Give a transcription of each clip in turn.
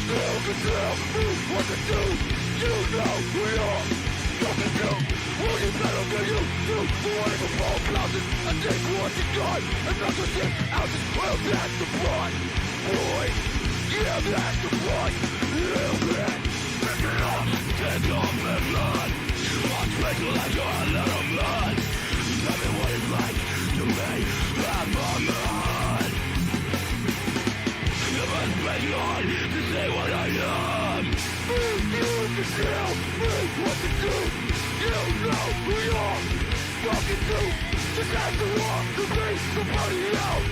can tell me what to do. You know who you are. Nothing new. Will you better than you do? Wanting to fall clouds and take what you got. And not to take out this well, that's the blood. Boy, yeah, that's the blood. Little bit. Pick it up, take off the blood. I'll drink like you're a little blood. Tell me what it's like to me. I'm a man. You must break on to say what I am. You can tell me what to do. You know who you are. Fucking do. Just have to walk to be somebody else.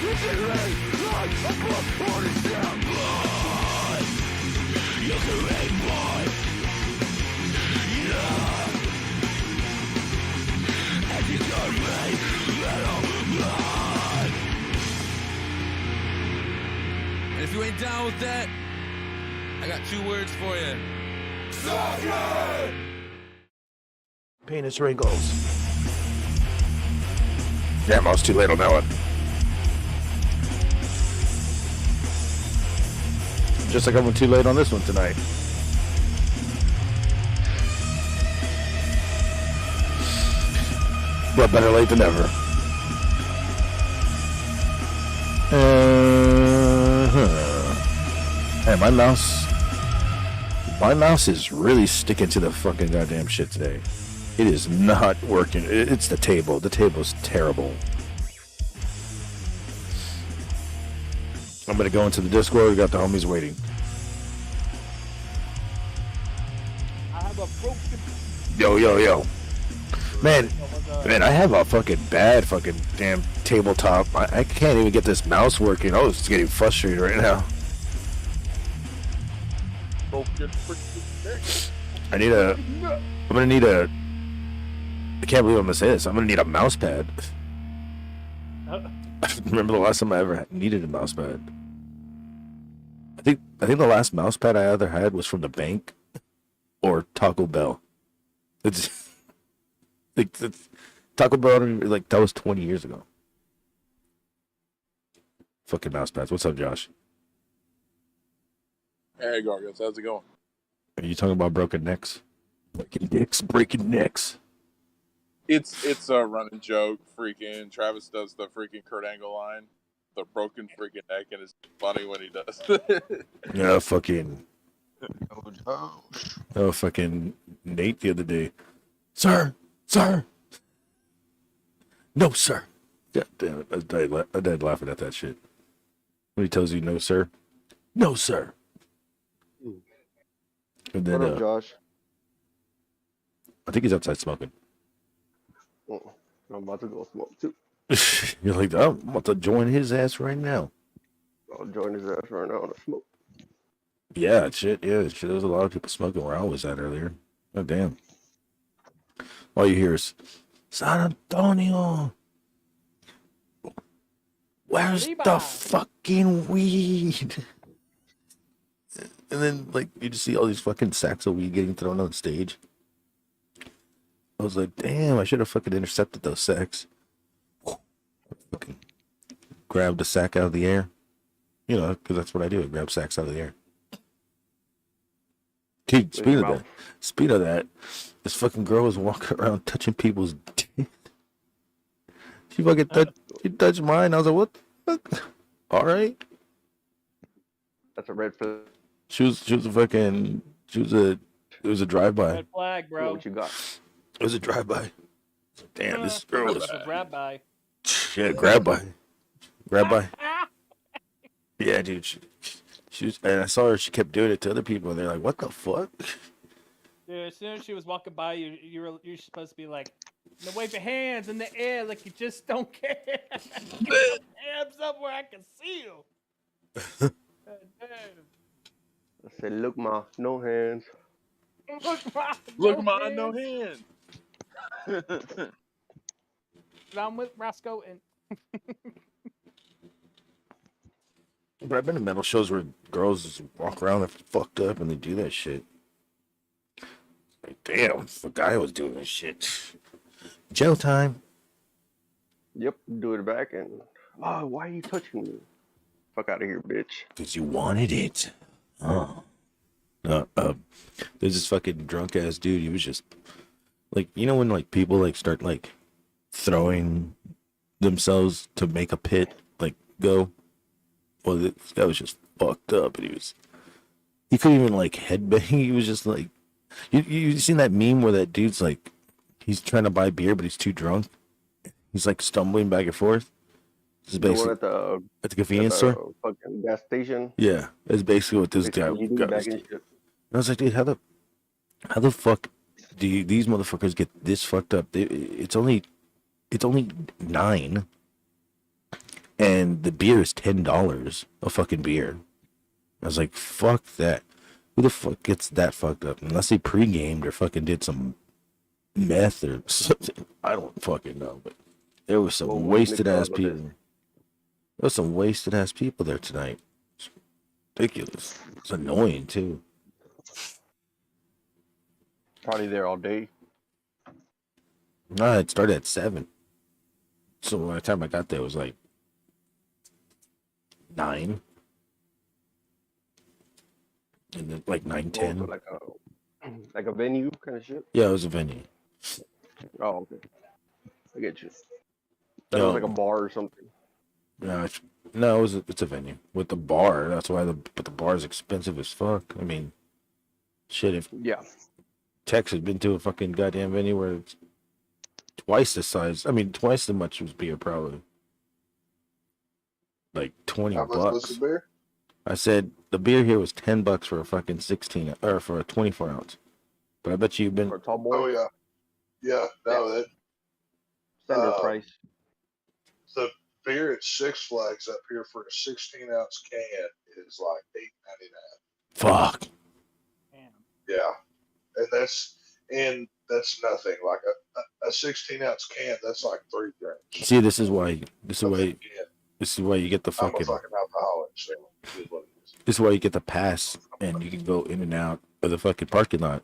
You can read like a book on it down. Blood. You can read blood. Yeah. And you turn me little blood. And if you ain't down with that, I got 2 words for you. Suck it! Penis wrinkles. Yeah, I'm almost too late on that one. Just like I went too late on this one tonight. But better late than never. Hey, my mouse is really sticking to the fucking goddamn shit today. It is not working. It's the table. The table's terrible. I'm gonna go into the Discord. We got the homies waiting. I have a broken. Yo. Man, I have a fucking bad fucking damn tabletop. I can't even get this mouse working. Oh, it's getting frustrated right now. I'm gonna need a. I can't believe I'm gonna say this. I'm gonna need a mouse pad. Remember the last time I ever needed a mouse pad? I think the last mouse pad I either had was from the bank or Taco Bell. It's Taco Bell, like that was 20 years ago. Fucking mouse pads. What's up, Josh? Hey, Gargos, how's it going? Are you talking about broken necks? Breaking necks. It's a running joke. Freaking Travis does the freaking Kurt Angle line, the broken freaking neck, and it's funny when he does. Yeah, fucking. Oh, fucking Nate the other day. Sir. No, sir. God damn it. I died laughing at that shit. When he tells you no, sir. No, sir. And then, what up, Josh? I think he's outside smoking. Oh, I'm about to go smoke too. You're like, oh, I'm about to join his ass right now. I'll join his ass right now to smoke. Yeah, shit. There was a lot of people smoking where I was at earlier. Oh, damn. All you hear is, San Antonio, where's the fucking weed? And then, like, you just see all these fucking sacks of weed getting thrown on stage. I was like, damn, I should have fucking intercepted those sacks. Fucking grabbed a sack out of the air. You know, because that's what I do. I grab sacks out of the air. Dude, speaking of that, this fucking girl was walking around touching people's dick. She fucking touched mine. I was like, what the fuck? All right. That's a red flag. It was a drive-by. Red flag, bro. What you got? It was a drive-by. Damn, this girl was... grab by. Yeah, grab by. Yeah, dude. She was, and I saw her. She kept doing it to other people, and they're like, "What the fuck?" Dude, as soon as she was walking by, you're supposed to be like, wave your hands in the air like you just don't care. Get your hands up where I can see you. I said, look, ma, no hands. Look, ma, no hands. I'm with Roscoe and. But I've been to metal shows where girls just walk around and fucked up and they do that shit. Like, damn, the guy was doing this shit. Jail time. Yep, do it back and, oh, why are you touching me? Fuck out of here, bitch. Because you wanted it. Oh. There's this fucking drunk ass dude. He was just like, you know when like people like start like throwing themselves to make a pit like go. Well, this guy was just fucked up, and he couldn't even like headbang. He was just like, you seen that meme where that dude's like, he's trying to buy beer, but he's too drunk. He's like stumbling back and forth. This is The one basically at the at convenience store. the fucking gas station. Yeah, that's basically what this They guy squeeze you got. back And and shit. I was like, dude, how the fuck do these motherfuckers get this fucked up? It's only 9, and the beer is $10 a fucking beer. I was like, fuck that. Who the fuck gets that fucked up? Unless they pre-gamed or fucking did some meth or something. I don't fucking know, but there was some Well, wasted ass mixed up with people. There was some wasted ass people there tonight. It's ridiculous. It's annoying too. Probably there all day. Nah, it started at 7. So by the time I got there, it was like 9. And then like 9, 10. Also like a venue kind of shit. Yeah, it was a venue. Oh, okay. I get you. That No. was like a bar or something. No, it's a venue with the bar. That's why but the bar is expensive as fuck. I mean, shit. If Yeah. Tex had been to a fucking goddamn venue where it's twice the size, I mean, twice the much was beer probably. Like 20 How much was bucks. the beer? I said the beer here was $10 for a fucking 16 or for a 24 ounce. But I bet you've been. For a tall boy. Oh yeah, yeah. No, that Standard price. the beer at Six Flags up here for a 16-ounce can is like $8.99. Fuck. Damn. Yeah, and that's nothing. Like a 16-ounce can, that's like 3 drinks. See, this is why Yeah. you get the I'm a fucking. fucking alcoholic, so it is what it is. This is why you get the pass and you can go in and out of the fucking parking lot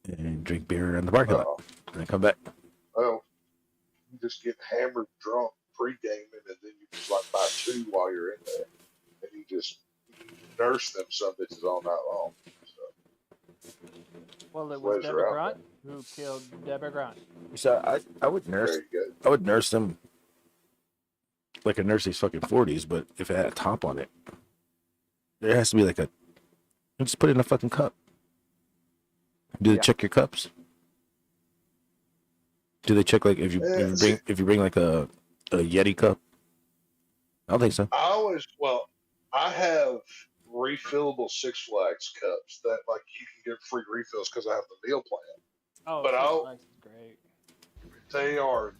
and drink beer in the parking lot and then come back. Well, you just get hammered drunk pre-gaming, and then you just like buy 2 while you're in there, and you just nurse them some bitches all night long. So, Well, it Boys was are Deborah out Grant who killed Deborah Grant. So I would nurse. there you I would nurse them like a nurse these fucking 40s, but if it had a top on it, there has to be like a. Just put it in a fucking cup. Do they check your cups? Do they check like if you bring like a Yeti cup? I don't think so. I have refillable Six Flags cups that like you can get free refills because I have the meal plan. Oh, But Six I'll- Flags is great. They are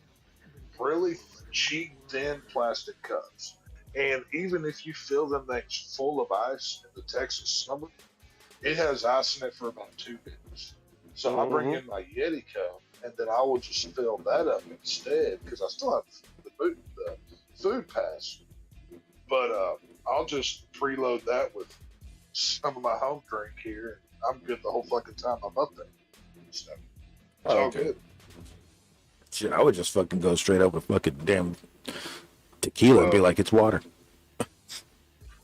really cheap, thin plastic cups. And even if you fill them things full of ice in the Texas summer, it has ice in it for about 2 minutes. So I bring in my Yeti cup, and then I will just fill that up instead because I still have the food pass. But I'll just preload that with some of my home drink here, and I'm good the whole fucking time I'm up there. So it's all good. Shit, I would just fucking go straight up with fucking damn tequila and be like, it's water.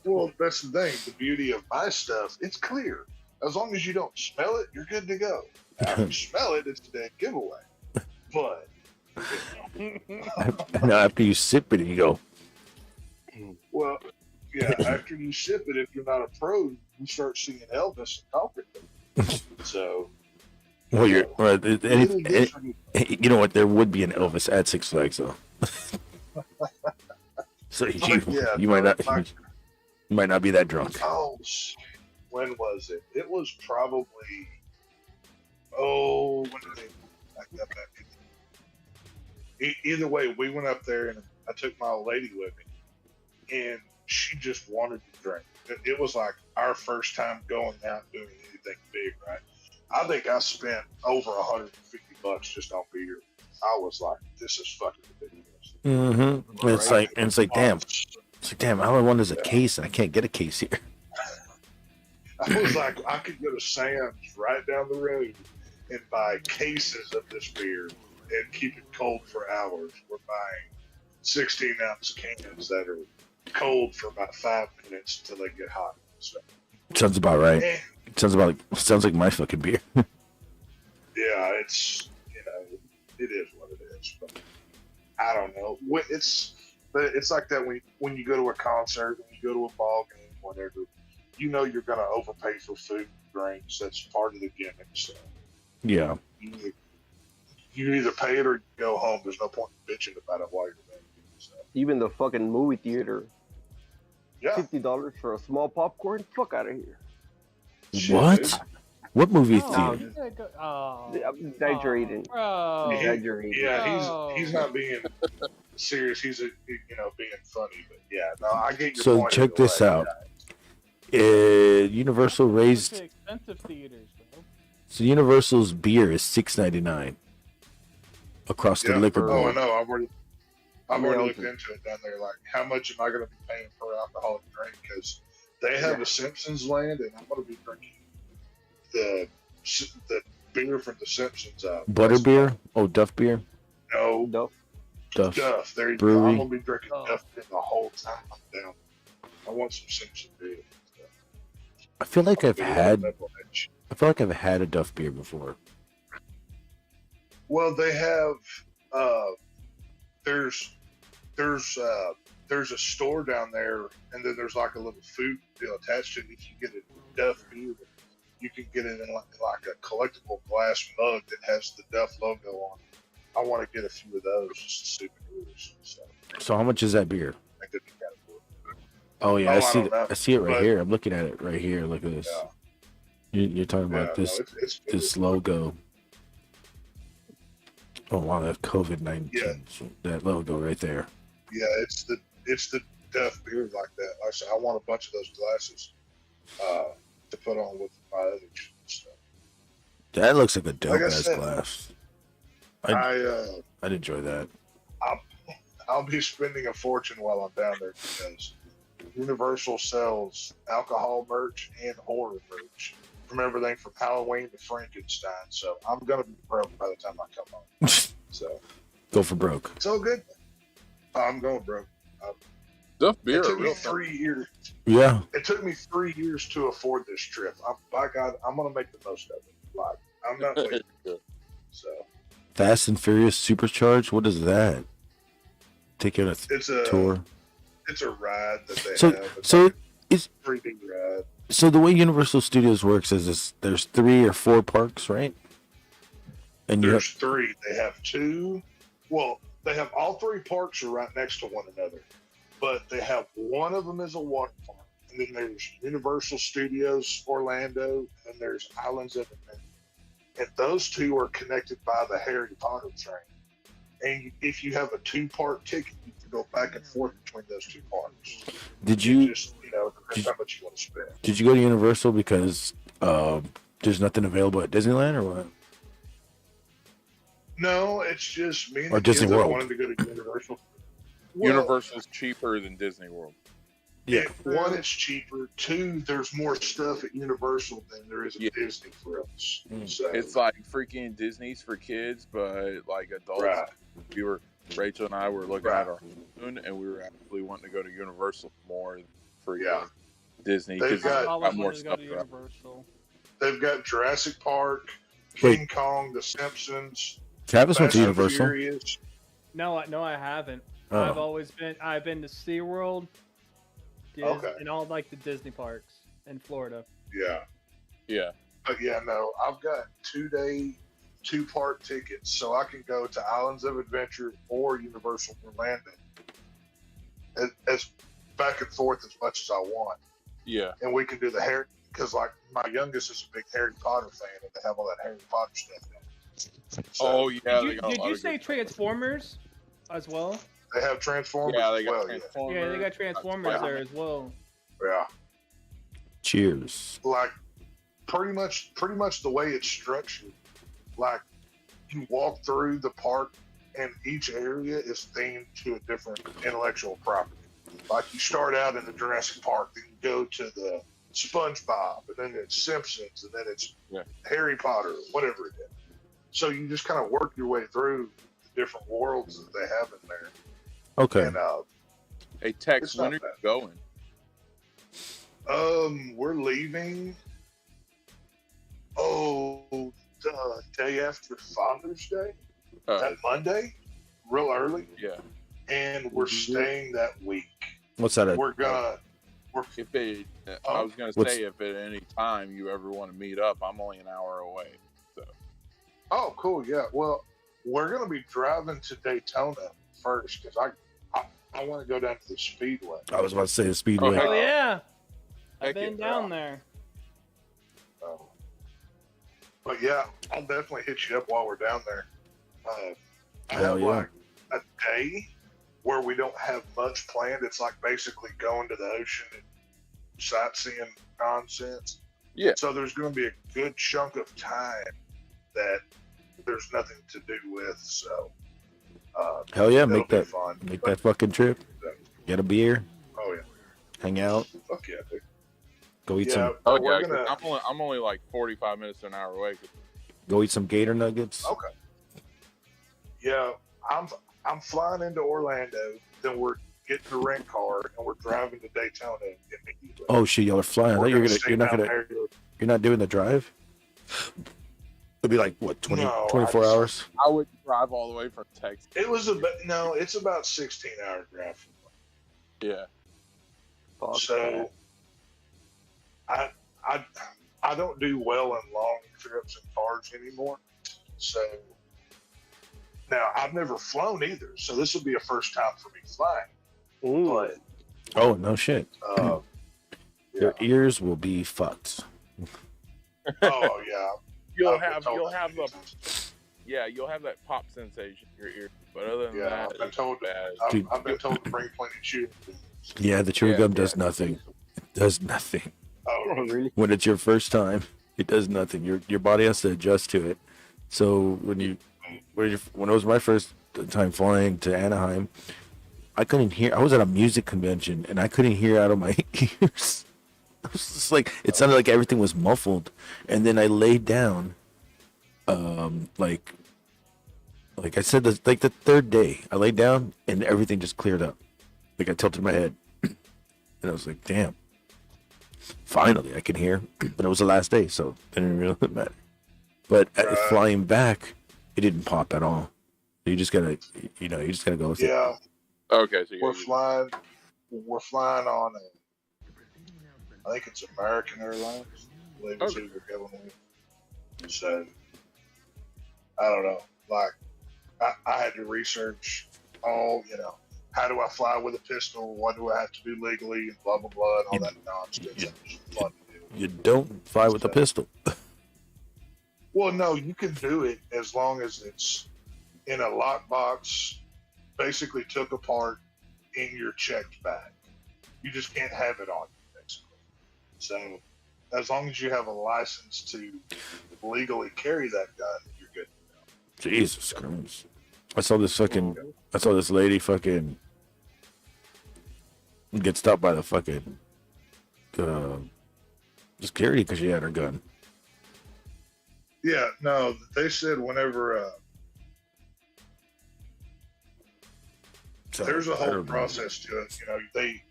Well, that's the thing. The beauty of my stuff, it's clear. As long as you don't smell it, you're good to go. Now, if you smell it, it's a dead giveaway. But And after you sip it, you go, well, yeah, after you sip it, if you're not a pro, you start seeing Elvis and talking. So, well, you're. Well, really good for you. you know what? There would be an Elvis at Six Flags though. So you might not. You might not be that drunk. Oh, when was it? It was probably. Oh, when did they? I got that. Either way, we went up there and I took my old lady with me, and she just wanted to drink. It was like our first time going out doing anything big, right? I think I spent over $150 just on beer. I was like, "This is fucking ridiculous." Mm-hmm. And it's like, damn. It's like, damn, all I want is a case, and I can't get a case here. I was like, I could go to Sam's right down the road and buy cases of this beer and keep it cold for hours. We're buying 16-ounce cans that are cold for about 5 minutes until they get hot. So Sounds about right. Eh, Sounds like my fucking beer. yeah, it's it is what it is. But I don't know. It's like that when you go to a concert, when you go to a ball game, whatever. You're gonna overpay for food and drinks. That's part of the gimmick. So Yeah. you either pay it or you go home. There's no point in bitching about it while you're there. So, Even the fucking movie theater, yeah. $50 for a small popcorn. Fuck out of here. Shit, What? dude. What movie Oh, theater? you gotta go- oh, I'm exaggerating. bro. Exaggerating. Yeah, he's not being serious. He's being funny. But yeah, no, I get your So point. check either this way. out. Universal Those raised. are expensive theaters, bro. So Universal's beer is $6.99 across the Yeah. liquor Oh, I board. know. I've already Yeah, looked into it down there. Like, how much am I going to be paying per alcoholic drink? Because they have the Simpsons land, and I'm going to be drinking the beer from the Simpsons. Butter beer? Oh, Duff beer? No, Duff. Duff. There you go. Brewery. I'm going to be drinking Oh. Duff beer the whole time I'm down. I want some Simpson beer. I feel like I've had. Double H. I feel like I've had a Duff beer before. Well, they have. There's a store down there, and then there's like a little food deal attached to it. If you get a Duff beer, you can get it in like a collectible glass mug that has the Duff logo on it. I want to get a few of those just as souvenirs. So So how much is that beer? I think that'd be kind of cool. Oh yeah, Oh, I I see. don't know, I see it right but- here. I'm looking at it right here. Look at this. Yeah. You're talking Yeah, about this no, it's good. this logo. Oh wow, that's COVID-19. Yeah. So that logo right there. Yeah, it's the Duff beer like that. Like I said, I want a bunch of those glasses to put on with my other stuff. That looks like a dope Like I ass said, glass. I'd enjoy that. I'll be spending a fortune while I'm down there because Universal sells alcohol merch and horror merch from everything from Halloween to Frankenstein. So I'm gonna be broke by the time I come home. So Go for broke. it's all good. I'm going broke. Duff beer. It took me Real 3 years. Yeah. It took me 3 years to afford this trip. By God, I'm gonna make the most of it. Like I'm not waiting. So Fast and Furious Supercharged. What is that? Take you on a it's a tour. It's a ride that they So have. It's so like is a 3D ride. so the way Universal Studios works is this, there's 3 or 4 parks, right? And you There's have, 3. They have 2. Well, they have all 3 parks are right next to one another, but they have one of them is a water park, and then there's Universal Studios Orlando, and then there's Islands of Adventure, and those 2 are connected by the Harry Potter train. And if you have a 2-part ticket, you can go back and forth between those 2 parks. did It you just depends how much you want to spend. did you go to Universal because there's nothing available at Disneyland or what? No, it's just me and Or the kids Disney that World. wanted to go to Universal. Well, Universal's cheaper than Disney World. Yeah. One, it's cheaper. 2, there's more stuff at Universal than there is at Yeah. Disney for us. Mm. So It's like freaking Disney's for kids, but like adults. right. Rachel and I were looking Right. at our honeymoon, and we were actually wanting to go to Universal more for Yeah. Disney They've because got- it's I always got more wanted to go stuff. to Universal. They've got Jurassic Park, Wait. King Kong, The Simpsons, Travis went Fast to and Universal. Furious. No, I haven't. Oh. I've been to SeaWorld, Okay. and all like the Disney parks in Florida. Yeah. Yeah, But yeah, no, I've got 2-day, 2-part tickets, so I can go to Islands of Adventure or Universal Orlando as back and forth as much as I want. yeah. And we can do the Harry, because like my youngest is a big Harry Potter fan, and they have all that Harry Potter stuff in it. So Oh yeah, Did they you, got a lot of say good- Transformers as well? they have Transformers Yeah, they as got well. Transformers. Yeah, they got Transformers Yeah. there as well. Yeah. Cheers. Like pretty much the way it's structured, like you walk through the park and each area is themed to a different intellectual property. Like you start out in the Jurassic Park, then you go to the SpongeBob, and then it's Simpsons, and then it's Harry Potter, whatever it is. So you just kind of work your way through the different worlds that they have in there. Okay. And Hey Tex, It's when not are you going? We're leaving. Oh, the day after Father's Day. That Monday, real early. Yeah. And we're staying that week. What's that? We're gonna. If they, I was gonna say, if at any time you ever want to meet up, I'm only an hour away. So. Oh, cool. Yeah. Well, we're gonna be driving to Daytona first because I want to go down to the Speedway. I was about to say the Speedway. Oh yeah, I've Heck been yeah. down there. But yeah, I'll definitely hit you up while we're down there. I Hell have yeah. like a day where we don't have much planned. It's like basically going to the ocean and sightseeing nonsense. Yeah. So there's going to be a good chunk of time that there's nothing to do with. So Hell yeah, it'll make be that fun. make that fucking trip. Get a beer, Oh yeah. hang out, Fuck yeah, dude. go eat Yeah. some Oh we're yeah, 'cause gonna. I'm only like 45 minutes to an hour away. gator nuggets. Okay. Yeah, I'm flying into Orlando. Then we're getting a rent car and we're driving to Daytona immediately. Oh shit, y'all are flying. I thought Stay you're not down gonna there. you're not doing the drive? It'll be like what, 24 hours? I would drive all the way from Texas. It was it's about 16-hour drive. Yeah. So I don't do well in long trips in cars anymore. So now I've never flown either, so this will be a first time for me flying. But Oh no shit. yeah. Your ears will be fucked. Oh yeah. You'll I've been have told that the many times. you'll have that pop sensation in your ear. But other than Yeah, that, I've been it's told. bad. I've been told to bring plenty of chewing gum. Yeah, the chewing Yeah, gum yeah. does nothing. It does nothing. Oh, Really? When it's your first time, it does nothing. Your body has to adjust to it. So when it was my first time flying to Anaheim, I couldn't hear. I was at a music convention and I couldn't hear out of my ears. It was just like it sounded like everything was muffled. And then I laid down, like I said, like the third day, I laid down and everything just cleared up. Like I tilted my head, and I was like, "Damn." Finally, I can hear, but it was the last day, so it didn't really matter. But flying back, it didn't pop at all. You just gotta go with it. yeah. Okay, so We're flying on I think it's American Airlines. I believe it's who we're going with. So I don't know. Like I had to research all, how do I fly with a pistol? What do I have to do legally? And blah blah blah, and all that nonsense. That was fun to do. You don't fly with a pistol. Well, no, you can do it as long as it's in a lockbox, basically took apart in your checked bag. You just can't have it on you, basically. So, as long as you have a license to legally carry that gun, you're good. Jesus Christ! I saw this lady fucking get stopped by the fucking security because she had her gun. Yeah, no, they said whenever So, there's a I whole don't know. process to it.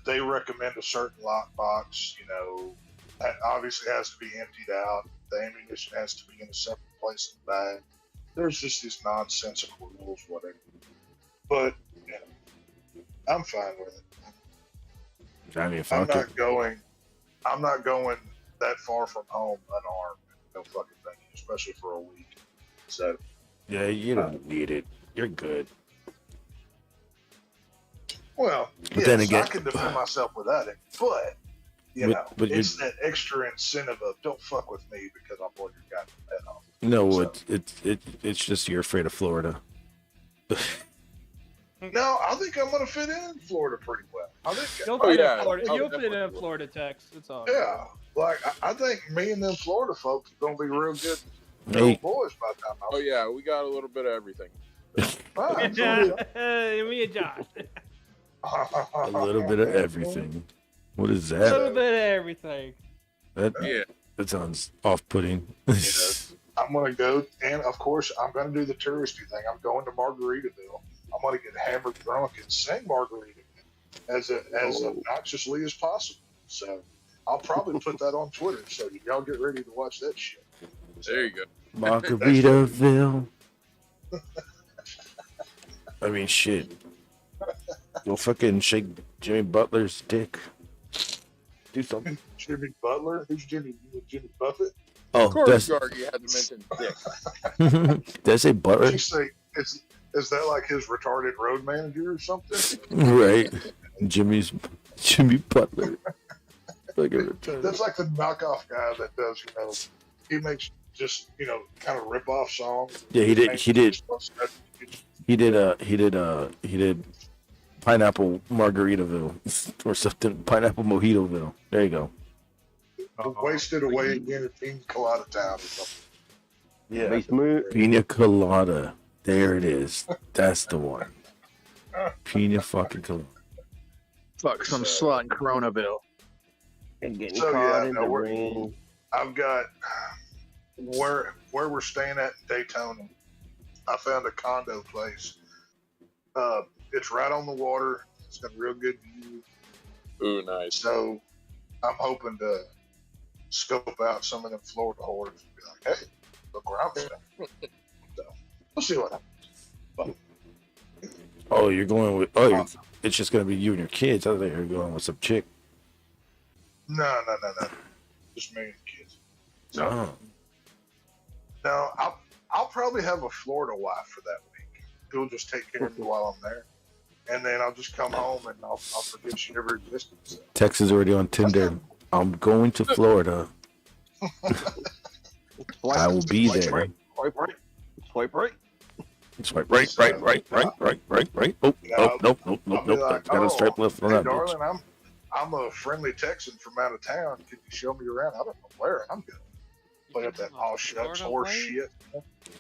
They recommend a certain lockbox. That obviously has to be emptied out. The ammunition has to be in a separate place in the bag. There's just these nonsensical rules, whatever. But I'm fine with it. I mean, I'm fuck it. not going that far from home unarmed. No fucking thing, especially for a week. So Yeah, you don't need it. You're good. well, But yes, then again- I can defend myself without it, but But it's that extra incentive of don't fuck with me because I'll blow your goddamn head off. No, So- it's just you're afraid of Florida. No, I think I'm gonna fit in Florida pretty well. I think. You'll Oh, fit yeah. in Florida. Oh, You'll fit in definitely. a Florida Tex. It's all. Yeah, like I think me and them Florida folks are gonna be real good Hey. little boys by the time Oh yeah, we got a little bit of everything. I'm Me and Josh. A little bit of everything. What is A little that? bit of everything. Yeah. That sounds off-putting. I'm gonna go, and of course, I'm gonna do the touristy thing. I'm going to Margaritaville. I'm gonna get hammered, drunk, and sing Margaritaville as obnoxiously as possible. So I'll probably put that on Twitter. So y'all get ready to watch that shit. There you go. Margaritaville. I mean, shit. Go fucking shake Jimmy Butler's dick. Do something. Jimmy Butler? Who's Jimmy? Jimmy Buffett? Oh, Of course, that's. Garg, you had to mention dick. Did I say Butler? Did you say is that like his retarded road manager or something? Right. Jimmy Butler. Like That's like the knockoff guy that does, he makes just, kind of rip off songs. Yeah, he did Pineapple Margaritaville or something. Pineapple Mojitoville. There you go. Wasted away again at Pina Colada Town or something. Yeah. Basement. Pina Colada. There it is. That's the one. Pina fucking Colada. Fuck some slut in Coronaville. And getting So, caught yeah, in no, the we're- ring. I've got where we're staying at in Daytona. I found a condo place. It's right on the water. It's got a real good view. Ooh, nice. So I'm hoping to scope out some of them Florida whores and be like, hey, look where I'm staying. So we'll see what happens. Oh, you're going with. Oh, it's just gonna be you and your kids. I thought you were going with some chick. No. Just me and the kids. So Oh. no, I'll probably have a Florida wife for that week. Who'll just take care of me while I'm there. And then I'll just come home and I'll forget she ever existed. So. Tex is already on Tinder. I'm going to Florida. I will be there. Swipe right. Swipe right. Swipe right. Oh, nope. I'll be like, Got a stripe left on hey, that bitch. darling, I'm a friendly Texan from out of town. Can you show me around? I don't know where. I'm good. Play up that all shucks horse shit.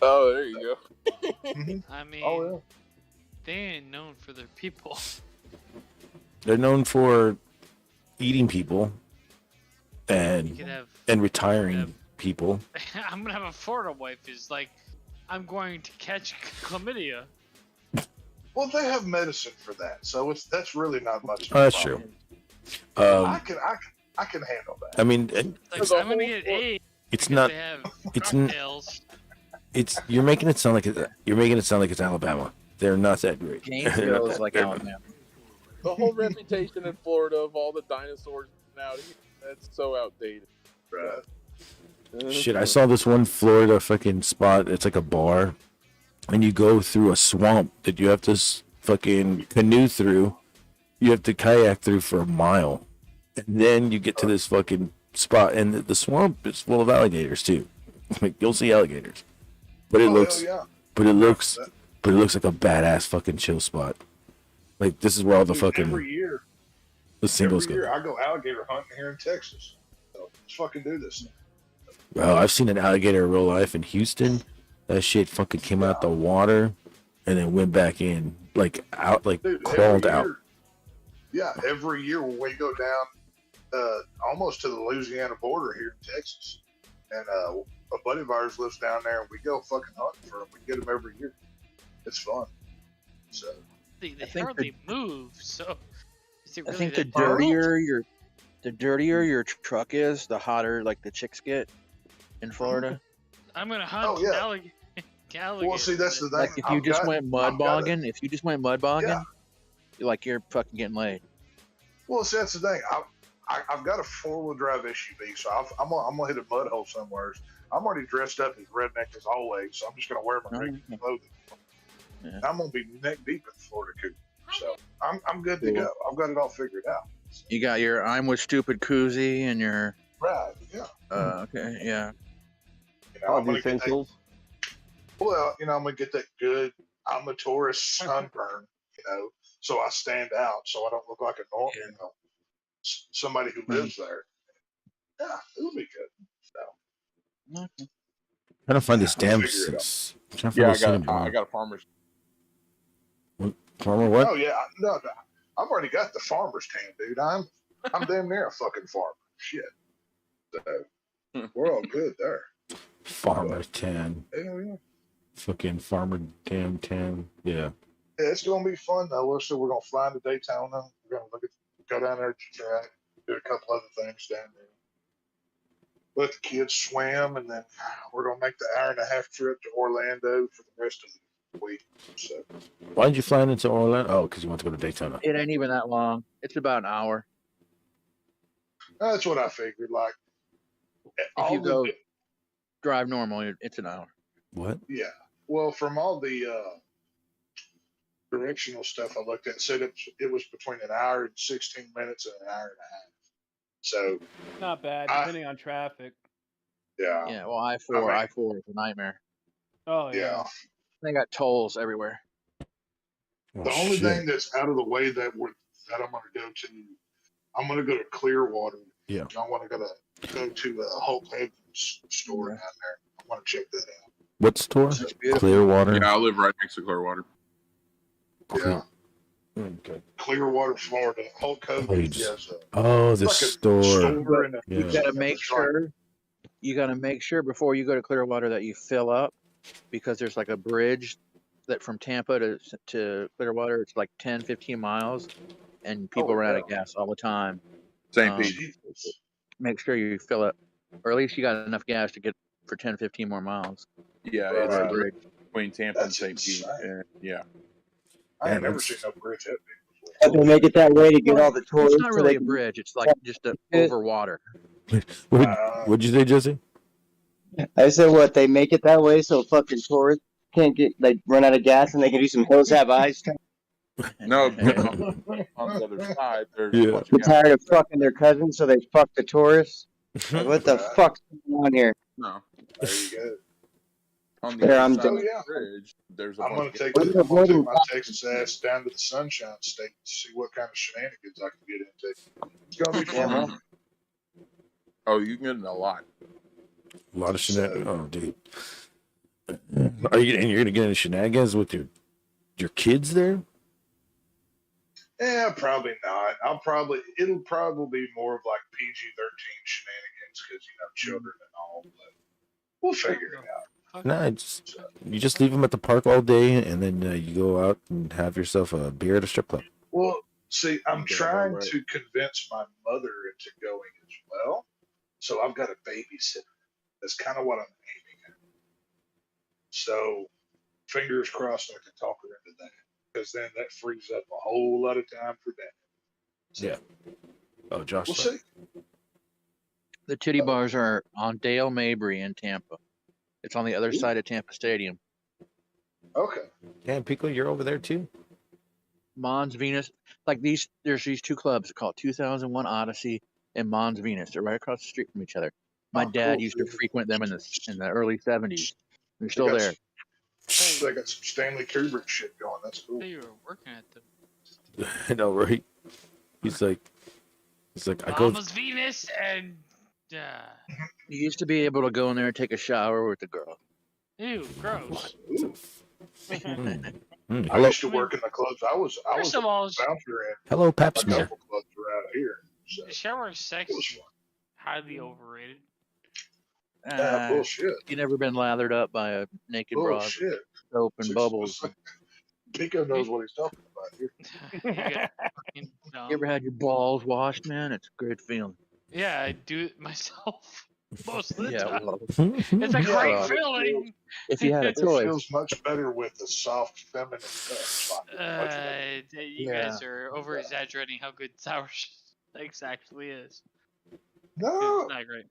Oh, there you go. I mean, Oh yeah. they ain't known for their people. They're known for eating people You and could have. retiring people. I'm gonna have a Florida wife. Is like, I'm going to catch chlamydia. Well, they have medicine for that, so that's really not much. Oh, that's true. I can handle that. I mean, Like, I'm gonna get AIDS. it's because not. They have It's n- cocktails. You're making it sound like it's Alabama. They're not that great. Gainesville is like Alabama. The whole reputation in Florida of all the dinosaurs out here, that's so outdated. Right. Shit, I saw this one Florida fucking spot. It's like a bar, and you go through a swamp that you have to fucking canoe through. You have to kayak through for a mile, and then you get to this fucking spot, and the swamp is full of alligators too. Like you'll see alligators, but it looks, hell but it looks like a badass fucking chill spot. Like this is where all the yeah. fucking Every year the singles I go. go alligator hunting here in Texas. So let's fucking do this. Well, I've seen an alligator in real life in Houston. That shit fucking came out the water, and then went back in, like out, like Dude, crawled every out. year- Yeah, every year when we go down almost to the Louisiana border here in Texas, and a buddy of ours lives down there, and we go fucking hunting for them. We get them every year. It's fun. So They think hardly move. So, is it I really think the that difficult? dirtier your truck is, the hotter like the chicks get in Florida. I'm gonna hunt Oh, yeah. alligator. well, see, that's the thing. Like if you just went mud bogging, Yeah. you're fucking getting laid. Well, see, that's the thing. I've got a 4-wheel drive SUV, so I'm gonna hit a mud hole somewhere. I'm already dressed up as redneck as always, so I'm just gonna wear my regular clothing. Yeah. I'm gonna be neck deep in Florida coupe, so I'm good to go. I've got it all figured out. You got your I'm with stupid koozie and your Right? Yeah. okay, yeah. All I'm the gonna get that, essentials. well, I'm gonna get that good. I'm a tourist sunburn, so I stand out, so I don't look like a normal, somebody who lives there. Yeah, it'll be good. So. Trying to find this damn. I'll figure it Trying to find Yeah, this I got a farmer's. farmer. What? Oh yeah, no, I've already got the farmer's tan, dude. I'm damn near a fucking farmer. Shit. So, we're all good there. Farmer tan. Hell yeah. Fucking farmer damn tan. Yeah. Yeah, it's gonna be fun though. So we're gonna fly into Daytona. We're gonna go down there to the track. Did a couple other things down there. Let the kids swim, and then we're gonna make the hour-and-a-half trip to Orlando for the rest of the week. So Why did you fly into Orlando? Oh, because you want to go to Daytona. It ain't even that long. It's about an hour. that's what I figured. Like, If all you the go drive normal, it's an hour. What? yeah. Well, from all the directional stuff I looked at, it said it was between an hour and 16 minutes and an hour and a half. So Not bad, I- depending on traffic. yeah, Yeah, well, I-4 I mean- is a nightmare. Oh yeah. yeah. They got tolls everywhere. Oh, The only shit. thing that's out of the way that I'm going to go to, I'm going to go to Clearwater. Yeah. I want to go to Hulk Hogan's store down there. I want to check that out. What store? So, Beautiful. Clearwater. Yeah, I live right next to Clearwater. yeah, Okay. Clearwater, Florida. Hulk Hogan you just- has Oh, the like a store. and a Yeah. You gotta make sure. You gotta make sure before you go to Clearwater that you fill up, because there's like a bridge that from Tampa to Clearwater, it's like 10, 15 miles, and people run out of gas all the time. St. Pete. Jesus. Make sure you fill up, or at least you got enough gas to get for 10, 15 more miles. Yeah, Right. it's Over a a bridge. between Tampa and That's St. Pete. insane. Yeah. I Yeah, ain't never that's- seen no bridge that big But before. they make it that way to get all the tourists. It's not so really they a can- bridge. It's like just over water. What'd you say, Jesse? I said what? They make it that way so fucking tourists can't get like run out of gas and they can do some hills have eyes. No, but on the other side, there's Yeah. a bunch They're of tired of fucking their cousins, so they fuck the tourists. Like, what the Right. fuck's going on here? No. There you go. On the There, other I'm side done. of the Yeah. bridge, there's a I'm gonna bunch take What are you I'm gonna take avoiding? my Texas ass down to the Sunshine State to see what kind of shenanigans I can get into. It's gonna be Yeah, fun. well, Oh, you can get in a lot. A lot of shenanigans. Oh, dude. Are you? And you're gonna get into shenanigans with your kids there? Yeah, probably not. It'll probably be more of like PG-13 shenanigans because children and all. But we'll figure it out. No, you just leave them at the park all day, and then you go out and have yourself a beer at a strip club. Well, see, I'm Yeah, trying right. to convince my mother into going as well. So I've got a babysitter. That's kind of what I'm aiming at. So fingers crossed I can talk her into that. Because then that frees up a whole lot of time for that. So, Yeah. Oh, Josh. we'll see. The titty bars are on Dale Mabry in Tampa. It's on the other side of Tampa Stadium. Okay. Damn, Pico, you're over there too? Mons Venus, there's these two clubs called 2001 Odyssey and Mons Venus. They're right across the street from each other. My Oh, dad cool. used to frequent them in the early 70s. They're They still got there. some- They got some Stanley Kubrick shit going. That's I cool. thought you were working at them. I know, right? He's like, I go. Mama's Venus and You used to be able to go in there and take a shower with the girl. ew, gross. Ooh. I Hello, used to work in the clubs. I was First a of all, bouncer in hello, Pap a smear. couple clubs around here. So shower sex it was is highly overrated. fun. Ah, Bullshit. you never been lathered up by a naked broad, Bullshit. soap and bubbles. Pico knows what he's talking about here. You get fucking dumb. You ever had your balls washed, man? It's a great feeling. Yeah, I do it myself most of the Yeah, time. well, It's a Yeah, great but it feeling. if you had a It choice. feels much better with the soft, feminine touch. Much better. You guys are over exaggerating how good sour sex actually is. No, It's not great.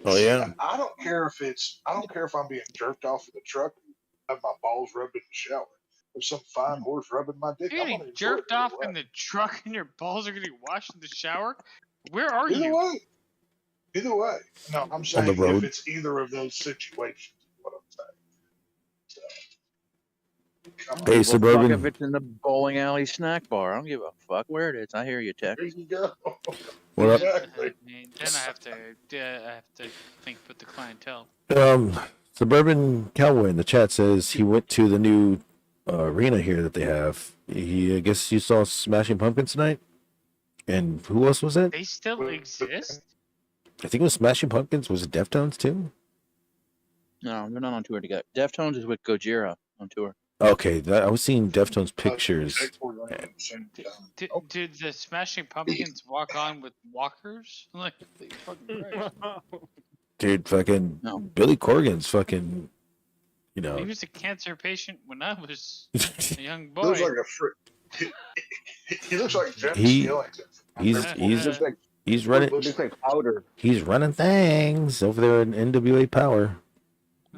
Oh yeah. I don't care if I'm being jerked off in the truck and have my balls rubbed in the shower. If some fine horse rubbing my dick, If you're I'm getting gonna enjoy jerked it either off way. in the truck and your balls are getting washed in the shower, where are Either you? way. Either way. No, I'm saying the road. if it's either of those situations, is what I'm saying. So, come on. Hey, Well, Suburban. fuck if it's in the bowling alley snack bar. I don't give a fuck where it is. I hear you, Tech. There you go. What up? Exactly. Then I have to think with the clientele. Suburban Cowboy in the chat says he went to the new arena here that they have. I guess you saw Smashing Pumpkins tonight. And who else was it? They still exist? I think it was Smashing Pumpkins. Was it Deftones too? No, they're not on tour together. Deftones is with Gojira on tour. Okay, I was seeing Deftones pictures. Take four rings at the same time. Did the Smashing Pumpkins walk on with walkers? Like, fucking Christ. Dude, fucking No. Billy Corgan's fucking, you know. He was a cancer patient when I was a young He boy. looks like a he looks like Jim He- Skellington. He's running. Looks like powder. He's running things over there in NWA Power.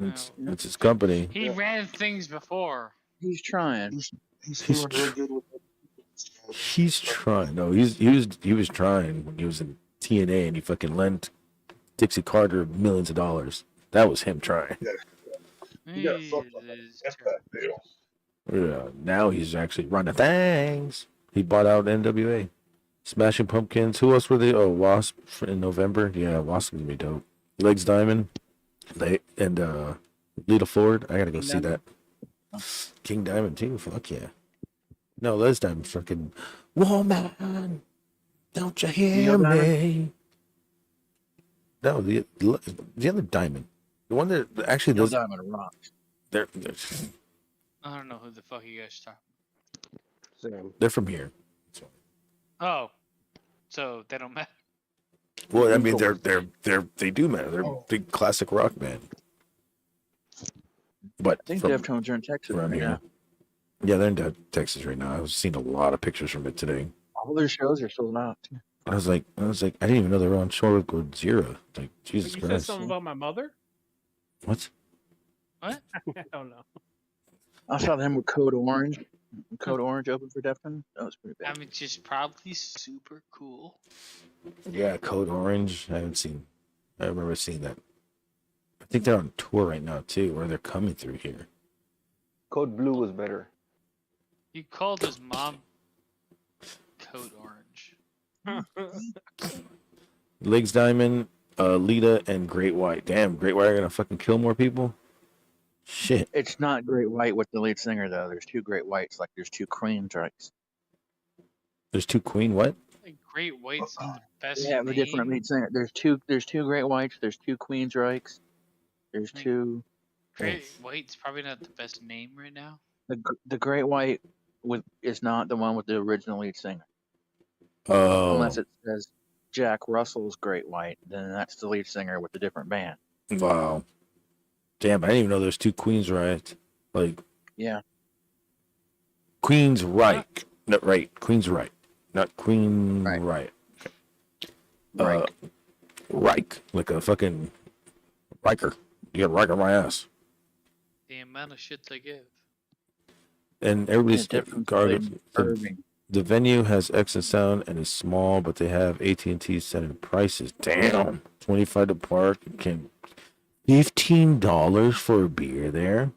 It's his company. He ran things before. He's trying. He's doing real good with it. He's trying. No, he was trying when he was in TNA and he fucking lent Dixie Carter millions of dollars. That was him trying. He got fucked on that impact deal. Yeah, now he's actually running things. He bought out NWA. Smashing Pumpkins. Who else were they? Oh, Wasp in November. Yeah, Wasp is gonna be dope. Legs Diamond. And Lita Ford. I gotta go see that. King Diamond too. Fuck yeah. No, Les Diamond. Fucking woman. Don't you hear me? No, the other Diamond. The one that actually Neil those. Diamond rocks. They're I don't know who the fuck you guys are talking. Sam. they're from here. Oh, so they don't matter. Well, I mean, they do matter. They're a big classic rock band. But I think from Deftones are in Texas around right here. now. Yeah, they're in Texas right now. I was seeing a lot of pictures from it today. All their shows are sold out. I was like, I didn't even know they were on shore with Godzilla. Like, Jesus You said Christ. something about my mother? What? What? I don't know. I saw them with Code Orange. Code Orange open for Deftones. That was pretty bad. I mean, just probably super cool. Yeah, Code Orange. I remember seeing that. I think they're on tour right now too, or they're coming through here. Code Blue was better. You called his mom Code Orange. Legs Diamond, Lita, and Great White. Damn, Great White are gonna fucking kill more people? Shit. It's not Great White with the lead singer though. There's two Great Whites, like there's two Queen tracks. There's two Queen what? Like, Great White's the best. They have a different name. lead singer. There's two Great Whites. There's two Queen strikes. There's Like- two. Great White's probably not the best name right now. The Great White is not the one with the original lead singer. Oh. Unless it says Jack Russell's Great White, then that's the lead singer with a different band. Wow. Damn, I didn't even know there's two Queens, right? Like, Yeah. Queen's Reich. No, right. Queen's Reich. Not Queen Right. Right. Reich. Reich. Like a fucking Riker. You got Riker my ass. The amount of shit they give. And everybody's Deftones guarded. played Irving. The venue has excellent sound and is small, but they have AT&T setting prices. Damn. 25 to park. You can $15 for a beer there.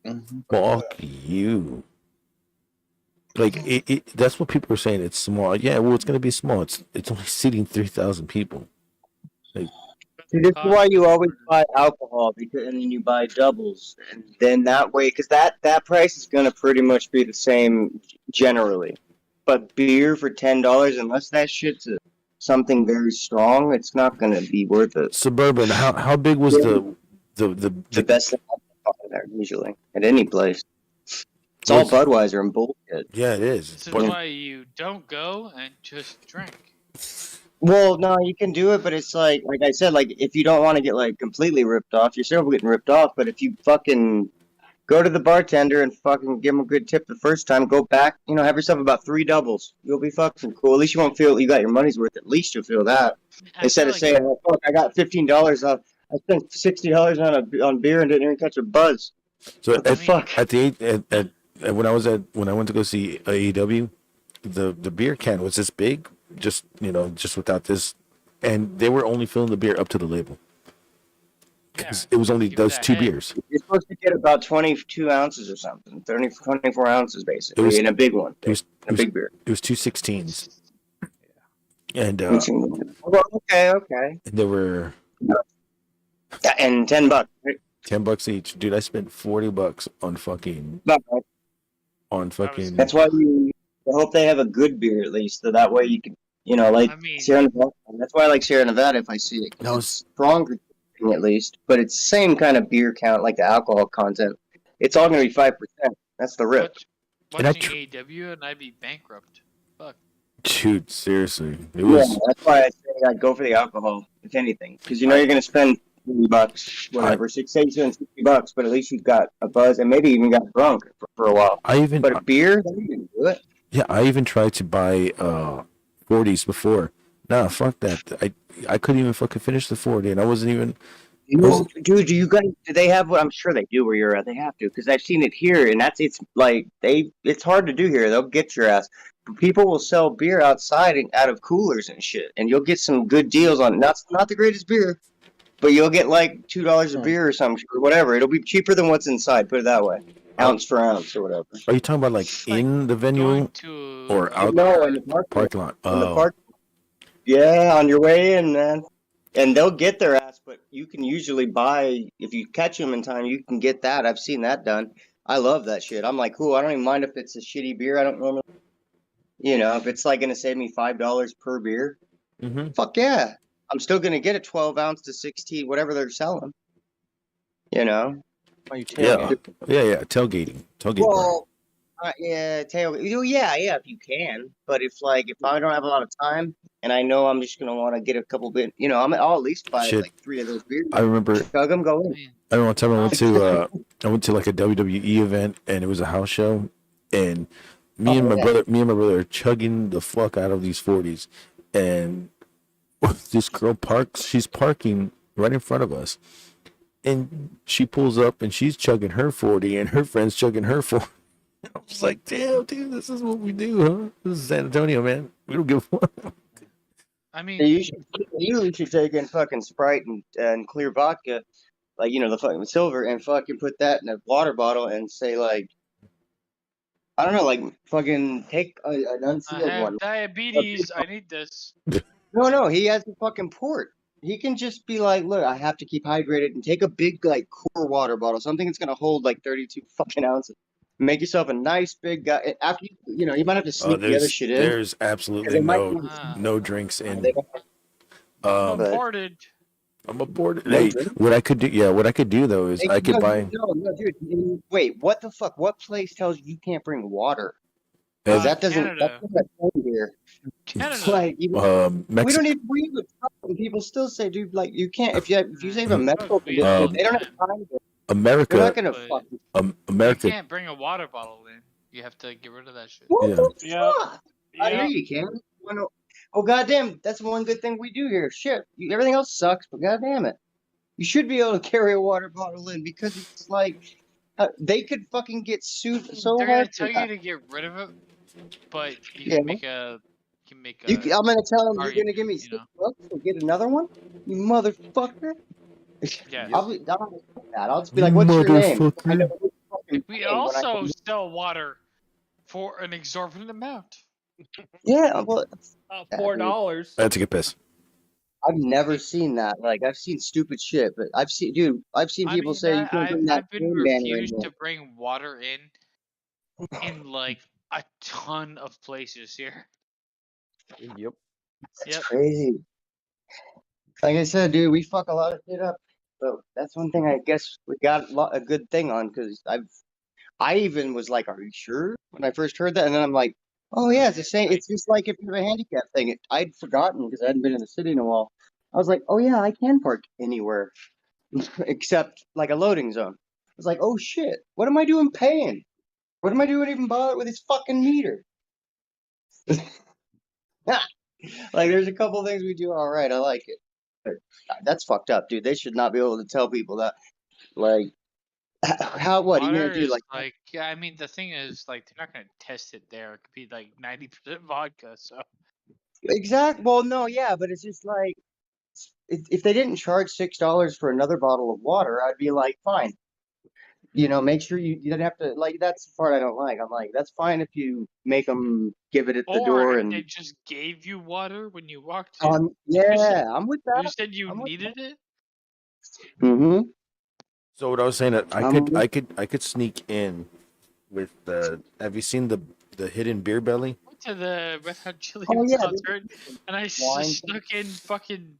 Mhm. Fuck you. Like that's what people are saying. It's small. Yeah, well, it's gonna be small. It's only seating 3,000 people. See, this is why you always buy alcohol, because and then you buy doubles, and then that way, because that price is gonna pretty much be the same generally. But beer for $10, unless that shit's something very strong, it's not gonna be worth it. Suburban. How big was the The best thing I've there usually at any place. It's all Budweiser and bullshit. Yeah, it is. This is But- why you don't go and just drink. Well, no, you can do it, but it's like I said, like if you don't want to get like completely ripped off, you're still getting ripped off. But if you fucking go to the bartender and fucking give him a good tip the first time, go back, have yourself about 3 doubles. You'll be fucking cool. At least you won't feel you got your money's worth. At least you'll feel that. I Instead feel of like saying, "Oh fuck, I got $15 off. I spent $60 on beer and didn't even catch a buzz." So What the at, fuck? at the when I went to go see AEW, the beer can was this big, just without this, and they were only filling the beer up to the label. 'Cause it was only Give those that 2 head. beers. You're supposed to get about 22 ounces or something, 24 ounces basically, It was- in a big one, It was in a big beer. it was 216s, and Okay. they were Yeah, and $10. Right? $10 each. Dude, I spent $40 on fucking That's why I hope they have a good beer at least, so that way you can, like I mean- Sierra Nevada. That's why I like Sierra Nevada if I see it. 'Cause That it's stronger at least, but it's the same kind of beer count, like the alcohol content. It's all gonna be 5%. That's the rip. And I Watching AW and I'd be bankrupt. Fuck. Dude, seriously, it Yeah, was. that's why I say I'd go for the alcohol, if anything, because you know you're gonna spend $50, whatever, $60 $60, but at least you've got a buzz and maybe even got drunk for a while. But beer, you can do it. Yeah, I even tried to buy 40s before. Nah, fuck that. I couldn't even fucking finish the 40, and I wasn't even. Dude, do you guys? Do they have what? I'm sure they do where you're at. They have to, because I've seen it here, and it's hard to do here. They'll get your ass. People will sell beer outside and out of coolers and shit, and you'll get some good deals on. Not the greatest beer, but you'll get like $2 a beer or something, or whatever. It'll be cheaper than what's inside. Put it that way, ounce for ounce or whatever. Are you talking about like in the venue or out? No, in the parking lot? In the park. Yeah, on your way in, man. And they'll get their ass, but you can usually buy, if you catch them in time, you can get that. I've seen that done. I love that shit. I'm like, cool. I don't even mind if it's a shitty beer. I don't normally, if it's like going to save me $5 per beer, fuck yeah. I'm still going to get a 12 ounce to 16, whatever they're selling. Yeah, tailgating. Well, yeah, if you can. But if I don't have a lot of time and I know I'm just gonna want to get a couple bit, I'll at least buy like 3 of those beers. I remember. Chug them, go in. I remember one time I went to like a WWE event and it was a house show, and me and my brother are chugging the fuck out of these 40s, and this girl she's parking right in front of us, and she pulls up and she's chugging her 40 and her friend's chugging her 40. I was like, damn, dude, this is what we do, huh? This is San Antonio, man. We don't give a fuck. I mean, you should take in fucking Sprite and clear vodka, the fucking silver, and fucking put that in a water bottle and say I don't know, fucking take an unsealed I have one. diabetes. I need this. No, he has the fucking port. He can just be like, look, I have to keep hydrated, and take a big core water bottle, something that's gonna hold 32 fucking ounces. Make yourself a nice big guy. After you might have to sneak the other shit in. There's absolutely no drinks in. I'm aborted. I'm aborted. Hey, what I could do though is I could buy. No, dude. Wait, what the fuck? What place tells you can't bring water? That doesn't. Canada. That's not here. Canada. We don't even read with Trump. People still say, dude, you can't. If you say a medical condition, they don't have time to. America. They're not gonna fuck. America. You can't bring a water bottle in. You have to get rid of that shit. What the fuck? I hear you, Cam. Oh goddamn, that's one good thing we do here. Shit, everything else sucks, but goddamn it, you should be able to carry a water bottle in, because it's they could fucking get sued so They're hard. gonna tell you to get rid of it, but you can make a. I'm gonna tell them you're gonna give me $6 to get another one, you motherfucker. Yeah. I'll just be like, what's your name? We also sell water for an exorbitant amount. Yeah, well, $4. I had to get pissed. I've never seen that. I've seen stupid shit, but I've seen people say you can't bring that. I've been refused to bring water in a ton of places here. Yep. It's crazy. Like I said, dude, we fuck a lot of shit up. So that's one thing I guess we got a good thing on, because I even was like, are you sure? When I first heard that, and then I'm like, oh yeah, it's the same. It's just like if you have a handicap thing. I'd forgotten because I hadn't been in the city in a while. I was like, oh yeah, I can park anywhere except a loading zone. I was like, oh shit, what am I doing paying? What am I doing even bother with this fucking meter? There's a couple things we do all right. I like it. But that's fucked up, dude. They should not be able to tell people that. What are you gonna do? I mean, the thing is, they're not gonna test it there. It could be 90% vodka, so. Exactly. Well, no, yeah, but it's just if they didn't charge $6 for another bottle of water, I'd be like, fine. Make sure you don't have to. That's the part I don't like. I'm like, that's fine if you make them give it at the door, and they just gave you water when you walked in. Yeah, I'm with that. You said you needed it. Mm-hmm. So what I was saying that I could sneak in with the. Have you seen the hidden beer belly? Went to the Red Hot Chili concert, and I snuck in fucking.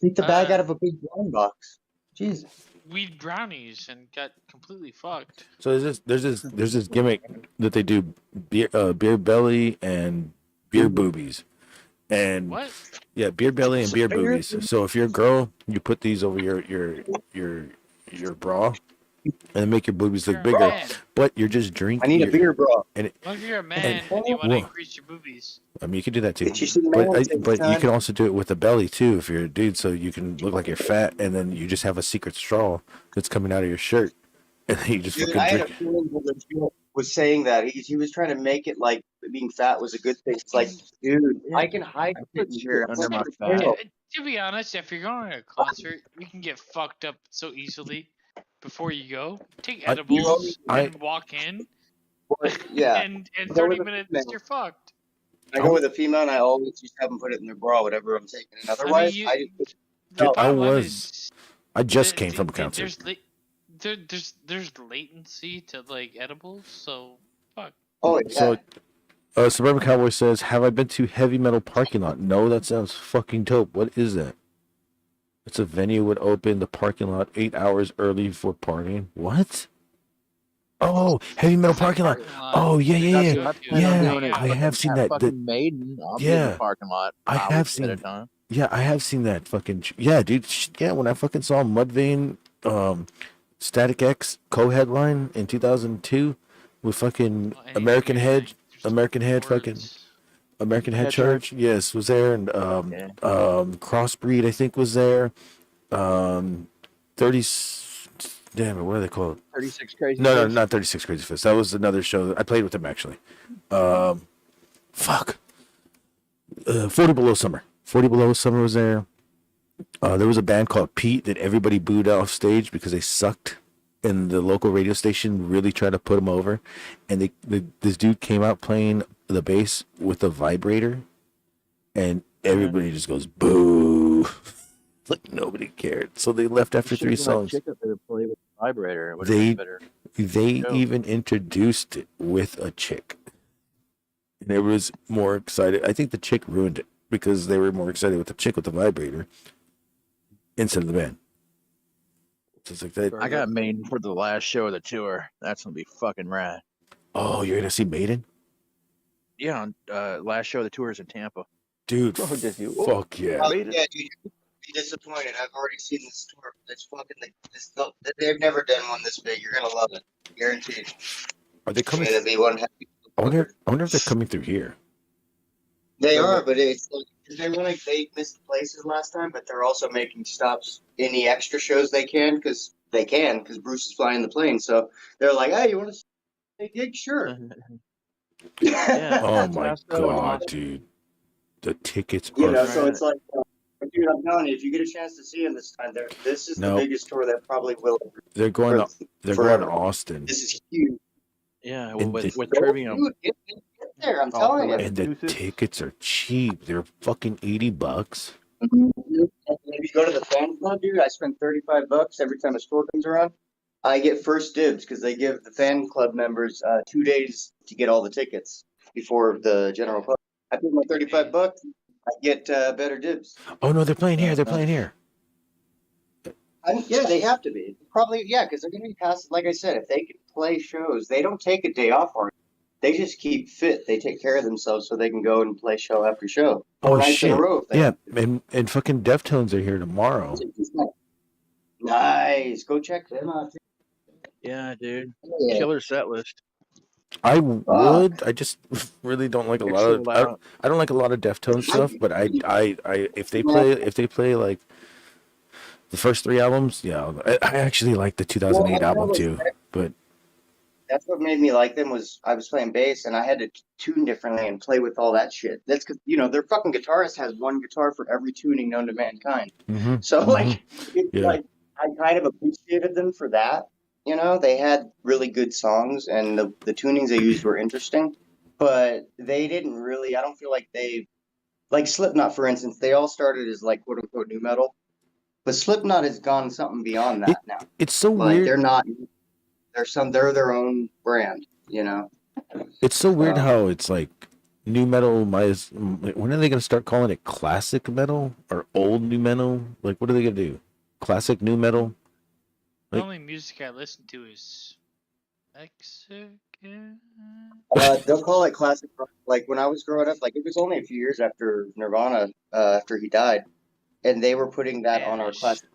Take the bag out of a big wine box. Jesus. weed brownies and got completely fucked. So there's this gimmick that they do beer belly and beer boobies, and What? yeah, beer belly and beer boobies. So if you're a girl, you put these over your bra and make your boobies look You're a bigger. man. But you're just I drinking. need a beer bra. And What if you're a man and you want to Whoa. increase your boobies? I mean, you can do that too. Get you some But man tits, but you son. can also do it with a belly too if you're a dude, so you can look like you're fat, and then you just have a secret straw that's coming out of your shirt, and then you just Dude, fucking I had a drink. friend who was saying that he was trying to make it like being fat was a good thing. It's like, dude, I can hide I shit put in shit here. under my I'm fat. not To be honest, if you're going to a concert, you can get fucked up so easily before you go. Take edibles and walk in, yeah. and in Go 30 with a minutes female. you're fucked. I go with a female, and I always just have them put it in their bra, whatever I'm taking. And otherwise, you- I just Dude, bottom line is, I just came from a concert. there's latency to like edibles, so fuck. Oh, yeah. So, Suburban Cowboy says, "Have I been to Heavy Metal Parking Lot?" No, that sounds fucking dope. What is that? It's a venue would open the parking lot 8 hours early for partying. What? Oh, Heavy Metal Parking Lot. Oh yeah. I have seen that. Fucking Maiden. I'll be in Yeah. the parking lot. I have hours seen. at a time. Yeah, I have seen that fucking. Yeah, dude. Yeah, when I fucking saw Mudvayne, Static X co-headline in 2002 with fucking American Head, fucking American Head Charge. Yes, was there, and Crossbreed I think was there. 30. Damn it, what are they called? 36 Crazy No, Fists? not 36 Crazy Fists. That was another show. I played with them actually. Fuck. 40 Below Summer. 40 Below Summer was there. There was a band called Pete that everybody booed off stage because they sucked, and the local radio station really tried to put them over. And this dude came out playing the bass with a vibrator, and everybody just goes boo. Like nobody cared. So they left after 3 songs. Chick up there to play with the vibrator. It would've been better. They show. even introduced it with a chick. And it was more excited. I think the chick ruined it because they were more excited with the chick with the vibrator instead of the band. So it's like that. I got Maiden for the last show of the tour. That's gonna be fucking rad. Oh, you're gonna see Maiden? Yeah, on last show of the tour is in Tampa. Dude, Oh, did you? fuck yeah. Oh, yeah, dude, you'll be disappointed. I've already seen this tour. It's fucking. They've never done one this big. You're gonna love it, guaranteed. Are they coming? It's gonna be one happy. I wonder if they're coming through here. They are, but it's like they missed places last time, but they're also making stops any extra shows they can because Bruce is flying the plane. So they're like, hey, you want to see a gig? Sure. Yeah. Oh my god, dude. The tickets You are know, so it's like, dude, I'm telling you, if you get a chance to see him this time, this is No. the biggest tour that probably will. they're going to forever. Austin. This is huge. Yeah, And with the- Trivium. Dude, get there, I'm telling you. And the tickets are cheap. They're fucking $80. And if you go to the fan club, dude, I spend $35 every time a store comes around. I get first dibs because they give the fan club members 2 days to get all the tickets before the general public. I pay my $35. I get better dibs. Oh no, they're playing here. They're playing here. Yeah, they have to be. Probably, yeah, because they're going to be past. Like I said, if they can play shows, they don't take a day off or they just keep fit. They take care of themselves so they can go and play show after show. Oh 4 nights shit! in a row. if they Yeah, and fucking Deftones are here tomorrow. Nice. Go check them out. Yeah, dude. Yeah. Killer set list. I would. I just really don't like a They're lot of. sold out. I don't like a lot of Deftones stuff. But I if they play like the first 3 albums, yeah, I actually like the 2008 album too. But That's what made me like them was I was playing bass and I had to tune differently and play with all that shit. That's because their fucking guitarist has one guitar for every tuning known to mankind. mhm, So mhm. it's Yeah. like I kind of appreciated them for that. They had really good songs and the tunings they used were interesting, but they didn't really. I don't feel like they like Slipknot, for instance. They all started as like quote unquote new metal, but Slipknot has gone something beyond that now. It's so Like weird. they're not. They're their own brand. It's so weird how it's like new metal. When are they gonna start calling it classic metal or old new metal? Like, what are they gonna do? Classic new metal? The only music I listen to is Mexican. They'll call it classic rock. Like when I was growing up, like it was only a few years after Nirvana, after he died, and they were putting that on our Spanish. classic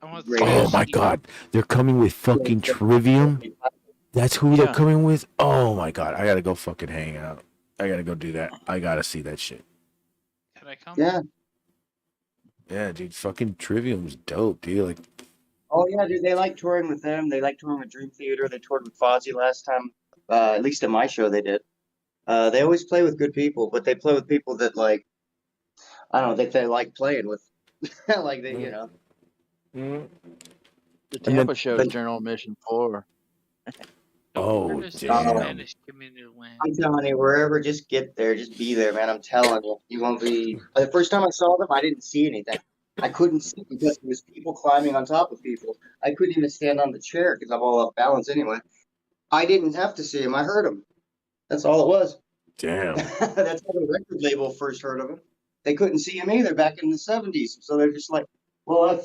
I want radio. Oh my god, they're coming with fucking Trivium. That's who they're Yeah. coming with. Oh my god, I gotta go fucking hang out. I gotta go do that. I gotta see that shit. Can I come? Yeah. Yeah, dude, fucking Trivium's dope, dude. Like, Oh yeah, dude. They like touring with them. They like touring with Dream Theater. They toured with Fozzy last time. At least at my show, they did. They always play with good people, but they play with people that like I don't think they like playing with. Like they, you know. The Tampa show is general admission for. oh There's a damn. Spanish community land. I'm telling you, wherever, just get there, just be there, man. I'm telling you, you won't be. The first time I saw them, I didn't see anything. I couldn't see because there was people climbing on top of people. I couldn't even stand on the chair because I'm all off balance anyway. I didn't have to see him. I heard him. That's all it was. Damn. That's how the record label first heard of him. They couldn't see him either back in the 70s. So they're just like, well,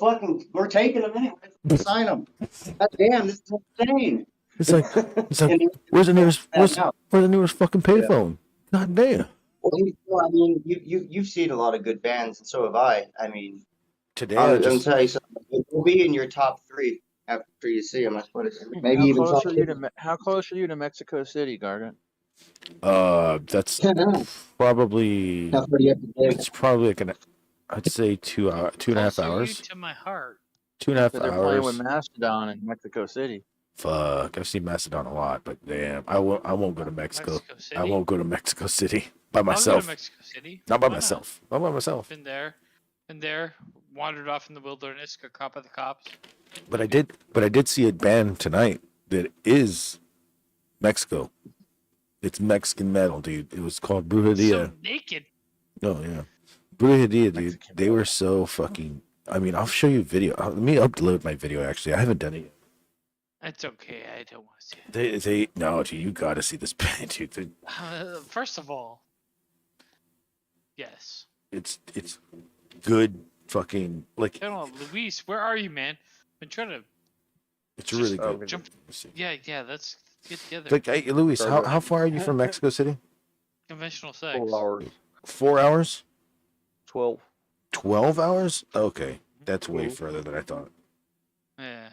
we're taking him anyway. Sign him. God damn, this is insane. It's like where's the nearest fucking payphone? God damn. Well, I mean, you've seen a lot of good bands, and so have I. I mean, Today I'll I just tell you something. It will be in your top 3 after you see them. That's what it's maybe How even close top are you to how close are you to Mexico City, Gargant? that's probably How far do you have to dig? it's probably like I'd say 2 hour, 2.5 Closer you hours. to my heart. 2.5 They're playing with hours. Mastodon in Mexico City. Fuck, I've seen Mastodon a lot, but damn, I won't go to Mexico. Mexico City. I won't go to Mexico City by I'll go to myself. Mexico City. Not by Why myself. Not by myself. Been there, wandered off in the wilderness, got caught by the cops. But I did see a band tonight that is Mexico. It's Mexican metal, dude. It was called Brujeria. So naked. Oh yeah, Brujeria, dude. They were so fucking. I mean, I'll show you video. Let me upload my video. Actually, I haven't done it yet. It's okay. I don't want to see it. They no, dude. You gotta see this band, dude. First of all, yes. It's good. Fucking like. General Luis, where are you, man? Been trying to. It's really good. Jump. Yeah. Let's get together. Like, hey, Luis, how far are you from Mexico City? Conventional sex. 4 hours. 4 hours? 12. 12 hours? Okay, that's way further than I thought. Yeah.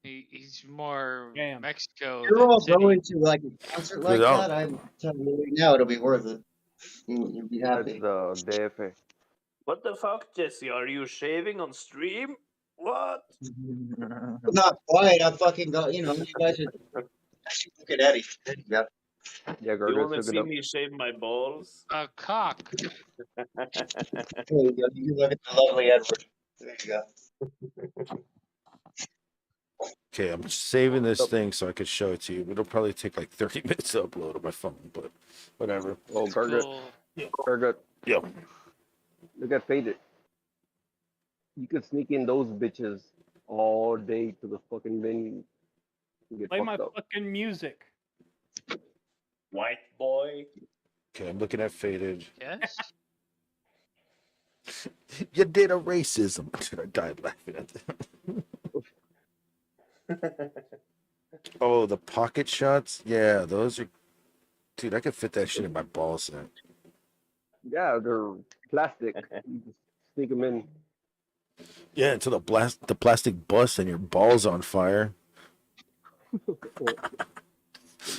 He's more Damn. Mexico. You're than all city. going to like a concert like Without- that. I'm telling you right now, it'll be worth it. You'll be That's happy. the DF. What the fuck, Jesse? Are you shaving on stream? What? Not quite. I fucking got. You know, you guys are. Look at Eddie. There you go. Yeah, You Gargant wanna took it see up. me shave my balls? A cock. There you go. You look at the lovely Edward. There you go. Okay, I'm saving this thing so I could show it to you. It'll probably take like 30 minutes to upload on my phone, but whatever. Oh, Gargant. Cool. Gargant. Yo, Look at Faded. You could sneak in those bitches all day to the fucking venue. And get Play my fucked up. fucking music. White boy. okay, I'm looking at Faded. Yes. You did a racism. Dude, I died laughing at that. Oh, the pocket shots? Yeah, those are. Dude, I could fit that shit in my ball sack. Yeah, they're plastic. You just sneak them in. Yeah, until the plastic busts and your balls on fire.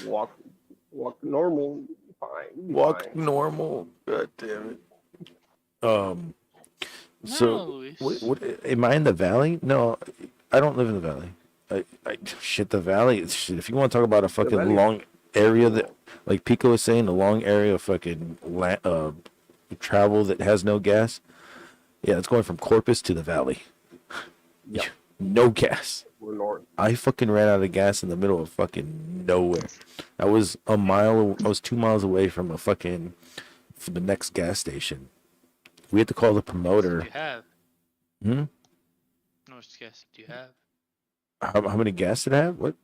Walk normal. Fine. you'll be Walk fine. normal. God damn it. So, No, Luis. what, am I in the valley? No, I don't live in the valley. Shit, the valley. Shit, if you want to talk about a fucking valley- long area that, like Pico was saying, a long area of fucking travel that has no gas. Yeah, it's going from Corpus to the valley. Yeah. No gas. We're north. I fucking ran out of gas in the middle of fucking nowhere. I was 2 miles away from the next gas station. We had to call the Do promoter. you have? Hmm? How much gas did you have? How many gas did I have? What?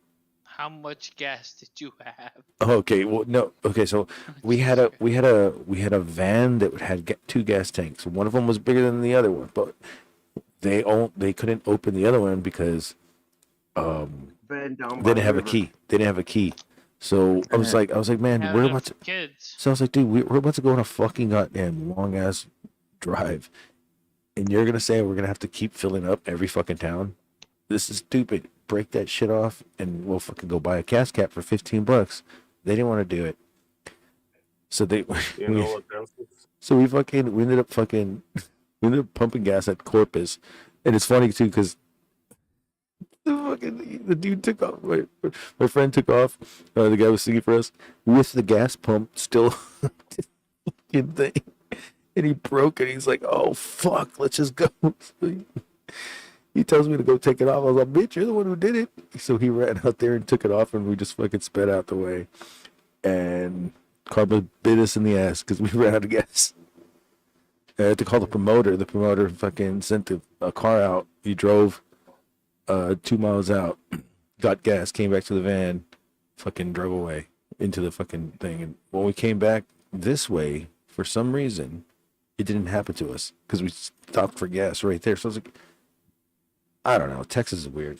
How much gas did you have? Okay, well, no. Okay, so we had a van that had 2 gas tanks. One of them was bigger than the other one, but they couldn't open the other one because Van down they by didn't the have a river. key. They didn't have a key. So I was like, man, Have we're enough about to. kids. So I was like, dude, we're about to go on a fucking goddamn long ass drive, and you're gonna say we're gonna have to keep filling up every fucking town? This is stupid. Break that shit off, and we'll fucking go buy a gas cap for $15. They didn't want to do it, so they. You know what else is? So we ended up pumping gas at Corpus, and it's funny too because the dude took off. My friend took off. The guy was singing for us with the gas pump still fucking thing, and he broke it. He's like, "Oh fuck, let's just go." He tells me to go take it off. I was like, "Bitch, you're the one who did it." So he ran out there and took it off, and we just fucking sped out the way. And Carla bit us in the ass because we ran out of gas. I had to call the promoter. The promoter fucking sent a car out. He drove 2 miles out, got gas, came back to the van, fucking drove away into the fucking thing. And when we came back this way, for some reason, it didn't happen to us because we stopped for gas right there. So I was like, I don't know. Texas is weird.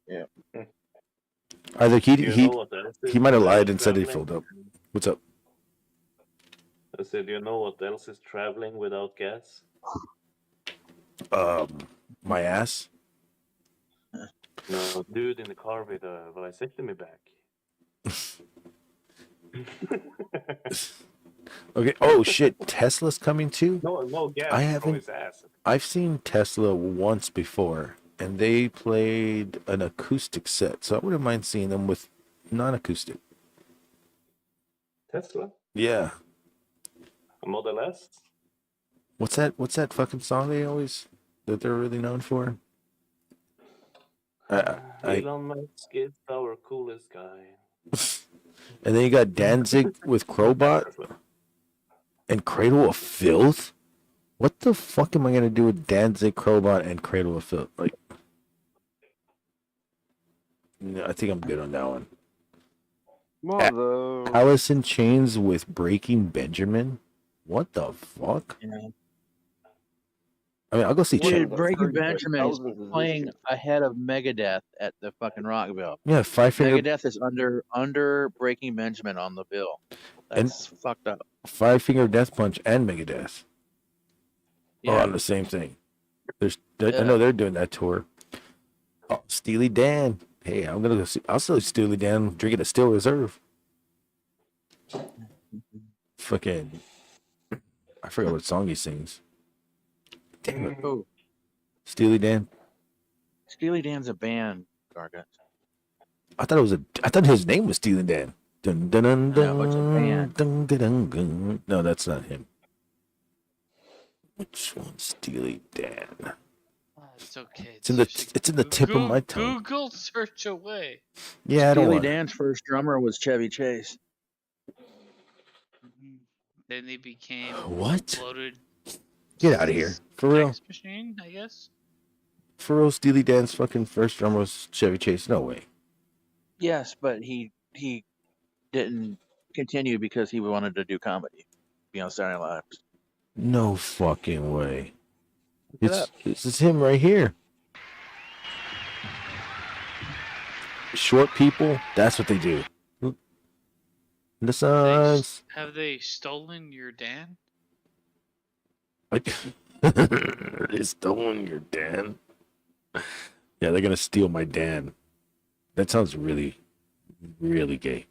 Yeah. Either You know what else is he might have when lied and said he traveling? filled up. What's up? I said, you know what else is traveling without gas? My ass. No, dude in the car with a vasectomy back. Okay. Oh shit, Tesla's coming too. No gas I from haven't. his ass. I've seen Tesla once before, and they played an acoustic set, so I wouldn't mind seeing them with non-acoustic. Tesla? Yeah. A Model S? What's that fucking song that they're really known for? Elon Musk is our coolest guy. And then you got Danzig with Crowbot and Cradle of Filth. What the fuck am I gonna do with Danzig, Crowbot, and Cradle of Filth? Like, no, I think I'm good on that one. Mother. Alice in Chains with Breaking Benjamin. What the fuck? Yeah. I mean, I'll go see. Dude, the Breaking first Benjamin is 2000s is playing this ahead of Megadeth at the fucking Rockville. Yeah, Five Finger Megadeth is under Breaking Benjamin on the bill. That's fucked up. Death Punch and Megadeth are Yeah. on the same thing. I know they're doing that tour. Oh, Steely Dan. Hey, I'm gonna go see. I'll see Steely Dan drinking a Steel Reserve. Fucking, I forgot what song he sings. Damn it. Ooh, Steely Dan. Steely Dan's a band, Gargut. I thought his name was Steely Dan. Dun, dun, dun, dun, No, it's a band. dun, dun, dun, dun. No, that's not him. Which one's Steely Dan? It's okay. It's in the tip of my tongue. Google search away. Yeah, I don't Steely want. Dan's first drummer was Chevy Chase. Then they became What? Bloated Get out of here. For real. Sex Machine, I guess. For real, Steely Dan's fucking first drummer was Chevy Chase. No way. Yes, but he didn't continue because he wanted to do comedy, be on Saturday Night Live. No fucking way. Look it up. This is him right here. Short people, that's what they do. The signs. Have they stolen your Dan? They stolen your Dan. Yeah, they're gonna steal my Dan. That sounds really, really gay.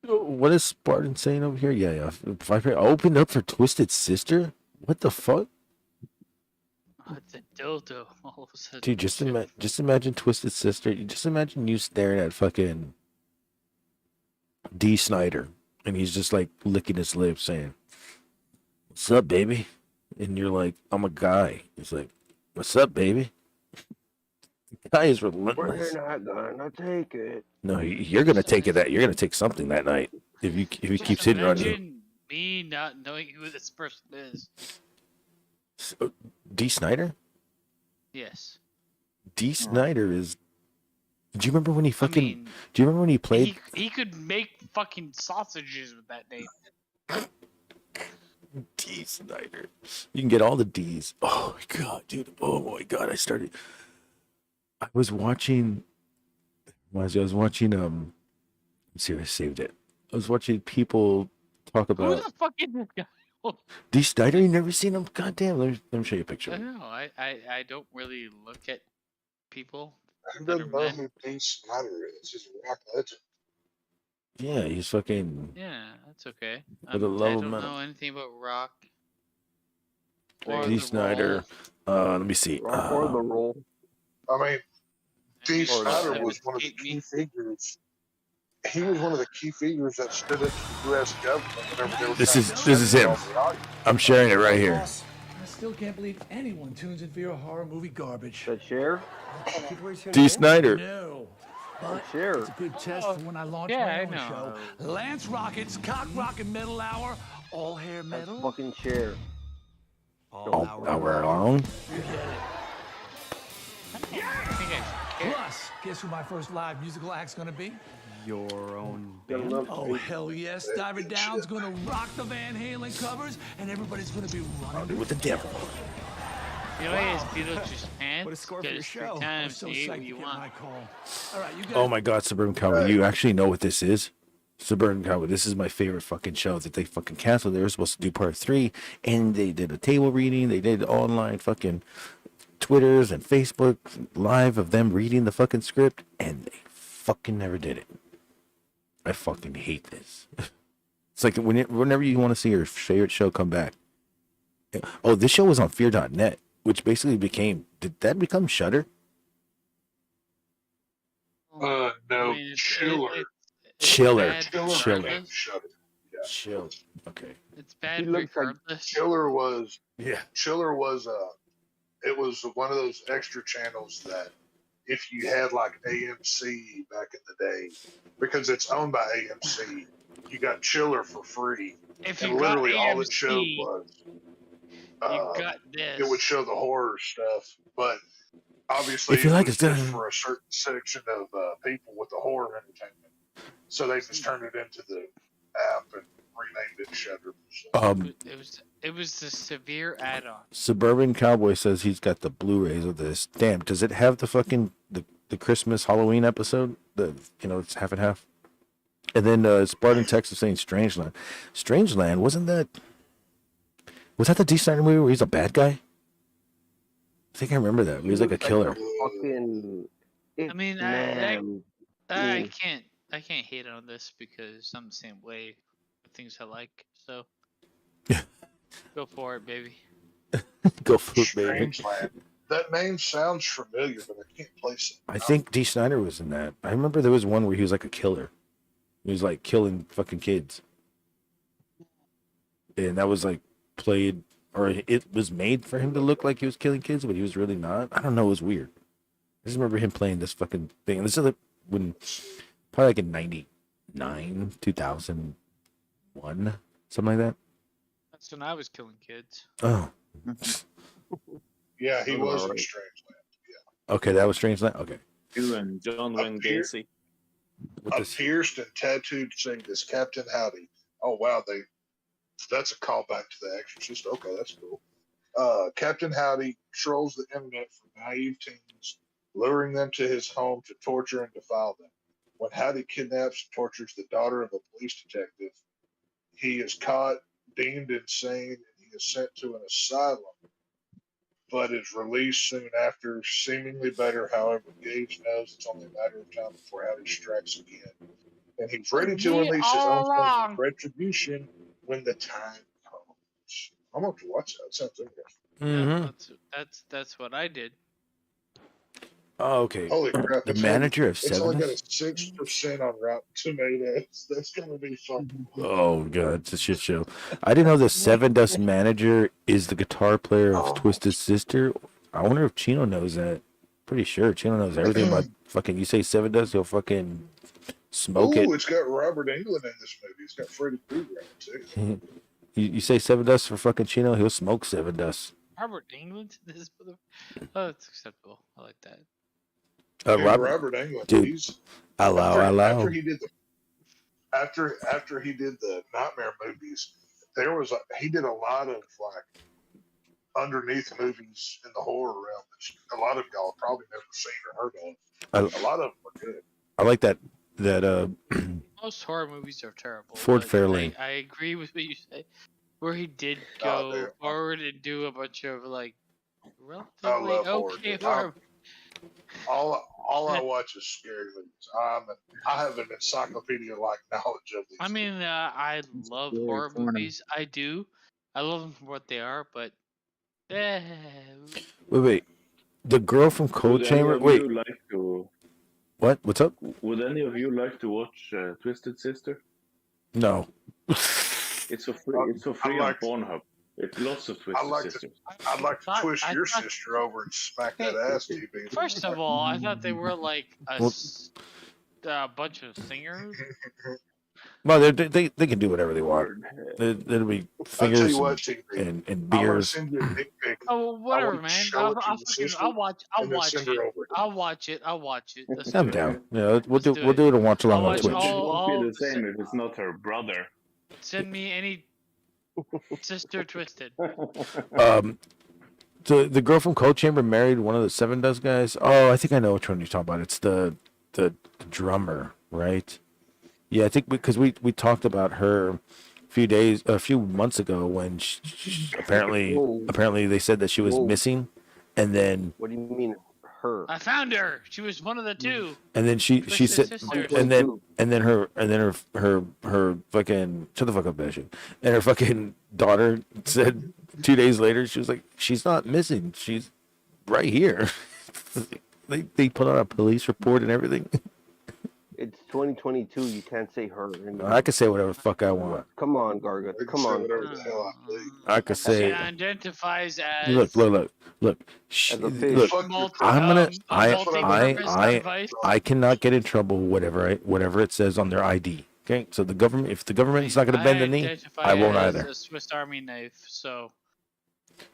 What is Spartan saying over here? Yeah. If I opened up for Twisted Sister, what the fuck? Oh, it's a dildo. All of a sudden. Dude, just imagine Twisted Sister. Just imagine you staring at fucking D. Snyder, and he's just like licking his lips, saying, "What's up, baby?" And you're like, "I'm a guy." He's like, "What's up, baby?" The guy is relentless. We're not gonna take it. No, you're gonna take it. You're gonna take something that night if he keeps hitting on you. Imagine me not knowing who this person is. D. Snyder. Yes. D. Snyder is. Do you remember when he fucking? I mean, do you remember when he played? he could make fucking sausages with that name. D Snyder. You can get all the D's. Oh my god, dude. Oh my god. I was watching let's see if I saved it. I was watching people talk Who about the fuck is this guy? D Snyder. You never seen him? God damn, let me show you a I picture. don't know. I don't really look at people Who that are doesn't know men. who Dean Snyder is? He's a rock legend. Yeah, he's fucking Yeah, that's okay. for the love I of don't metal. know anything about rock or D the Snyder. role. Let me see. Rock or the roll. I mean, I Dean mean, Snyder that was would one of the escape key me. figures. He was one of the key figures that stood up to the U.S. government whenever they were This trying is to this is him. all the audience. I'm sharing it right here. I still can't believe anyone tunes in for your horror movie garbage. The share? D Snyder. No. But Share. it's a good test for when I launch Yeah, my I own know. show. Lance Rocket's Cock Rockin' Metal Hour. All hair That's metal. fucking share. All hour long. You get it. I think I care. Plus, guess who my first live musical act's gonna be? Your own Gonna band? love Oh, hell yes. Diver Down's gonna rock the Van Halen covers, and everybody's gonna be running With the devil. You know, he has Beetlejuice pants. What a score for Get your his free show. I'm time. so You eat psyched what to you get want. my call. All right, you guys. Oh my god, Suburban Cowboy. You actually know what this is? Suburban Cowboy. This is my favorite fucking show that they fucking canceled. They were supposed to do part 3, and they did a table reading. They did online fucking Twitters and Facebook live of them reading the fucking script, and they fucking never did it. I fucking hate this. It's like whenever you want to see your favorite show come back. Oh, this show was on Fear.net, which basically did that become Shudder? No, I mean, Chiller. it's Chiller. bad Chiller. regardless. Shudder. Yeah. Chill. Okay. It's bad He looks like regardless. Chiller was Yeah. it was one of those extra channels that if you had like AMC back in the day, because it's owned by AMC, you got Chiller for free. If And you got literally all it showed AMC, was you got this. it would show the horror stuff, but obviously If you it like was it, just for a certain section of people with the horror entertainment. So they just turned it into the app and renamed it Shudder. It was the severe add-on. Suburban Cowboy says he's got the Blu-rays of this. Damn, does it have the fucking the Christmas Halloween episode? It's half and half. And then Spartan Texas saying Strangeland. Strangeland, was that the D. Snyder movie where he's a bad guy? I think I remember that. He was like a killer. Fucking. I mean, man. I can't hate on this because I'm the same way with things I like. So go for it, baby. Go for it, baby. Strangeland. That name sounds familiar, but I can't place it. I think D. Snyder was in that. I remember there was one where he was like a killer. He was like killing fucking kids. And that was like played, or it was made for him to look like he was killing kids, but he was really not. I don't know. It was weird. I just remember him playing this fucking thing. And this is when, probably like in 99, 2001, something like that. That's when I was killing kids. Oh. Yeah, he was in Strangeland. Yeah. Okay, that was Strangeland? Okay. You and John Wayne Gacy. A pierced and tattooed thing is Captain Howdy. Oh wow, that's a callback to The Exorcist. Okay, that's cool. Captain Howdy trolls the internet for naive teens, luring them to his home to torture and defile them. When Howdy kidnaps and tortures the daughter of a police detective, he is caught, deemed insane, and he is sent to an asylum, but is released soon after, seemingly better. However, Gage knows it's only a matter of time before Howdy strikes again, and he's ready to unleash his own form of retribution when the time comes. I'm going to watch that. It sounds interesting. Yeah, that's what I did. Oh, okay. Holy crap! The manager of It's only got a Seven. 6% on Rotten Tomatoes. That's going to be fun. Oh god, it's a shit show. I didn't know the Seven Dust manager is the guitar player of Twisted Sister. I wonder if Chino knows that. Pretty sure Chino knows everything about fucking. You say Seven Dust, he'll fucking smoke it. Oh, it's got Robert Englund in this movie. It's got Freddie Krueger in it too. You say Seven Dust for fucking Chino, he'll smoke Seven Dust. Robert Englund? This mother. Oh, that's acceptable. I like that. Robert Englund. Dude, allow. After he did the Nightmare movies, he did a lot of like underneath movies in the horror realm that a lot of y'all probably never seen or heard of. A lot of them were good. I like that Most horror movies are terrible. Ford but Fairlane. I agree with what you say. Where he did Oh, go dude. forward and do a bunch of like I relatively love horror. okay Dude. horror. All I watch is scary movies. I have an encyclopedia-like knowledge of these. I mean, I love really horror funny. movies. I do. I love them for what they are, but Wait. The girl from Cold Would any Chamber. of Wait, you like to? what? What's up? Would any of you like to watch Twisted Sister? No. It's for free. It's for free on Pornhub. It's lots of Twisted Sisters. I'd like to thought- twist I your thought- sister over and smack that ass to you, baby. First of all, I thought they were like a Well- bunch of singers. Well, they can do whatever they want. It'll be I'll tell fingers you what, TB. and I'm gonna beers. send you a dick pic. Oh, whatever, want to man. show it to I'll your sister I'll watch and then send her over. I'll watch it. Let's I'm do it. down. Yeah, we'll Let's do do we'll it. do it and watch along I'll on watch Twitch. It won't be all- the same if it's not her brother. Send me any Sister Twisted. So the girl from Cold Chamber married one of the Seven Dust guys. Oh, I think I know which one you're talking about. It's the drummer, right? Yeah, I think because we talked about her a few months ago when apparently they said that she was missing, and then What do you mean her? I found her. She was one of the two. and then she Twisted said Sisters. and then her fucking shut the fuck up, that shit. And her fucking daughter said 2 days later she was like, she's not missing, she's right here. they put out a police report and everything. It's 2022. You can't say her. I could say whatever the fuck I want. Come on, Garga. Come on. Whatever the hell I please. I could She say identifies as look. As a fish. Look, multi- I'm gonna a multi-purpose device. I cannot get in trouble whatever it says on their ID. Okay, so the government, if the government is not going to bend the knee, identify I won't as either. A Swiss Army knife. So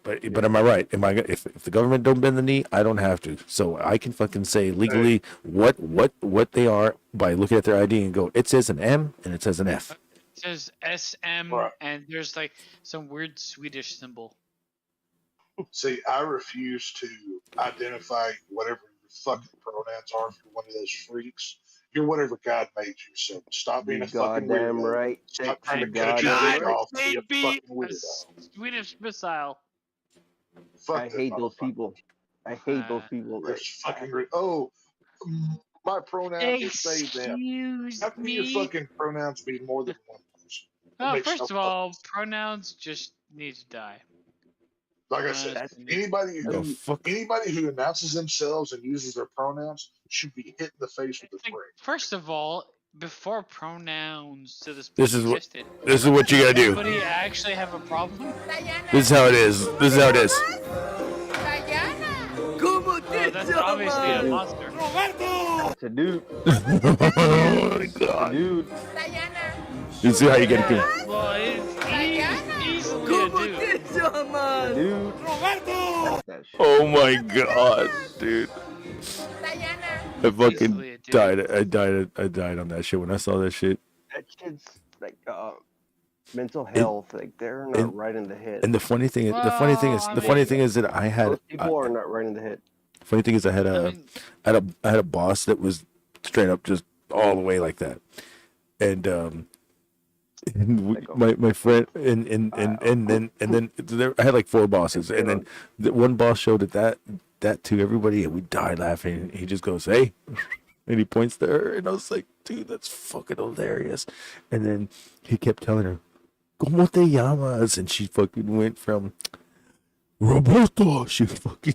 But am I right? If the government don't bend the knee, I don't have to. So I can fucking say legally what they are by looking at their ID and go, it says an M and it says an F. it says SM, Right. and there's like some weird Swedish symbol. See, I refuse to identify whatever your fucking pronouns are if you're one of those freaks. You're whatever God made you. So stop being a fucking Goddamn weirdo. right. Stop trying to God cut your damn dick right. off and be a Maybe fucking a weirdo. Swedish missile. Fuck I them hate those motherfuckers. people. I hate those people. They're fucking my pronouns are saved them. Excuse How can your me. fucking pronouns be more than one person? It Oh, makes first no of all, fucking sense. pronouns just need to die. Like I said, That's- anybody The who fuck? announces themselves and uses their pronouns should be hit in the face with a Like, brick. first of all, before pronouns to this This point is what- existed, This is what you gotta do. anybody actually have a problem? This is how it is. This is how it is. ¿Cómo Oh, that's obviously a monster. It's a dude. Oh my god. Dude. You see how you get it? Well, it's easily a dude. Dude. That shit. Oh my god, dude. I fucking Easily a dude. died. I died on that shit when I saw that shit. That shit's like mental health. Like they're not and- right in the head. And the funny thing is, that I had. Those people are not right in the head. Funny thing is, I had I a mean, I had a boss that was straight up just all the way like that, and my friend and then there, I had like 4 bosses, and then one boss showed that to everybody, and we died laughing. He just goes, "Hey," and he points to her, and I was like, "Dude, that's fucking hilarious." And then he kept telling her, "¿Cómo te llamas?" And she fucking went from Roberto. She fucking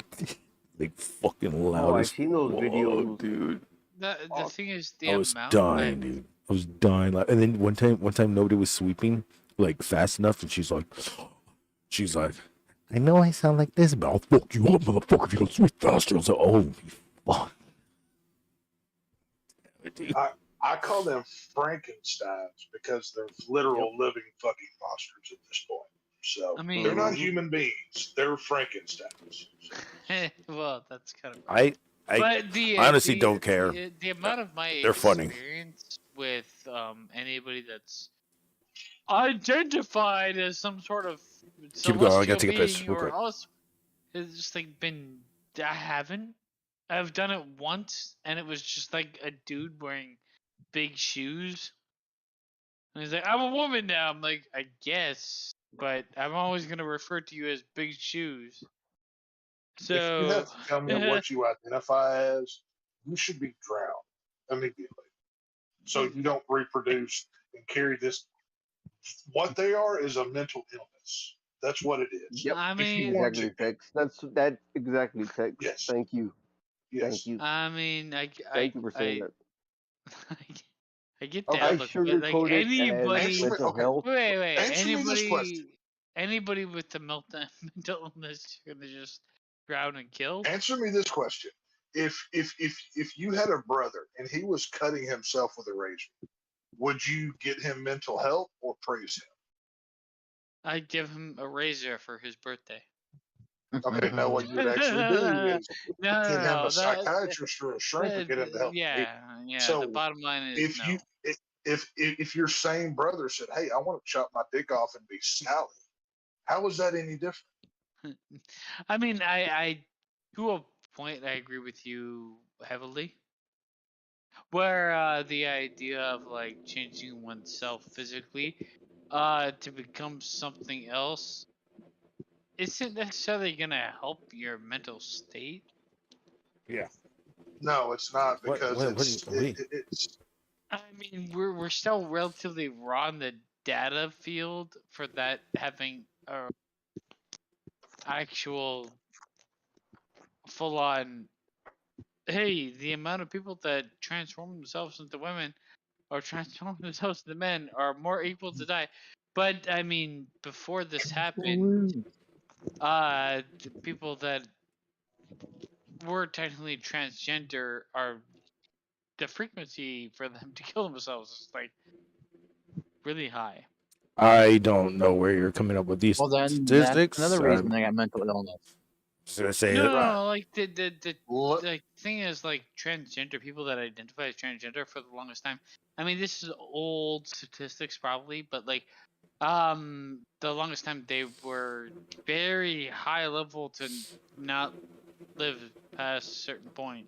like fucking loud Oh, I've as seen those fuck, dude. the thing is, the I was amount dying, that dude. I was dying. And then one time nobody was sweeping like fast enough, and she's like, I know I sound like this, but I'll fuck you up, motherfucker, if you don't sweep faster. I was like, oh, fuck. I call them Frankensteins because they're literal living fucking monsters at this point. So I mean- they're not human beings. They're Frankensteins. well, that's kind of. I But I honestly don't care. The amount of my They're funny. experience with anybody that's identified as some sort of Keep going. I gotta celestial take a piss being real or quick. else it's just like been. I haven't. I've done it once, and it was just like a dude wearing big shoes. And he's like, "I'm a woman now." I'm like, "I guess, but I'm always gonna refer to you as Big Shoes." If you So, have to tell me what you identify as, you should be drowned immediately, so you don't reproduce and carry this. What they are is a mental illness. That's what it is. Yep. I If you mean, want to, Exactly, Tex. That's exactly, Tex. yes, Thank you. Thank yes. you. I mean, Thank you for saying that. I get Okay. that. I Look, like sugarcoat it as anybody. Answer me. mental Okay. health. Wait. Answer me this question. Anybody with the mental illness, you're gonna just drown and kill. Answer me this question. If you had a brother and he was cutting himself with a razor, would you get him mental help or praise him? I'd give him a razor for his birthday. Okay, now what you would actually do is get him No, a psychiatrist or a shrink or get him to help. yeah. The So bottom line is if no. you if your same brother said, "Hey, I want to chop my dick off and be Sally," how is that any different? I mean, I to a point I agree with you heavily. Where the idea of like changing oneself physically to become something else isn't necessarily gonna help your mental state. Yeah. No, it's not What? because What? it's. I mean, we're still relatively raw in the data field for that having a actual full on. Hey, the amount of people that transform themselves into women or transform themselves into men are more equal to die. But I mean, before this happened, the people that were technically transgender are the frequency for them to kill themselves is like really high. I don't know where you're coming up with these Well, then that's statistics. another reason they got mental illness. Say No, it. Right. like the thing is like transgender people that identify as transgender for the longest time. I mean, this is old statistics probably, but like the longest time they were very high level to not live past a certain point.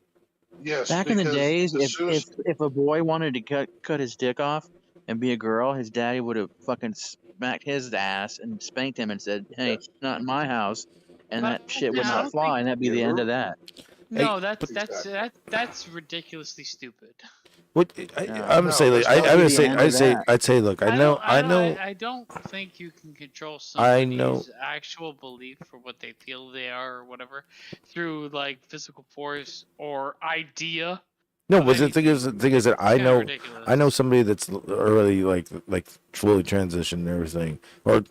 Yes, Back in the because days, the if a boy wanted to cut his dick off and be a girl, his daddy would have fucking smacked his ass and spanked him and said, "Hey, not in my house," and But that shit would I not don't fly, think and that'd be the end of that. no, Hey, that's ridiculously stupid. What? No. I'm gonna say, like, That would I'm be gonna the say, end of that. I'd say, look, I know, I don't think you can control I know. somebody's actual belief for what they feel they are or whatever through like physical force or idea. No, of but the thing anything. is that It's kinda ridiculous. I know somebody that's already like fully transitioned and everything. Or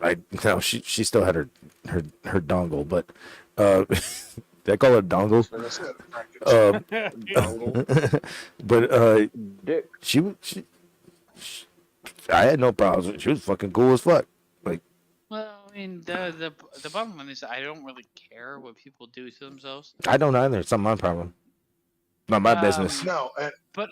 no, she still had her dongle, but did I call her dongle? like I said, But Dick. she I had no problems. She was fucking cool as fuck. Like, Well, I mean, the bottom line is I don't really care what people do to themselves. I don't either. It's not my problem. Not my business. No, but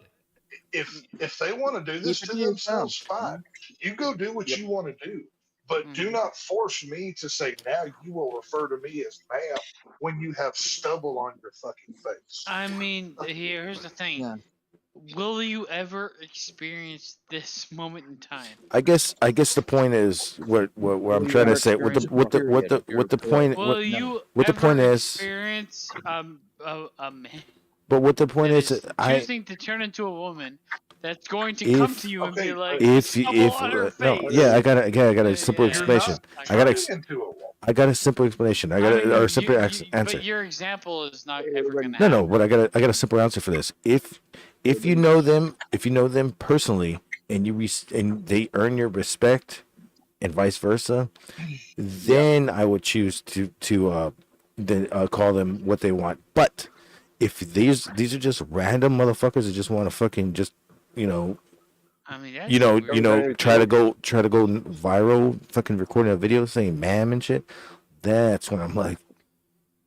if they want to do this Keep it to to yourself. themselves, fine. You go do what you want to do, but do not force me to say now you will refer to me as ma'am when you have stubble on your fucking face. I mean, here's the thing. Yeah. Will you ever experience this moment in time? I guess the point is what I'm you trying to ever say. What the experience point Will what, you what the ever point is. experience a man But what the point that is, choosing to turn into a woman that's going to come to you and be like, if stubble on her no, face. yeah, I got a simple Yeah, explanation. You're not turning into a woman. I got a simple explanation. I got or a simple answer. But your example is not ever going to No, happen. no, but I got a simple answer for this. If you know them personally and and they earn your respect and vice versa, then I would choose to call them what they want. But if these are just random motherfuckers that just want to fucking just I mean, that's try to go viral, fucking recording a video saying "ma'am" and shit, that's when I'm like,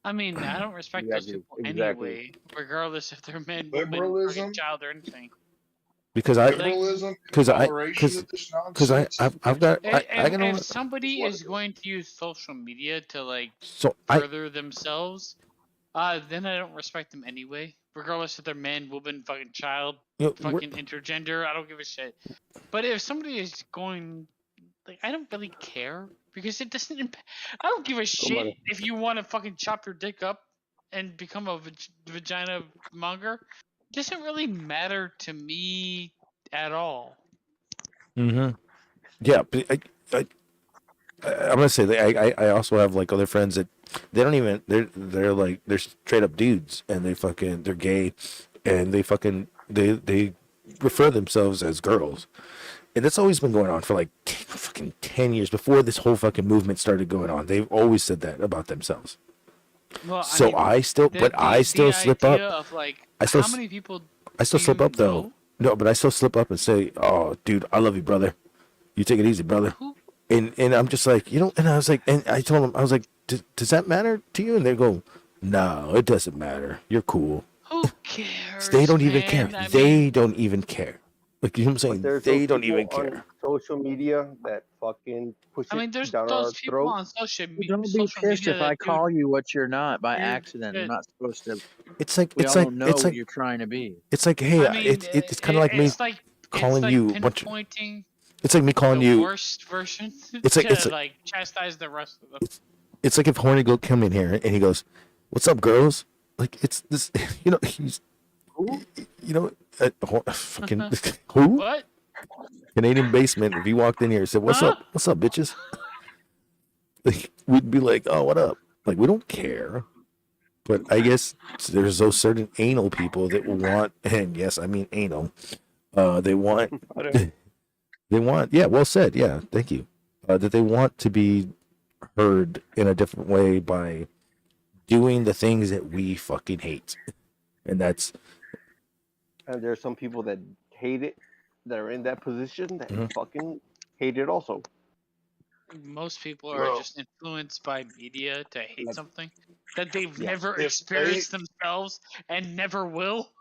I mean, I don't respect those people anyway, regardless if they're men, woman, Liberalism? fucking child, or anything. because I Liberalism, because I toleration of this because nonsense. I've got I can If only somebody is going to use social media to like so I further themselves, then I don't respect them anyway. Regardless if they're man, woman, fucking child, you know, fucking intergender, I don't give a shit. But if somebody is going, like, I don't really care because it doesn't. I don't give a shit if you want to fucking chop your dick up and become a vagina monger. It doesn't really matter to me at all. mm-hmm. Yeah, but I'm gonna say that I also have like other friends that they don't even they're like they're straight up dudes and they're gay and they refer themselves as girls, and that's always been going on for like fucking 10 years before this whole fucking movement started going on. They've always said that about themselves. Well, So I still slip up. Of like, I still how many people I still do slip you up though. know? No, but I still slip up and say, "Oh, dude, I love you, brother. You take it easy, brother." And I'm just like, and I was like, and I told them, I was like, does that matter to you? And they go, no, it doesn't matter. You're cool. Who cares? They don't even care. man? I They mean, don't even care. Like, you know what I'm saying? There's They those don't people even care. on social media that fucking push I it mean, there's down those our people throat. on social Don't be social pissed media if that I do call you what you're not by weird accident. You're shit. not supposed to. It's like, We it's all like, know it's what like, you're trying to be. it's like, hey, I mean, it's kind of like me calling you a bunch of, pinpointing it's like me calling the you, worst version it's like, to like chastise the rest of them. it's like if Horny go come in here and he goes, "What's up, girls?" Like, it's this, he's, fucking who? What? Canadian basement. If he walked in here and said, "What's up? What's up, bitches?" Like, we'd be like, "Oh, what up?" Like, we don't care. But I guess there's those certain anal people that want, and yes, I mean anal. They want, yeah, well said, yeah, thank you. That they want to be heard in a different way by doing the things that we fucking hate, and that's. And there's some people that hate it, that are in that position that fucking hate it also. Most people are Well, just influenced by media to hate Like- something that they've Yeah. never If experienced themselves and never will.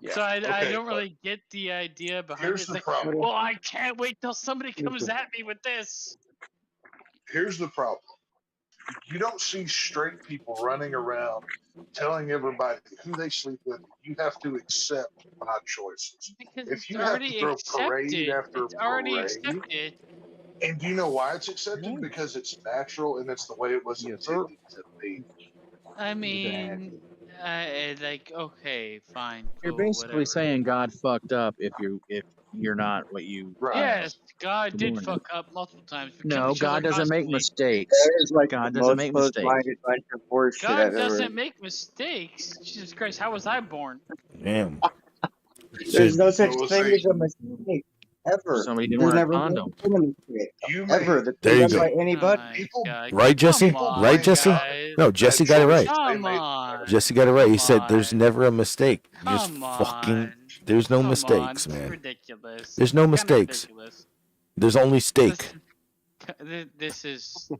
Yeah. So I Okay, don't but really get the idea behind it. here's It's the like, problem. well, I can't wait till somebody comes at me with this. Here's the problem. You don't see straight people running around telling everybody who they sleep with. You have to accept my choices. Because If it's you have to already throw parade accepted. after It's already parade, accepted. and do you know why it's accepted? Because it's natural and it's the way it was Yes, sir. intended to be. I mean, like, okay, fine, You're cool, basically whatever. saying God fucked up if you're not what you. Right. Yes, God did Born in. fuck up multiple times. We No, kill each other God doesn't make constantly. mistakes. That is like God the doesn't most make mistakes. closed-minded bunch of horseshit God I've ever. doesn't make mistakes. Jesus Christ, how was I born? Damn. There's no such Well, thing see, as a mistake ever. Somebody didn't There's wear a never condom. been a mistake you ever. may That's There been you done go. by anybody. My people God. Right, Jesse? Come on, Right, Jesse? guys. No, Jesse got it right. Come on. Jesse got it right. He said, "There's Come never a mistake. Just Come fucking. on. There's no Come mistakes, on. This is man. ridiculous. There's no Kinda mistakes. ridiculous. There's only steak. This is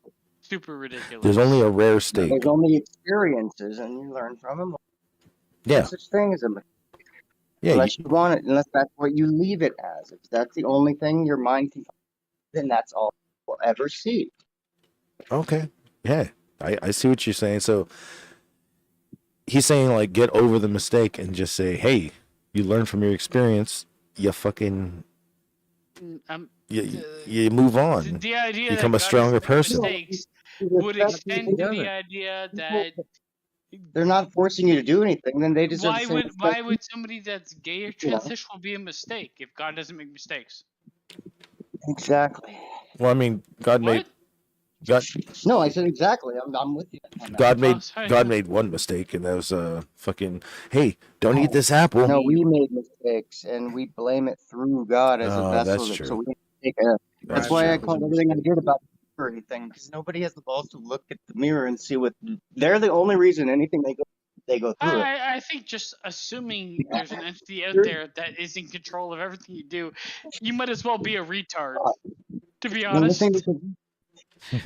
super ridiculous. There's only a rare steak. There's only experiences, and you learn from them. Yeah, No such thing as a mistake. yeah. Unless you want it, unless that's what you leave it as. If that's the only thing your mind can, then that's all we'll ever see. Okay. Yeah, I see what you're saying. So he's saying like get over the mistake and just say, hey, you learn from your experience. You fucking you move on. The idea Become that a stronger God doesn't person. make mistakes would extend to the idea that They're not forcing you to do anything. Then they deserve. why would somebody that's gay or transsexual be a mistake if God doesn't make mistakes? Exactly. Well, I mean, God made. God, No, I said exactly. I'm with you. on that. God made one mistake, and that was fucking. Hey, don't eat this apple. No, we made mistakes, and we blame it through God as a Oh, vessel. that's true. So we take a. That's why I called everything I did about or anything, because nobody has the balls to look at the mirror and see what. They're the only reason anything they go through it. I think just assuming there's an entity out there that is in control of everything you do, you might as well be a retard, to be honest.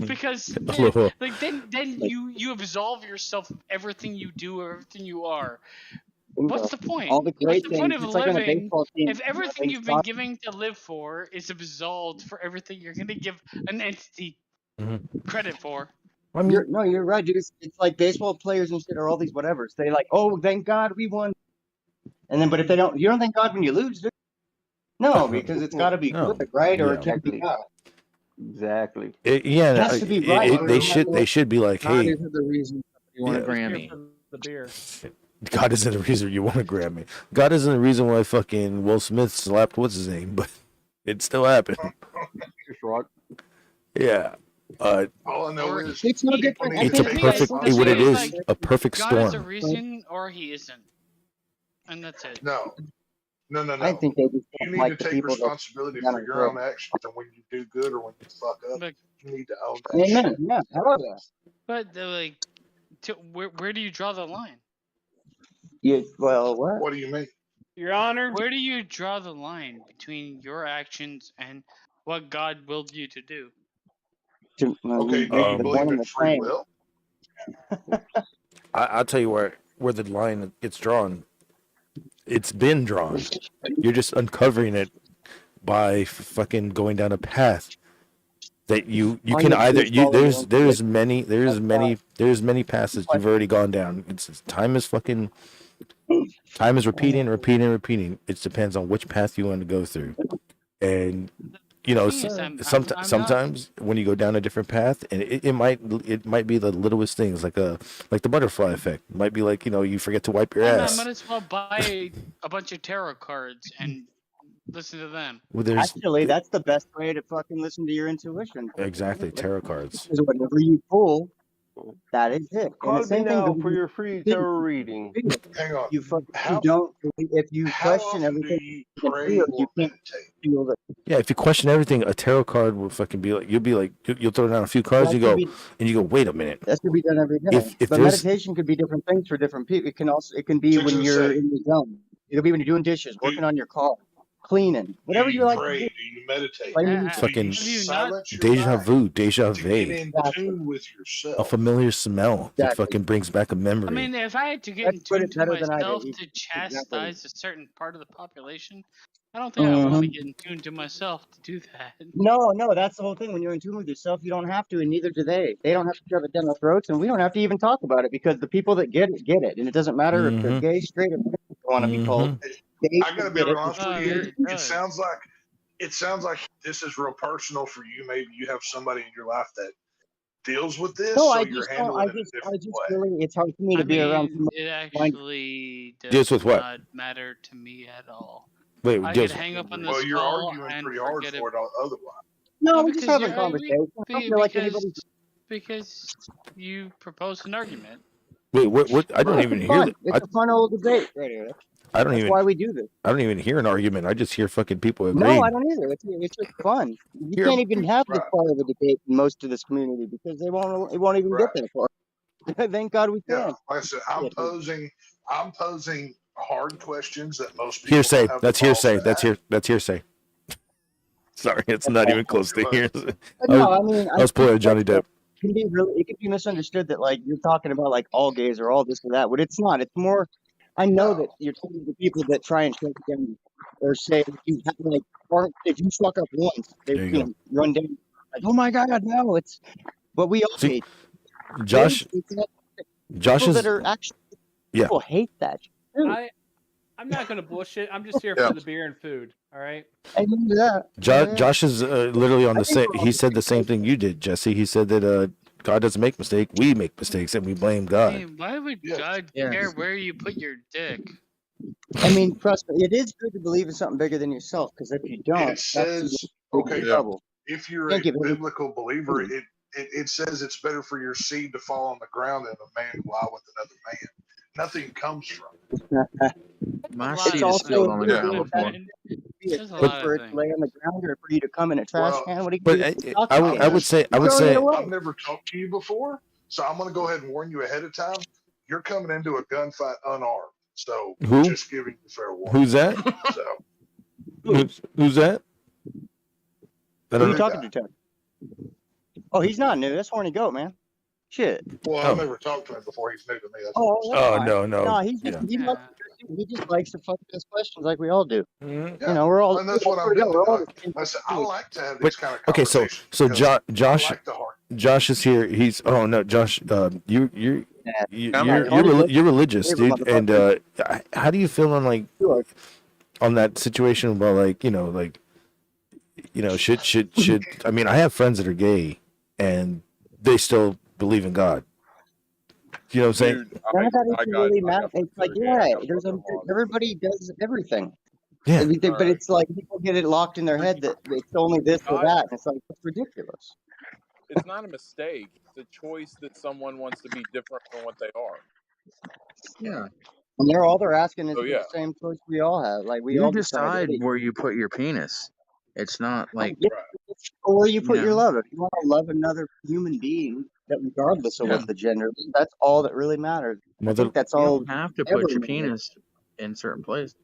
Because like then you absolve yourself of everything you do or everything you are. What's the point? All the What's great the point things. of It's like on a living baseball team. if everything playing you've been soccer. giving to live for is absolved for everything you're gonna give an entity Mhm. credit for? I mean, You're right, dude. It's like baseball players and shit, or all these whatevers. They like, oh, thank God we won. And then, but if they don't, you don't thank God when you lose, dude. No, because it's got to be no. good, right? Or it Yeah. can't be Exactly. God. Exactly. It Yeah, has to be right. they should be like, God hey, isn't the reason you want Yeah. a Just here Grammy. for the beer. God isn't the reason you want a Grammy. God isn't the reason why fucking Will Smith slapped what's his name, but it still happened. Just right. Yeah. All I know Or is It's no people different. need It's to a the take thing is, perfect. the What thing it is, is, like, a perfect God is a storm. reason or he isn't. And that's it. No. I think they just You don't need like to the take people that responsibility down for the your road. own actions, and when you do good or when you fuck up, But you need to own that Amen. shit. Yeah, I love that. but like, where do you draw the line? Well, what? What do you mean? Your Honor. Where do you draw the line between your actions and what God willed you to do? Okay, do you the believe one in and the free same. will? I'll tell you where the line gets drawn. It's been drawn. You're just uncovering it by fucking going down a path that you All can you have to do either is follow your own there's intuition. many paths that you've already gone down. It's time is repeating. It depends on which path you want to go through, and you know Thing is, I'm not. sometimes when you go down a different path, and it might be the littlest things like the butterfly effect. It might be like, you know, you forget to wipe your I ass. might as well buy a bunch of tarot cards and listen to them. Well, there's Actually, that's the best way to fucking listen to your intuition. exactly tarot cards. Because whatever you pull, that is it. And Call the me same thing now goes for your free tarot reading. Hang on. you How don't, if you how question often do everything you you pray feel, or you can't meditate? feel that. Yeah, if you question everything, a tarot card will fucking be like, you'll throw down a few cards, That you go, wait a minute. that should be done every day. If But there's meditation could be different things for different people. It can be when you're in the zone. It'll be when you're doing dishes, working on your car, cleaning, whatever Do you you like to pray? do. Do you meditate? Like, fucking Do you silence your deja mind vu, deja to get vu, in tune with a yourself? familiar smell that Exactly. fucking brings back a I memory. mean, if I had to get Let's in put tune it to better than I myself did. to Exactly. chastise a certain part of the population, I don't think I would want to Mhm. get in tune to myself to do that. No, that's the whole thing. When you're in tune with yourself, you don't have to, and neither do they. They don't have to shove it down their throats, and we don't have to even talk about it because the people that get it, and it doesn't matter if they're gay, straight, or whatever they want to be called. They I gotta be get it. honest with it you. does. It sounds like this is real personal for you. Maybe you have somebody in your life that deals with this, No, so I you're just don't. handling it a different way. Really, it's hard for me to I be around too mean, much. it actually Deals does with what? not matter to me at all. Wait, I deals could hang up on Well, this you're call arguing and pretty hard forget it. for it otherwise. No, Well, we're just because having you're conversation. I don't feel like anybody. because you proposed an argument. wait, what? I don't It's even a hear fun. It's a fun old debate right here. I don't That's even why we do this. I don't even hear an argument. I just hear fucking people No, I agreeing. don't either. It's just fun. You Here- can't even have this Right. part of the debate in most of this community because it won't even get that far. Thank God we Yeah, can. like I said, I'm posing hard questions that most people Hearsay. don't have That's the balls hearsay. to ask. That's hearsay. Sorry, it's not even close to hearsay. But no, I mean, I was pulling a Johnny Depp. it can be misunderstood that like you're talking about like all gays or all this or that, but it's not. It's more. I know that you're talking to people that try and shut down or say if you have like, or if you fuck up once, they There you can run down like, oh my God, no, it's. But we all hate. Josh People that are actually people hate that. I'm not gonna bullshit. I'm just here for the beer and food. All right. I remember that. Josh is literally on the same. He said the same thing you did, Jesse. He said that God doesn't make mistakes. We make mistakes, and we blame I God. mean, why would God care where you put your dick? I mean, trust me, it is good to believe in something bigger than yourself because if you don't, It says, that's okay, trouble. if you're Thank a you. biblical believer, it says it's better for your seed to fall on the ground than a man lie with another man. Nothing comes from it. My It's seed is also still on the good ground before. There's a lot for of it to things. lay on the ground or for you to come in a trash Well, can. What do you But do? I would say I've never talked to you before, so I'm going to go ahead and warn you ahead of time. You're coming into a gunfight unarmed, so Who? just giving you fair warning. Who's that? So Who's that? I Who don't are you know. talking to, Ted? Oh, he's not new. That's Horny Goat, man. Shit. Well, Oh. I've never talked to him before. He's new to me. That's Oh, that's Oh fine. no, no. No, he's Yeah. he just likes to fucking ask questions like we all do. Mhm. Yeah, You know, we're all. and that's what I'm we're doing. all the same I said I thing. like to have But these kind of okay, conversations. so because I Josh like the heart. Josh is here. He's oh no, Josh. You Yeah. you're religious, Favorite dude. And motherfucker. how do you feel on like Sure. on that situation about like should I mean I have friends that are gay and they still believe in God. You know what I'm saying? Dude, None of that I is got really I matter. got friends It's like, that are gay. I yeah, got there's a, brother-in-law that's everybody does everything. Yeah. But it's like people get it locked in their head that it's only this or that. And it's like, it's ridiculous. It's not a mistake. It's a choice that someone wants to be different from what they are. Yeah. And they're asking is Oh, for yeah. the same choice we all have. Like we You all decide hey, where you put your penis. It's not like yeah, or you put you your know. love. If you want to love another human being, that regardless of what the gender is, that's all that really matters. I think that's You all. don't have to ever put your matters. penis in certain places.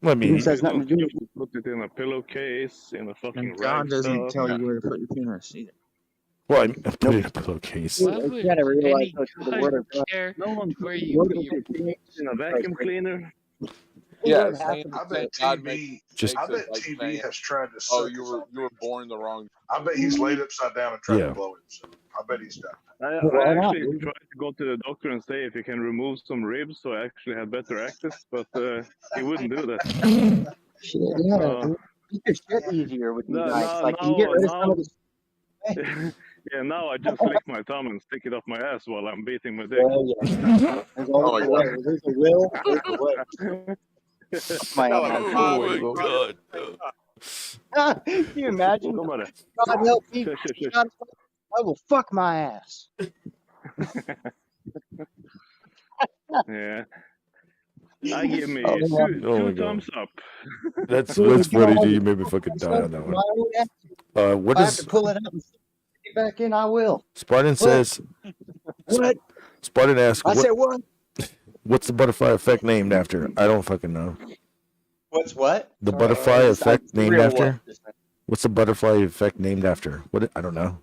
I mean, This has nothing to do with. Put it in a pillowcase, in a fucking And God rag doesn't stuff. tell you where to put your penis either. well, I put it in a pillowcase. Why You would gotta realize any the word of God. care No one where put you put your your penis in a vacuum cleaner. Yeah, It saying I that bet God TB. makes I it bet like TB saying, has tried to. "Oh, suck you his were own born the wrong." I bet he's laid upside down and tried to blow himself. I bet he's done that. I actually tried to go to the doctor and say if he can remove some ribs so I actually had better access, but he wouldn't do that. Shit, yeah, dude. Keep your shit easier with you guys. Now, Like, you get rid of some of this. yeah, now I just lick my thumb and stick it up my ass while I'm beating my dick. Well, yeah. There's always a way. There's a will. There's a way. My Oh my god. Can you imagine? Come on. God help me. I will fuck my ass. Yeah. I give me Oh, two thumbs up. That's funny, dude. You made me fucking die on that one. What if I have is to pull it up and stick it back in, I will. Spartan says? What? Spartan asks, I said what? What's the butterfly effect named after? I don't fucking know. What's what? The butterfly effect named real after? what? What's the butterfly effect named after? What? I don't know.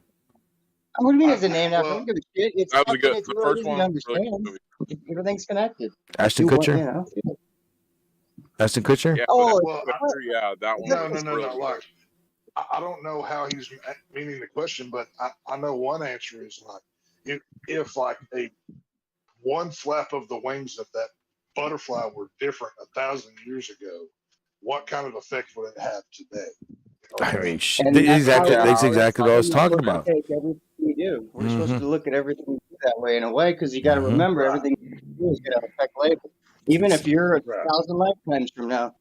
What do you mean it's a name after? I don't give a shit. It's That was a fucking, good. it's The really first easy one to was really understand. good. Everything's connected. Ashton Kutcher? You know? Ashton Kutcher? Yeah, Oh, yeah, that one. No. was really good. Like, I don't know how he's meaning the question, but I know one answer is like, if like one flap of the wings of that butterfly were different 1,000 years ago, what kind of effect would it have today? I mean, And that's exactly what I was talking about. Take everything we do. We're supposed to look at everything we do that way in a way, because you got to remember everything you do is going to affect later. Even if you're 1,000 lifetimes from now,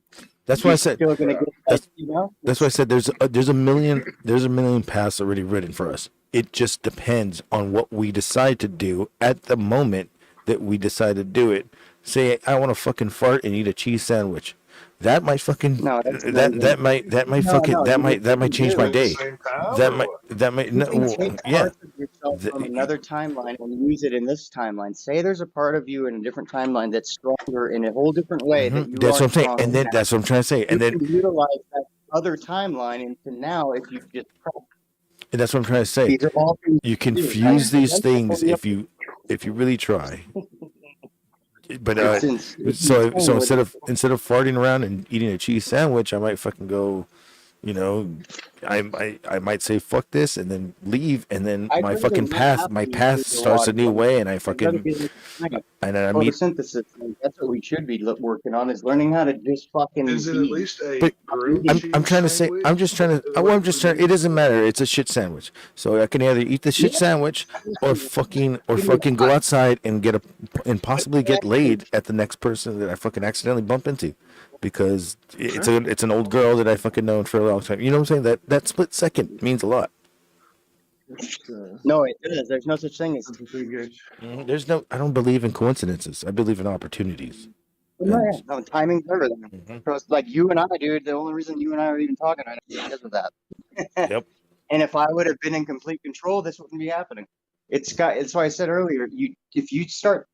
that's why I said. still going to get That's, you know. that's why I said there's a million paths already written for us. It just depends on what we decide to do at the moment that we decide to do it. Say I want to fucking fart and eat a cheese sandwich. That might fucking that might change my day. That might You can take parts of yourself from another timeline and use it in this timeline. Say there's a part of you in a different timeline that's stronger in a whole different way that you that's what I'm saying. strong And then in. that's what I'm trying to say. And you then can utilize that other timeline into now if you just and that's what I'm trying to say. These are all things You can do. fuse these That's things what if you really try. But it's so insane instead of farting around and eating a cheese sandwich, I might fucking go, you know, I might say fuck this and then leave, and then my fucking path starts a new way, and I fucking and I meet. Photosynthesis. That's what we should be working on, is learning how to just fucking. Is it at least a But grilled I'm trying to say, I'm just trying to, it doesn't matter. It's a shit sandwich. So I can either eat the shit sandwich or fucking go outside and and possibly get laid at the next person that I fucking accidentally bump into, because it's an old girl that I fucking known for a long time. You know what I'm saying? That split second means a lot. No, it does. There's no such thing as. I don't believe in coincidences. I believe in opportunities. No, timing's everything. Like you and I, dude, the only reason you and I are even talking right now is because of that. Yep. And if I would have been in complete control, this wouldn't be happening. It's why I said earlier, if you start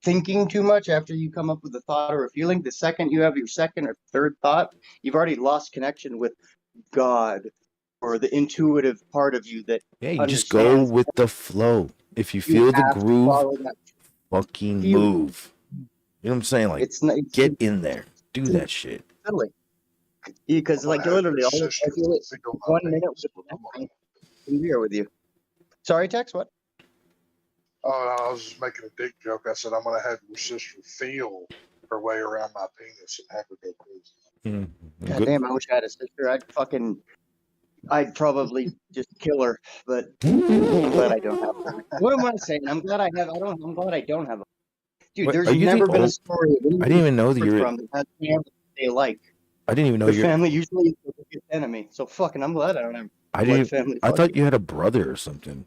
thinking too much after you come up with a thought or a feeling, the second you have your second or third thought, you've already lost connection with God or the intuitive part of you that you just go with the flow. If you You feel the have to groove, follow that fucking feeling. move. You know what I'm saying? Like, It's not. get in there, do that shit. Silly. Because I'm like gonna have literally, your all I sister feel it feel my 1 minute penis with when that I'm I can be here with you. Sorry, Tex. What? Oh, I was just making a dick joke. I said I'm gonna have your sister feel her way around my penis and have her go crazy. God Good. damn, I wish I had a sister. I'd probably just kill her, but I'm glad I don't have one. What am I saying? I'm glad I have. I'm glad I don't have. Dude, What, there's are you never the been a old? story of I anybody didn't even know that suffered you're. from that has family they like. I didn't even know But you're. family usually is the biggest enemy. So fucking, I'm glad I don't have I blood didn't. family. I Fuck thought it. you had a brother or something.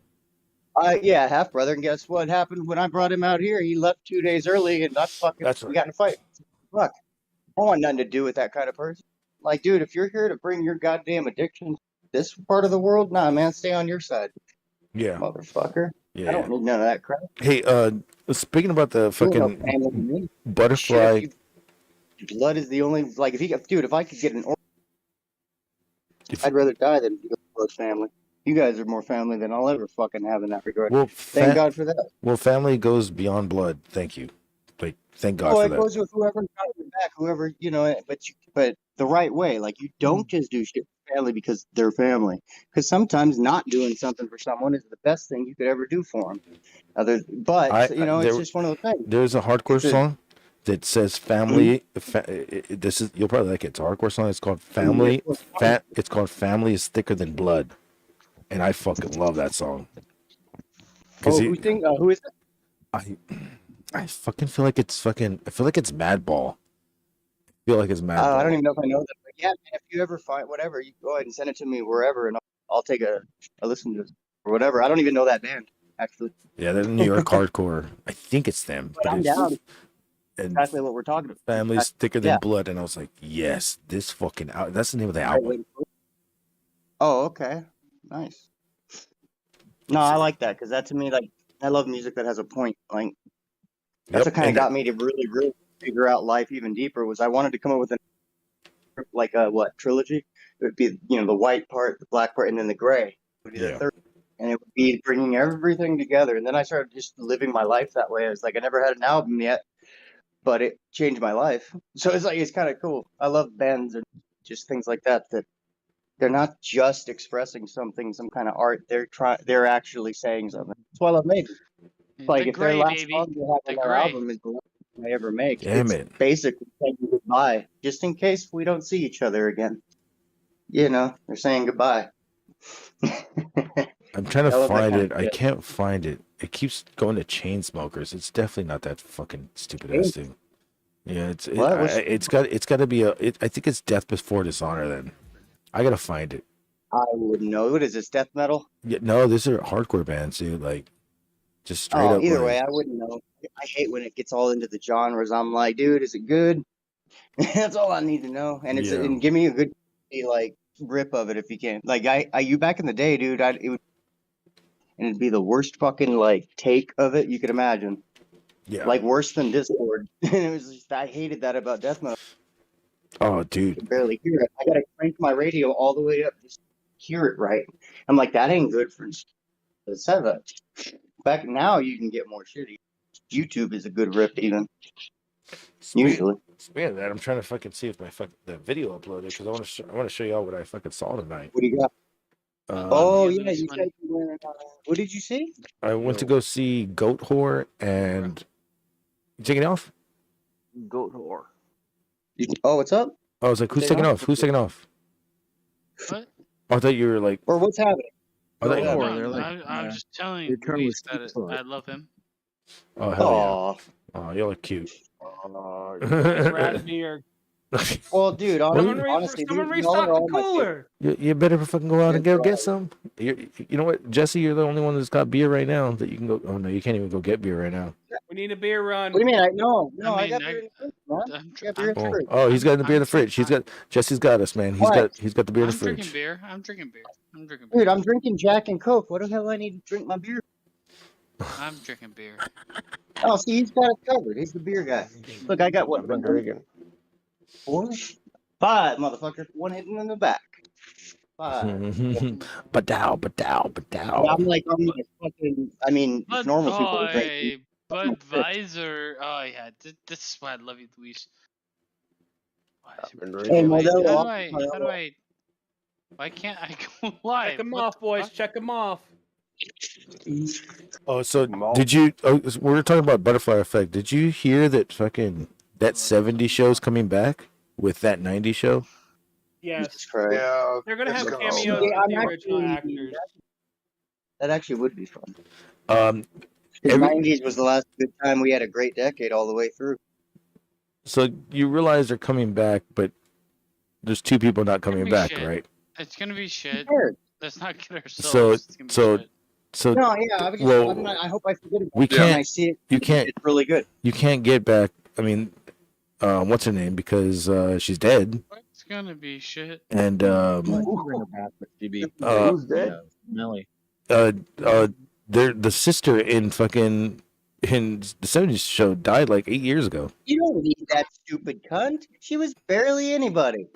Yeah, half brother. And guess what happened when I brought him out here? He left 2 days early, and That's we right. got in a fight. Fuck, I want nothing to do with that kind of person. Like, dude, if you're here to bring your goddamn addiction to this part of the world, nah, man, stay on your side, Yeah. motherfucker. Yeah. I don't need none of that crap. Hey, speaking about the You ain't no fucking family to me. butterfly. Shit, blood is the only like if I could get an I'd rather die than be a blood family. You guys are more family than I'll ever fucking have in that regard. Well, Thank God for that. Well, family goes beyond blood. Thank you. Like, thank God Oh, for it that. goes with whoever got your back, whoever but the right way. Like you don't just do shit for family because they're family. Because sometimes not doing something for someone is the best thing you could ever do for them. It's just one of those things. There's a hardcore song that says family. This is, you'll probably like it. It's a hardcore song. It's called Family. It's called Family is Thicker Than Blood, and I fucking love that song. Oh, who is it? I fucking feel like it's fucking. I feel like it's Madball. I feel like it's Madball. I don't even know if I know that. But yeah, man, if you ever find whatever, you go ahead and send it to me wherever, and I'll take a listen to it or whatever. I don't even know that band actually. Yeah, they're New York hardcore. I think it's them. But I'm it's, down. And Exactly what we're talking about. Family's Thicker Than Blood, and I was like, yes, this fucking out. That's the name of the album. Oh, okay, nice. No, I like that because that to me, like, I love music that has a point. Like, that's what kind of got me to really, really figure out life even deeper. Was I wanted to come up with a trilogy? It would be the white part, the black part, and then the gray would be the third, and it would be bringing everything together. And then I started just living my life that way. I was like, I never had an album yet, but it changed my life. So it's kind of cool. I love bands and just things like that. That they're not just expressing something, some kind of art. They're actually saying something. That's why I love Maiden. Like if their last song they have on their album is the last song they ever make, it's basically saying goodbye, just in case we don't see each other again. They're saying goodbye. I'm trying to find it. I can't find it. It keeps going to Chainsmokers. It's definitely not that fucking stupid ass thing. Yeah, it's got to be I think it's Death Before Dishonor. Then I gotta find it. I wouldn't know. What is this? Death metal? Yeah, no, these are hardcore bands, dude. Like, just straight up. Either way, I wouldn't know. I hate when it gets all into the genres. I'm like, dude, is it good? That's all I need to know. And and give me a good like rip of it if you can. Like you back in the day, dude, it'd be the worst fucking like take of it you could imagine. Yeah. Like worse than Discord. And it was just, I hated that about death metal. Oh, dude. I can barely hear it. I gotta crank my radio all the way up just to hear it right. I'm like, that ain't good for the 7. Back now, you can get more shitty. YouTube is a good rip, even. Usually. Speaking of that, I'm trying to fucking see if the video uploaded because I want to show y'all what I fucking saw tonight. What do you got? Yeah, you said you were. What did you see? I went to go see Goat Whore and. You taking off? Goat Whore. What's up? I was like, who's taking off? Who's taking off? What? I thought you were like. Or what's happening? I'm just telling you that I love him. Oh, hell yeah. Oh, y'all are cute. Rat beard. Well, dude, honestly, someone restock the cooler. You better fucking go out and get some. You know what, Jesse? You're the only one that's got beer right now that you can go. Oh no, you can't even go get beer right now. We need a beer run. What do you mean? I got beer in the fridge, man. Oh, he's got the beer in the fridge. Jesse's got us, man. He's got the beer in the fridge. I'm drinking beer. Dude, I'm drinking Jack and Coke. What the hell I need to drink my beer? I'm drinking beer. Oh, see, he's got it covered. He's the beer guy. Look, I got what? I've been drinking. 4, 5, motherfucker. One hidden in the back. Badow. I'm like fucking. I mean, if But normal people are drinking. Budweiser. Oh yeah, this is why I love you, Luis. Been Hey, drinking. Wait, Modelo, how do I? Why can't I go live? Check them What off, the boys. fuck? Check them off. Oh, so Malt. did you? Oh, we were talking about Butterfly Effect. Did you hear that fucking that 70 show's coming back with that 90 show? Yes. Jesus Christ. Yeah, They're gonna it's have gonna cameos suck. with I'm the original actually- actors. That actually would be fun. Um, The Every- 90s was the last good time we had a great decade all the way through. so you realize they're coming back, but there's two people not coming be back, shit. right? It's gonna be shit. Sure. Let's not get ourselves. So it's gonna be so shit. so No, yeah, I was just, well, I'm not, I hope I forget about we it when I can't- see it. you can't- It's really good. you can't get back. I mean, what's her name? Because she's dead, It's gonna be shit. and Bring her back, but she'd be Who's dead? Millie. they're the sister in fucking in the 70s show died like 8 years ago, You don't need that stupid cunt. She was barely anybody.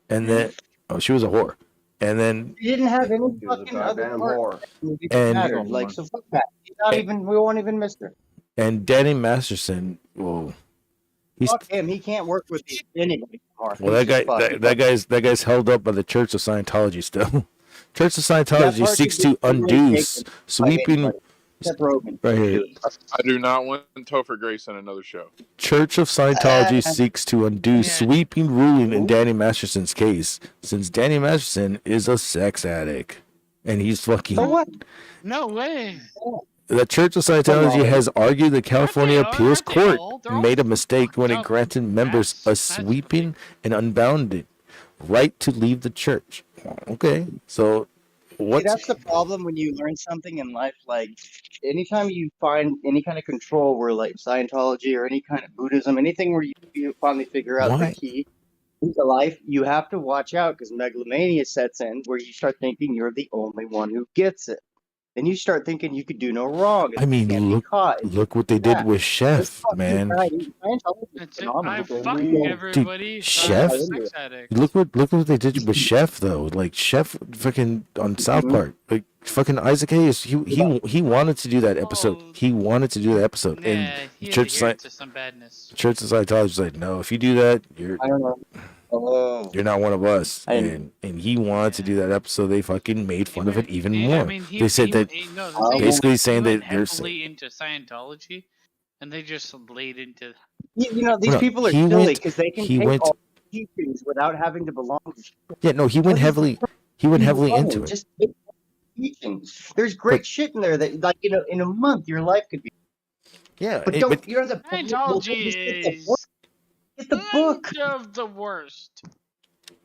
and then she was a whore, and then She didn't have any She was a fucking other goddamn part. whore. Movie And- mattered. Like, so fuck that. She's not even. We won't even miss her. and Danny Masterson. Well, he's Fuck him. He can't work with anybody anymore. well that He's guy just fucked. that guy's held up by the Church of Scientology still. Church of Scientology part seeks could to be undo taken by sweeping anybody. Except Rogan. right here. I do not want Topher Grace in another show. Church of Scientology seeks to undo sweeping ruling in Danny Masterson's case, since Danny Masterson is a sex addict, and he's fucking. So what? No way. The Church of Scientology has argued the California all? Appeals Aren't they Court all? They're all made a mistake when it up. granted members a That's sweeping and unbounded right to leave the church. Okay, so See, what's that's the problem when you learn something in life. Like, anytime you find any kind of control, where like Scientology or any kind of Buddhism, anything where you finally figure out Why? the key to life, you have to watch out because megalomania sets in, where you start thinking you're the only one who gets it. Then you start thinking you could do no wrong. I mean, you can't be look- caught. look what they did Yeah. with This Chef, fucking man. guy, Scientology is That's it. phenomenal. I'm They fucking really- everybody. Chef? I'm a sex addict. Look what they did with Chef though. Like Chef fucking on South Mhm. Park. Like fucking Isaac Hayes. He wanted to do that episode. Oh. He wanted to do that episode. Nah, And he Church adhered to some badness. Church of Scientology was like, no, if you do that, you're I don't know. Oh. you're not one of us. I- And he wanted to do that episode. They fucking made fun of it even Yeah, more. I mean, They said that no, the Oh. thing is, basically he saying went that they're heavily into Scientology, and they just laid into. You know, these No, people are he silly went- because they can he take went- all teachings without having to belong to yeah, no, he went heavily into it. Just take teachings. There's great shit in there that, like, in a month, your life could be. Yeah, But it- don't but you don't have to. Scientology Just get the is book. Get the book. kind of the worst.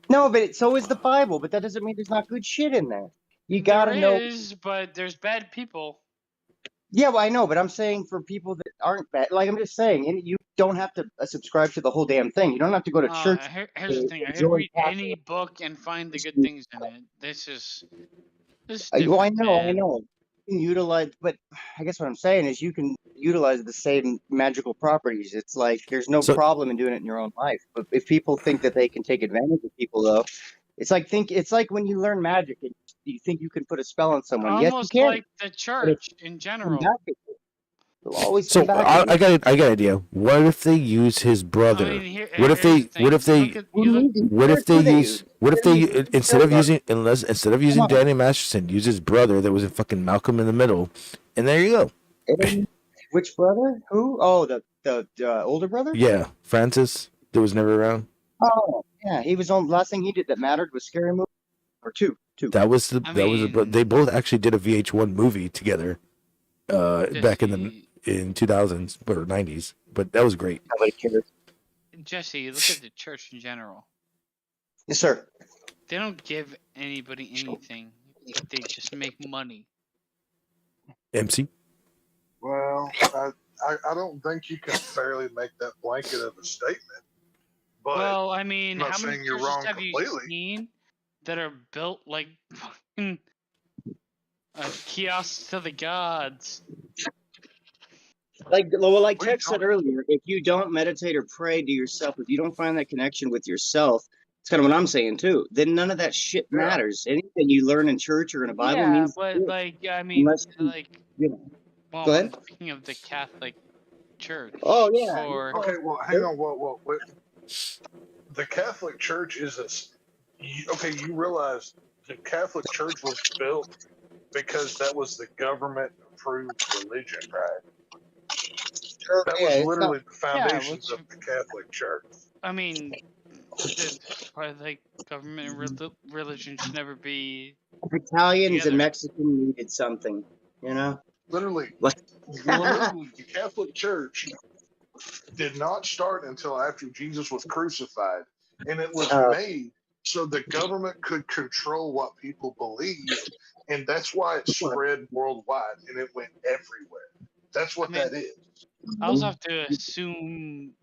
No, but so is the Bible. But that doesn't mean there's not good shit in there. You gotta There know. is, but there's bad people. Yeah, well, I know, but I'm saying for people that aren't bad, like I'm just saying, and you don't have to subscribe to the whole damn thing. You don't have to go to church. Here's the thing: I enjoy could read Catholic- any book and find the good things in it. This is Well, I different, know, I man. know. You can utilize, but I guess what I'm saying is you can utilize the same magical properties. It's like there's no So- problem in doing it in your own life. But if people think that they can take advantage of people, though, it's like when you learn magic and you think you can put a spell on someone. Yes, you Almost can. like the church in Come general. back at you. They'll always so come back at I you. got an idea. What if they use his brother? I mean, here- what if here's they the thing. what if they use what if they instead of using Come on. Danny Masterson, use his brother that was in fucking Malcolm in the Middle, and there you go. Which brother? Who? Oh, the older brother? Yeah, Francis that was never around. Oh, yeah. He was on. Last thing he did that mattered was Scary Movie, or two. That was the I that was mean- they both actually did a VH1 movie together, back in the 2000s or 90s, but that was great. Nobody cares. Jesse, look at the church in general. Yes, sir. They don't give anybody anything, but they just make money. MC. Well, I don't think you can fairly make that blanket of a statement. But Well, I mean, I'm not how many saying you're churches wrong have you completely. seen that are built like fucking kiosks to the gods? Like What are you Tex said earlier, if you don't meditate or pray to yourself, if you don't find that connection with yourself, That's kind of what I'm saying too. Then none of that shit Yeah. matters. Anything you learn in church or in a Bible Yeah, means but shit, like, I mean, unless you, like, you know. well, Go I'm ahead. speaking of the Catholic Church. Oh yeah. For Okay, well, hang on. What? The Catholic Church is okay. You realize the Catholic Church was built because that was the government approved religion, right? That Yeah, was it's not. literally the yeah, foundations which of the Catholic Church. I mean, like government and religion should never be Italians and together. Mexican needed something, you know. Literally, Like, literally, the Catholic Church did not start until after Jesus was crucified, and it was made so the government could control what people believed, and that's why it spread worldwide and it went everywhere. That's what that is. I also have to assume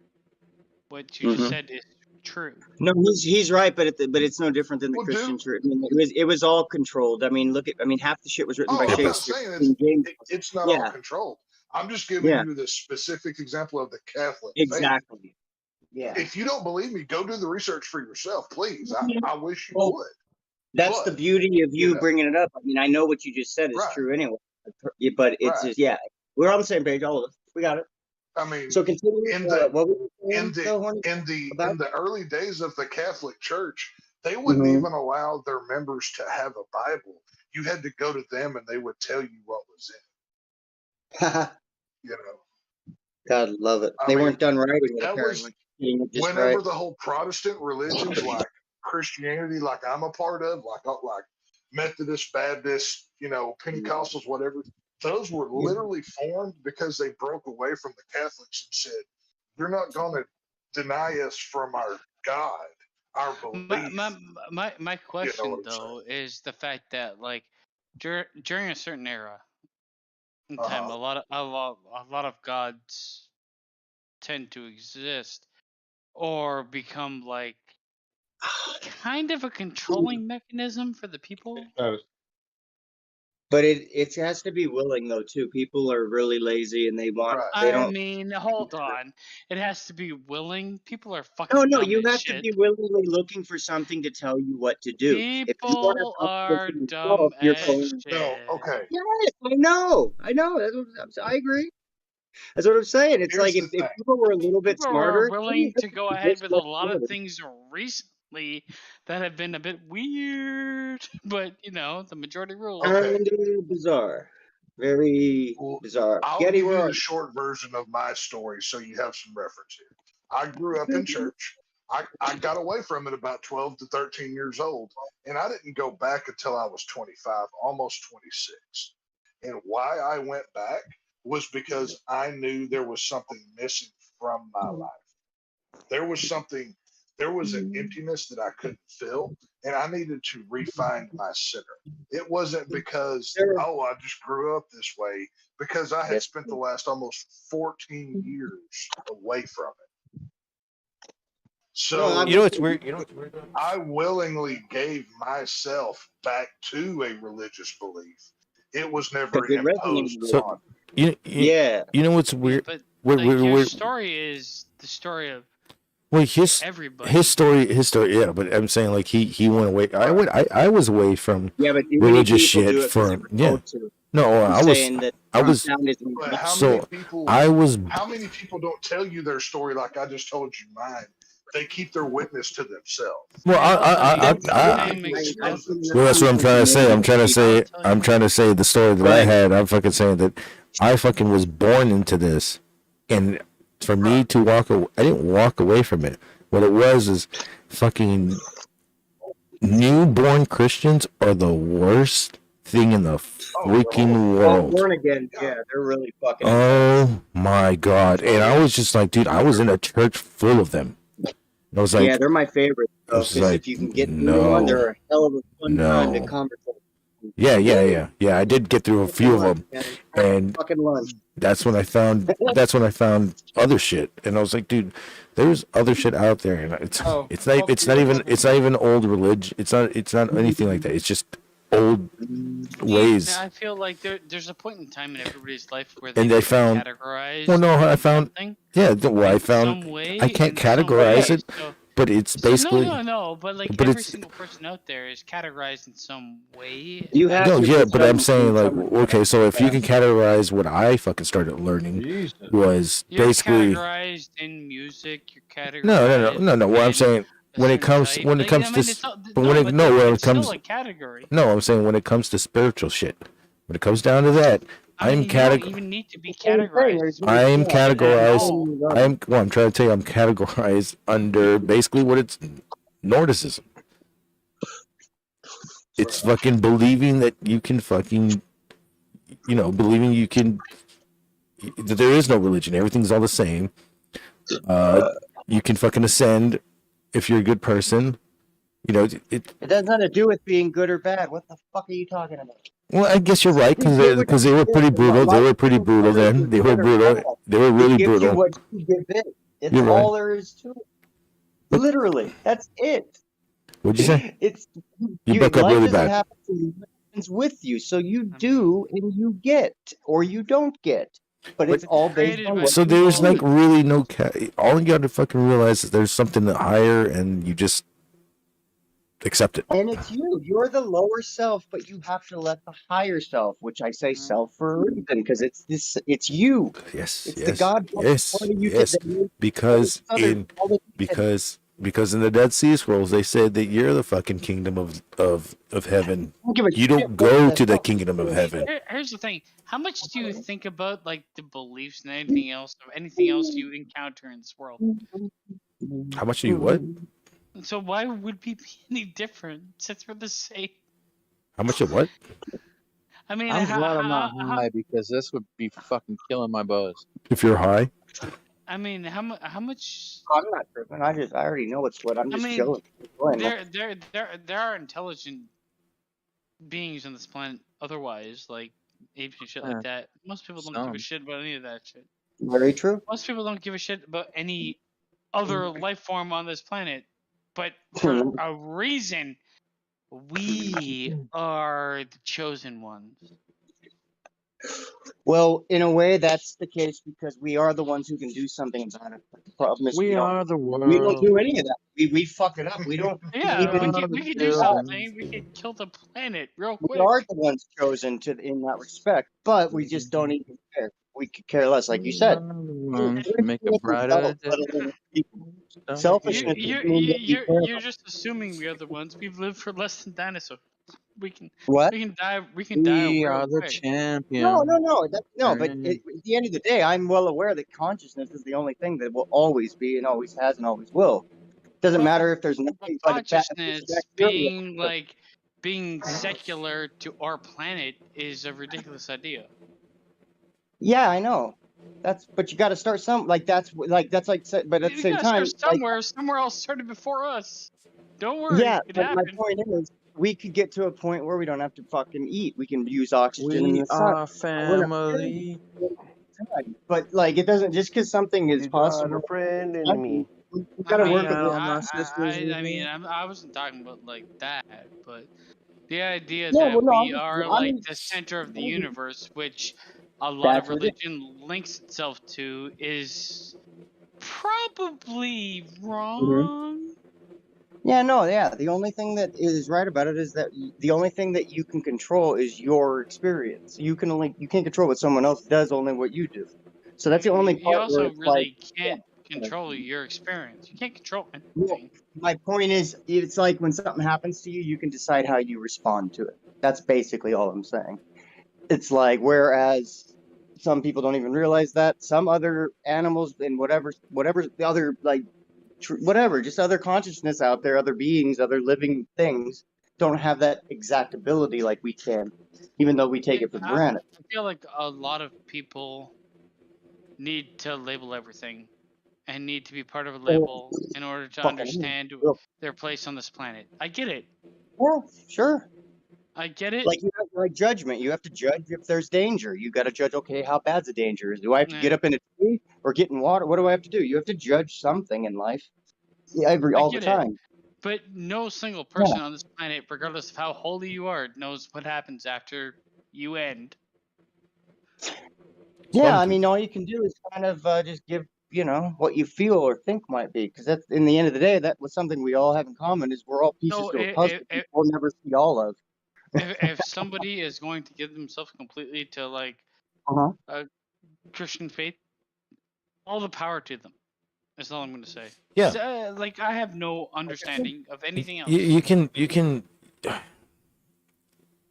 what you just said is true. No, he's right, but it's no different than the Christian church. I mean, it was all controlled. I mean, half the shit was written by I'm not Shakespeare. saying James. it's not all controlled. I'm just giving you the specific example of the Catholic faith. Exactly. Yeah. If you don't believe me, go do the research for yourself, please. I wish you would. That's the beauty of you bringing it up. I mean, I know what you just said is true anyway, but it's just we're on the same page, all of us. We got it. I mean, so continue. In the early days of the Catholic Church, they wouldn't even allow their members to have a Bible. You had to go to them, and they would tell you what was in it. You know, God love it. They weren't done writing it, that apparently. whenever the whole Protestant religions, like Christianity, like I'm a part of, like Methodist, Baptist, Pentecostals, whatever. Those were literally formed because they broke away from the Catholics and said, "You're not going to deny us from our God, our belief." My question though is the fact that like during a certain era in time, a lot of gods tend to exist or become like kind of a controlling mechanism for the people. But it has to be willing though too. People are really lazy and they want they don't. I mean, hold on. It has to be willing. People are fucking No, dumb you as have shit. to be willingly looking for something to tell you what to do. People are dumb as shit. No, okay. Yes, I know. I agree. That's what I'm saying. It's like if people were a little bit People smarter, are willing to go ahead with a lot of things recently that have been a bit weird, but the majority rules. And bizarre. Very bizarre. I'll Getty, give where you are the short version of my story so you have some reference here. I grew up in church. I got away from it about 12 to 13 years old, and I didn't go back until I was 25, almost 26. And why I went back was because I knew there was something missing from my life. There was an emptiness that I couldn't fill, and I needed to refine my center. It wasn't because, I just grew up this way, because I had spent the last almost 14 years away from it. So, you know what's weird? I willingly gave myself back to a religious belief. It was never imposed on me. You know what's weird? Your story is the story of everybody. His story, yeah. But I'm saying like he went away. I was away from religious shit for No, I was. How many people don't tell you their story like I just told you mine? They keep their witness to themselves. Well, well, that's what I'm trying to say. I'm trying to say the story that I had. I'm fucking saying that I fucking was born into this, and for me to walk away, I didn't walk away from it. What it was is fucking newborn Christians are the worst thing in the freaking world. Born again, yeah, they're really fucking. Oh my god! And I was just like, dude, I was in a church full of them. I was like, yeah, they're my favorite. Because if you can get through one, they're a hell of a fun time to conversate. Yeah. I did get through a few of them, and that's when I found other shit, and I was like, dude, there's other shit out there, and it's not even old religion. It's not anything like that. It's just old ways. I feel like there's a point in time in everybody's life where they found categorize. Well, no, I found. Something. Yeah, well, I found. I can't categorize it, but it's So basically. no. But like But every it's single person out there is categorized in some way. You have no, to yeah, to but I'm some saying like, some okay, so if you yeah. can categorize what I fucking started learning Jesus. was You're basically categorized in music. You're categorized no. What I'm in saying a when it certain comes type. when it Like, I comes to mean, it's all, but no, when it but no when it it's still comes a category. no, I'm saying when it comes to spiritual shit, when it comes down to that, I mean, you don't even need to be Same thing. categorized as I'm spiritual shit at categorized. all. I'm trying to tell you, I'm categorized under basically what it's Nordicism. It's fucking believing that you can fucking, believing you can, that there is no religion. Everything's all the same. You can fucking ascend if you're a good person. It has nothing to do with being good or bad. What the fuck are you talking about? Well, I guess you're right You get what because they you were get. pretty brutal. They My were pretty brutal matter then. is They were good or brutal. bad. They were really It gives you brutal. what you give it. It's You're all right. there is to it. Literally, that's it. What'd you say? It's You broke up life really doesn't bad. happen to you. It happens with you. So you do and you get, or you don't get. But it's all based on what So you there's like choose. really no all you got to fucking realize is there's something higher, and you just accept it. And it's you. You're the lower self, but you have to let the higher self, which I say self for a reason, because it's this. It's you. Yes, It's the yes, God part yes, of you yes. that makes Because all this other because in the Dead Sea Scrolls they said that you're the fucking kingdom of heaven. I don't give a You don't shit what go the to the fuck kingdom of heaven. Here's the thing: how much do you think about like the beliefs and anything else you encounter in this world? How much do you what? So why would we be any different since we're the same? How much of what? I mean, I'm glad I'm not how, high because this would be fucking killing my buzz. If you're high, I mean, how much? I'm not tripping. I already know what's what. I'm I just mean, chilling. there are intelligent beings on this planet. Otherwise, like apes and shit like that. Most people don't give a shit about any of that shit. Very true. Most people don't give a shit about any other life form on this planet. But for a reason, we are the chosen ones. Well, in a way, that's the case because we are the ones who can do something about it. But the problem is We are the we don't world. do any of that. We fuck it up. We don't Yeah, even. we could do something. We could kill the planet real We quick. are the ones chosen to in that respect, but we just don't even care. We could care less, like you said. Make a brighter day. Selfishness is doing what we care You're about. just assuming we are the ones. We've lived for less than dinosaurs. We can What? we can die. We can die We real are the quick. champion. No. But at the end of the day, I'm well aware that consciousness is the only thing that will always be and always has and always will. Doesn't matter if there's nothing but Consciousness being secular to our planet is a ridiculous idea. Yeah, I know. But you got to start but at the You same gotta time, start somewhere. Somewhere else started before us. Don't worry, yeah. it But my happened. point is, we could get to a point where we don't have to fucking eat. We can use oxygen in We the sun. are family. But like, it doesn't just because something is possible. A friend in me. We gotta work with all it. my sisters. I mean, I wasn't talking about like that, but the idea Yeah, that well, no, we are like the center of the universe, which a lot of That's what it is. religion links itself to, is probably Mm-hmm. wrong. Yeah, no, yeah. The only thing that is right about it is that the only thing that you can control is your experience. You can't control what someone else does, only what you do. So that's the only You part where also it's really like, can't control your experience. You can't control well, anything. my point is, it's like when something happens to you, you can decide how you respond to it. That's basically all I'm saying. It's like, whereas some people don't even realize that some other animals and whatever the other like just other consciousness out there, other beings, other living things don't have that exact ability like we can, even though we take it for granted. I feel like a lot of people need to label everything and need to be part of a label in order to understand their place on this planet. I get it. Yeah, sure. I get it. Like you have like judgment. You have to judge if there's danger. You got to judge. Okay, how bad's the danger? Do I have to get up in a tree or get in water? What do I have to do? You have to judge something in life. All the time. But no single person on this planet, regardless of how holy you are, knows what happens after you end. Yeah, I mean, all you can do is kind of just give what you feel or think might be, because that's in the end of the day, that was something we all have in common is we're all pieces So to a puzzle if, we'll never see all of. if somebody is going to give themselves completely to like Uh-huh. a Christian faith, all the power to them. That's all I'm going to say. Yeah. 'Cause, like I have no understanding of anything else. You can.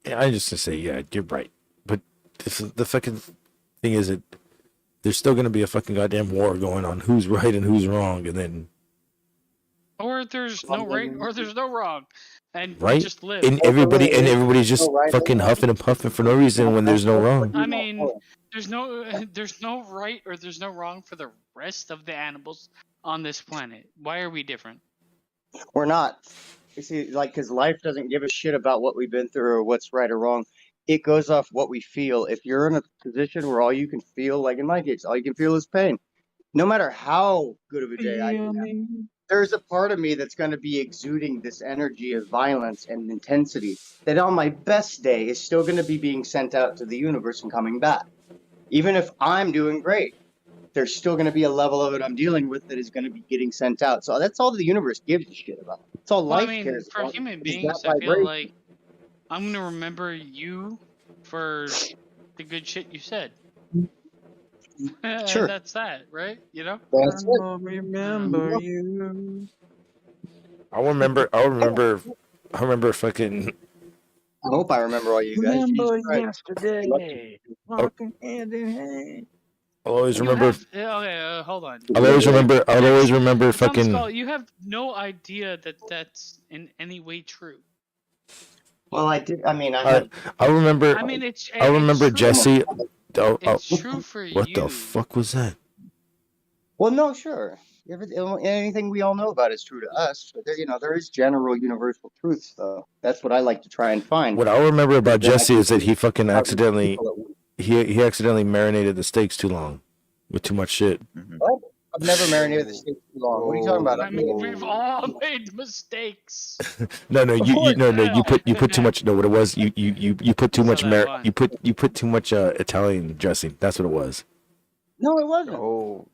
Yeah, I just to say, yeah, you're right. But the fucking thing is that there's still gonna be a fucking goddamn war going on. Who's right and who's wrong, and then Or there's no right, or there's no wrong, and we right, just live. and everybody's just fucking huffing and puffing for no reason when there's no wrong. I mean, there's no right or there's no wrong for the rest of the animals on this planet. Why are we different? We're not. You see, because life doesn't give a shit about what we've been through or what's right or wrong. It goes off what we feel. If you're in a position where all you can feel, like in my case, all you can feel is pain, no matter how good of a day I can have, there's a part of me that's going to be exuding this energy of violence and intensity that on my best day is still going to be being sent out to the universe and coming back. Even if I'm doing great, there's still going to be a level of it I'm dealing with that is going to be getting sent out. So that's all the universe gives a shit about. That's all life cares for about. human is beings, that I feel vibration. like I'm gonna remember you for the good shit you said. Sure. That's that, right? You know? That's it. Remember you. I'll remember fucking. I hope I remember all you guys. Remember Jesus Christ. yesterday, walking hand in hand. I'll always You remember. okay, hold on. I'll always remember Tom fucking. Skull, you have no idea that that's in any way true. Well, I did. I mean, I'll remember. I mean, it's. I remember it's true. Jesse. It's true for what you. the fuck was that? Well, no, sure. Anything we all know about is true to us. But there is general universal truths, though. That's what I like to try and find. What I remember about Then I Jesse can is that he fucking how these accidentally people that- he accidentally marinated the steaks too long with too much shit. What? I've never marinated the steak too long. What are you talking about? I mean, we've all made mistakes. No, you put too much. No, what it was, you put too much you put too much Italian dressing. That's what it was. No, it wasn't. Oh,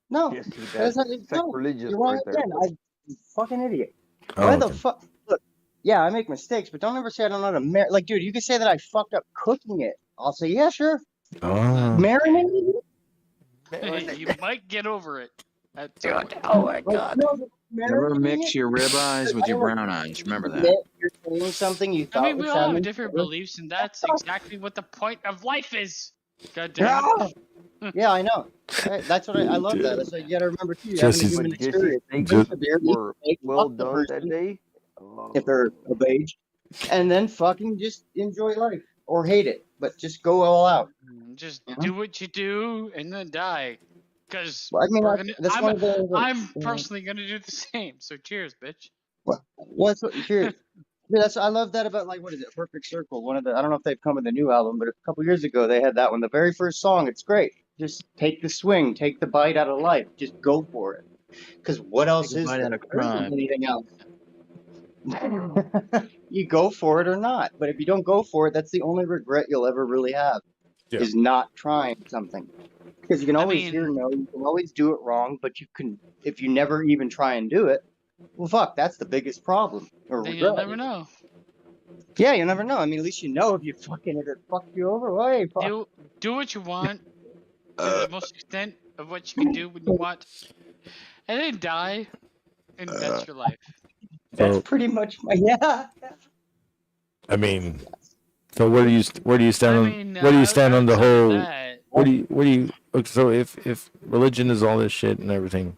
No, yes, that's not, that's no. sacrilegious You're wrong right there. again. I'm a fucking idiot. Oh, Why the okay. fuck? Look, yeah, I make mistakes, but don't ever say I don't know how to like, dude, you can say that I fucked up cooking it. I'll say, yeah, sure. Oh. Marinated it? You might get over it. Oh my god. Never mix your ribeyes with your brown eyes. Remember that. You're saying something you I thought mean, we was all have sounding different clever. beliefs, and that's exactly what the point of life is. God damn it. Yeah, I know. Right, that's what I love that. That's what you gotta remember too. You're having a Jesse's- human Jesse's experience. steaks Drink the beer, eat were the steak, well fuck the done person, that day. if they're of age, and then fucking just enjoy life or hate it, but just go all out. Just do what you do and then die. Because Well, I mean, that's one of the. I'm personally going to do the same. So cheers, bitch. What's here? That's I love that about what is it? Perfect Circle. One of the I don't know if they've come with a new album, but a couple years ago they had that one. The very first song, it's great. Just take the swing, take the bite out of life. Just go for it. Because what else Take a is bite there? out of There isn't crime. anything else. You go for it or not. But if you don't go for it, that's the only regret you'll ever really have. Yeah. Is not trying something. Because you can always mean- hear no, you can always do it wrong, but you can if you never even try and do it, well fuck, that's the biggest problem. Or Then you'll regret. never know. Yeah, you never know. I mean, at least you know if you fucking if it fucked you over. Well, hey, fuck. Do what you want to the most extent of what you can do when you want. And then die. And that's your life. That's So, pretty much my yeah. I mean, so where do you stand I on mean, where do you stand on the outside of whole? that- What do you? So if religion is all this shit and everything,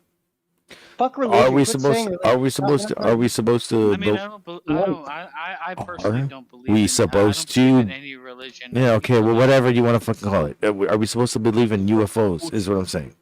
Fuck religion. are we Quit supposed saying to? religion. Are we supposed to? Are we supposed to? I mean, I personally Are don't believe we in, supposed I don't believe in to? any religion. Yeah, okay, well, whatever you want to fucking call it. Are we supposed to believe in UFOs? Is what I'm saying.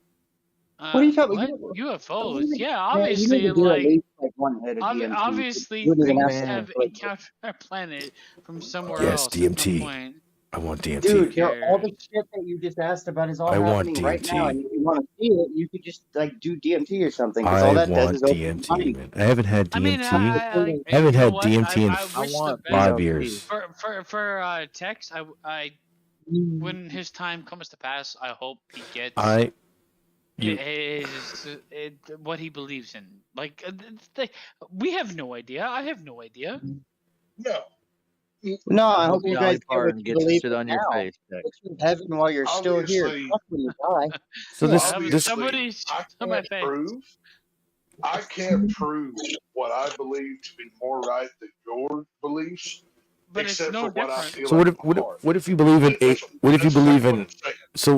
What are you talking about? What? UFOs? Yeah, Yeah, obviously, you need to do at like, least one head of DMT. obviously You wouldn't even things to have like- encountered our planet from somewhere Yes, else. DMT. At some point. I want DMT. Dude, all the shit that you just asked about is all I want happening right DMT. now. And if you want to see it, you could just do DMT or something. Because all I that does want is open DMT, your mind. man. I haven't had I DMT. mean, haven't you know had what? DMT in I wish the want best 5 years. for Tex. When his time comes to pass, I hope he gets. what he believes in. Like, we have no idea. I have no idea. No. No, I The hope you guys Valley get what part you gets believe stood in on your now. face. Tex. It's in heaven while you're still here. Obviously, Fuck when you die. So well, this obviously, I on my can't face. prove. I can't prove what I believe to be more right than your beliefs, But it's except no for what I different. feel So like what if in my heart. what if you believe in what if you That's believe exactly what in I'm saying. so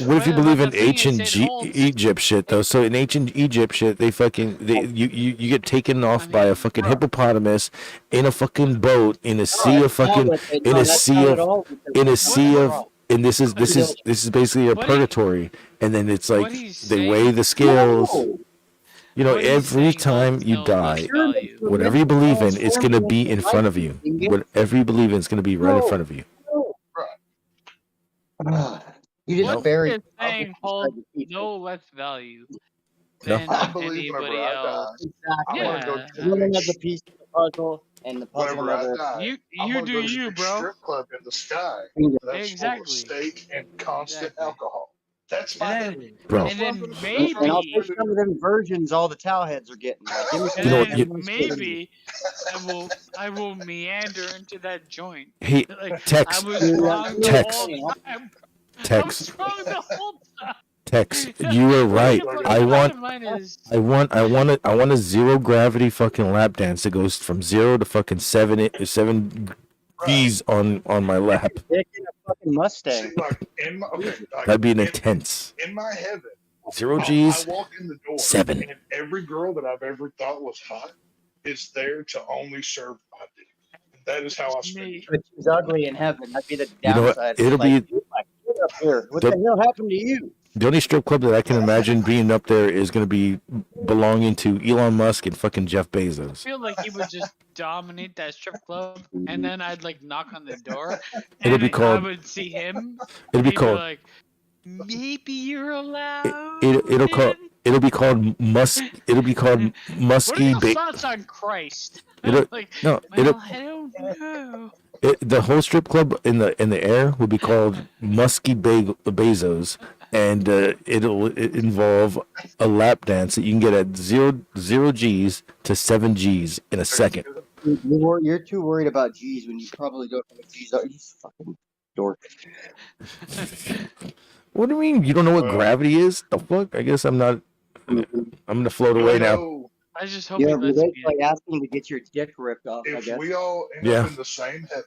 what if you But believe the in thing is, ancient it holds. Egypt shit though? So in ancient Egypt shit, you get taken off by a fucking hippopotamus in a fucking boat in a sea of fucking in a sea of and this is basically a What he- purgatory, and then it's like what he's they saying- weigh the scales. No. You know, What he's every saying time holds you no die, less value. whatever you believe in, it's gonna be in front of you. Whatever you believe in, it's gonna be right in front of you. You just What buried. he is saying holds no less value No. than I believe whenever anybody I else. die, I'm gonna go Yeah. to Everyone a has a piece of the puzzle, and the puzzle whenever I never. die, You I'm gonna do go to you, the bro. strip club in the sky that's Exactly. full of steak and constant Exactly. alcohol. That's my And heaven. then, Bro. and then That's maybe, what I'm And I'll gonna take some of them virgins all the towel heads are getting. Like, give me some and You know then what, you- maybe I will meander into that joint. Hey, Like, Tex, I was wrong the Tex, whole time. I Tex, was wrong the whole time. Tex, you were right. But I the want bottom line is, I want a zero gravity fucking lap dance that goes from 0 to fucking 7 G's on my lap. Dick in a fucking Mustang. See, like in my like That'd be an intense. in my heaven. 0 I G's. walk in the door, 7. and every girl that I've ever thought was hot is there to only serve my dick. That is how I spend me. But she's ugly in heaven. That'd be the You know what? downside. It'll Like, be get up here. What the- the hell happened to you? the only strip club that I can imagine being up there is going to be belonging to Elon Musk and fucking Jeff I Bezos. feel like he would just dominate that strip club, and then I'd like knock on the door, It'll and be called- I would see him. It'll and be he'd called- like, maybe you're allowed. It'll be called Musk. It'll be called What are Musky. your thoughts on Christ? It'll- like, no, well, it'll- I don't know. The whole strip club in the air would be called Musky Bezos, and it'll involve a lap dance that you can get at 0 G's to 7 G's in a second. You're too worried about G's when you probably don't know what G's are. You fucking dork. What do you mean? You don't know what gravity is? The fuck? I guess I'm not. I'm gonna float away now. know, I just hope Yeah, he but lets that's me. like asking to get your dick ripped off, I if guess. we all end Yeah. up in the same heaven,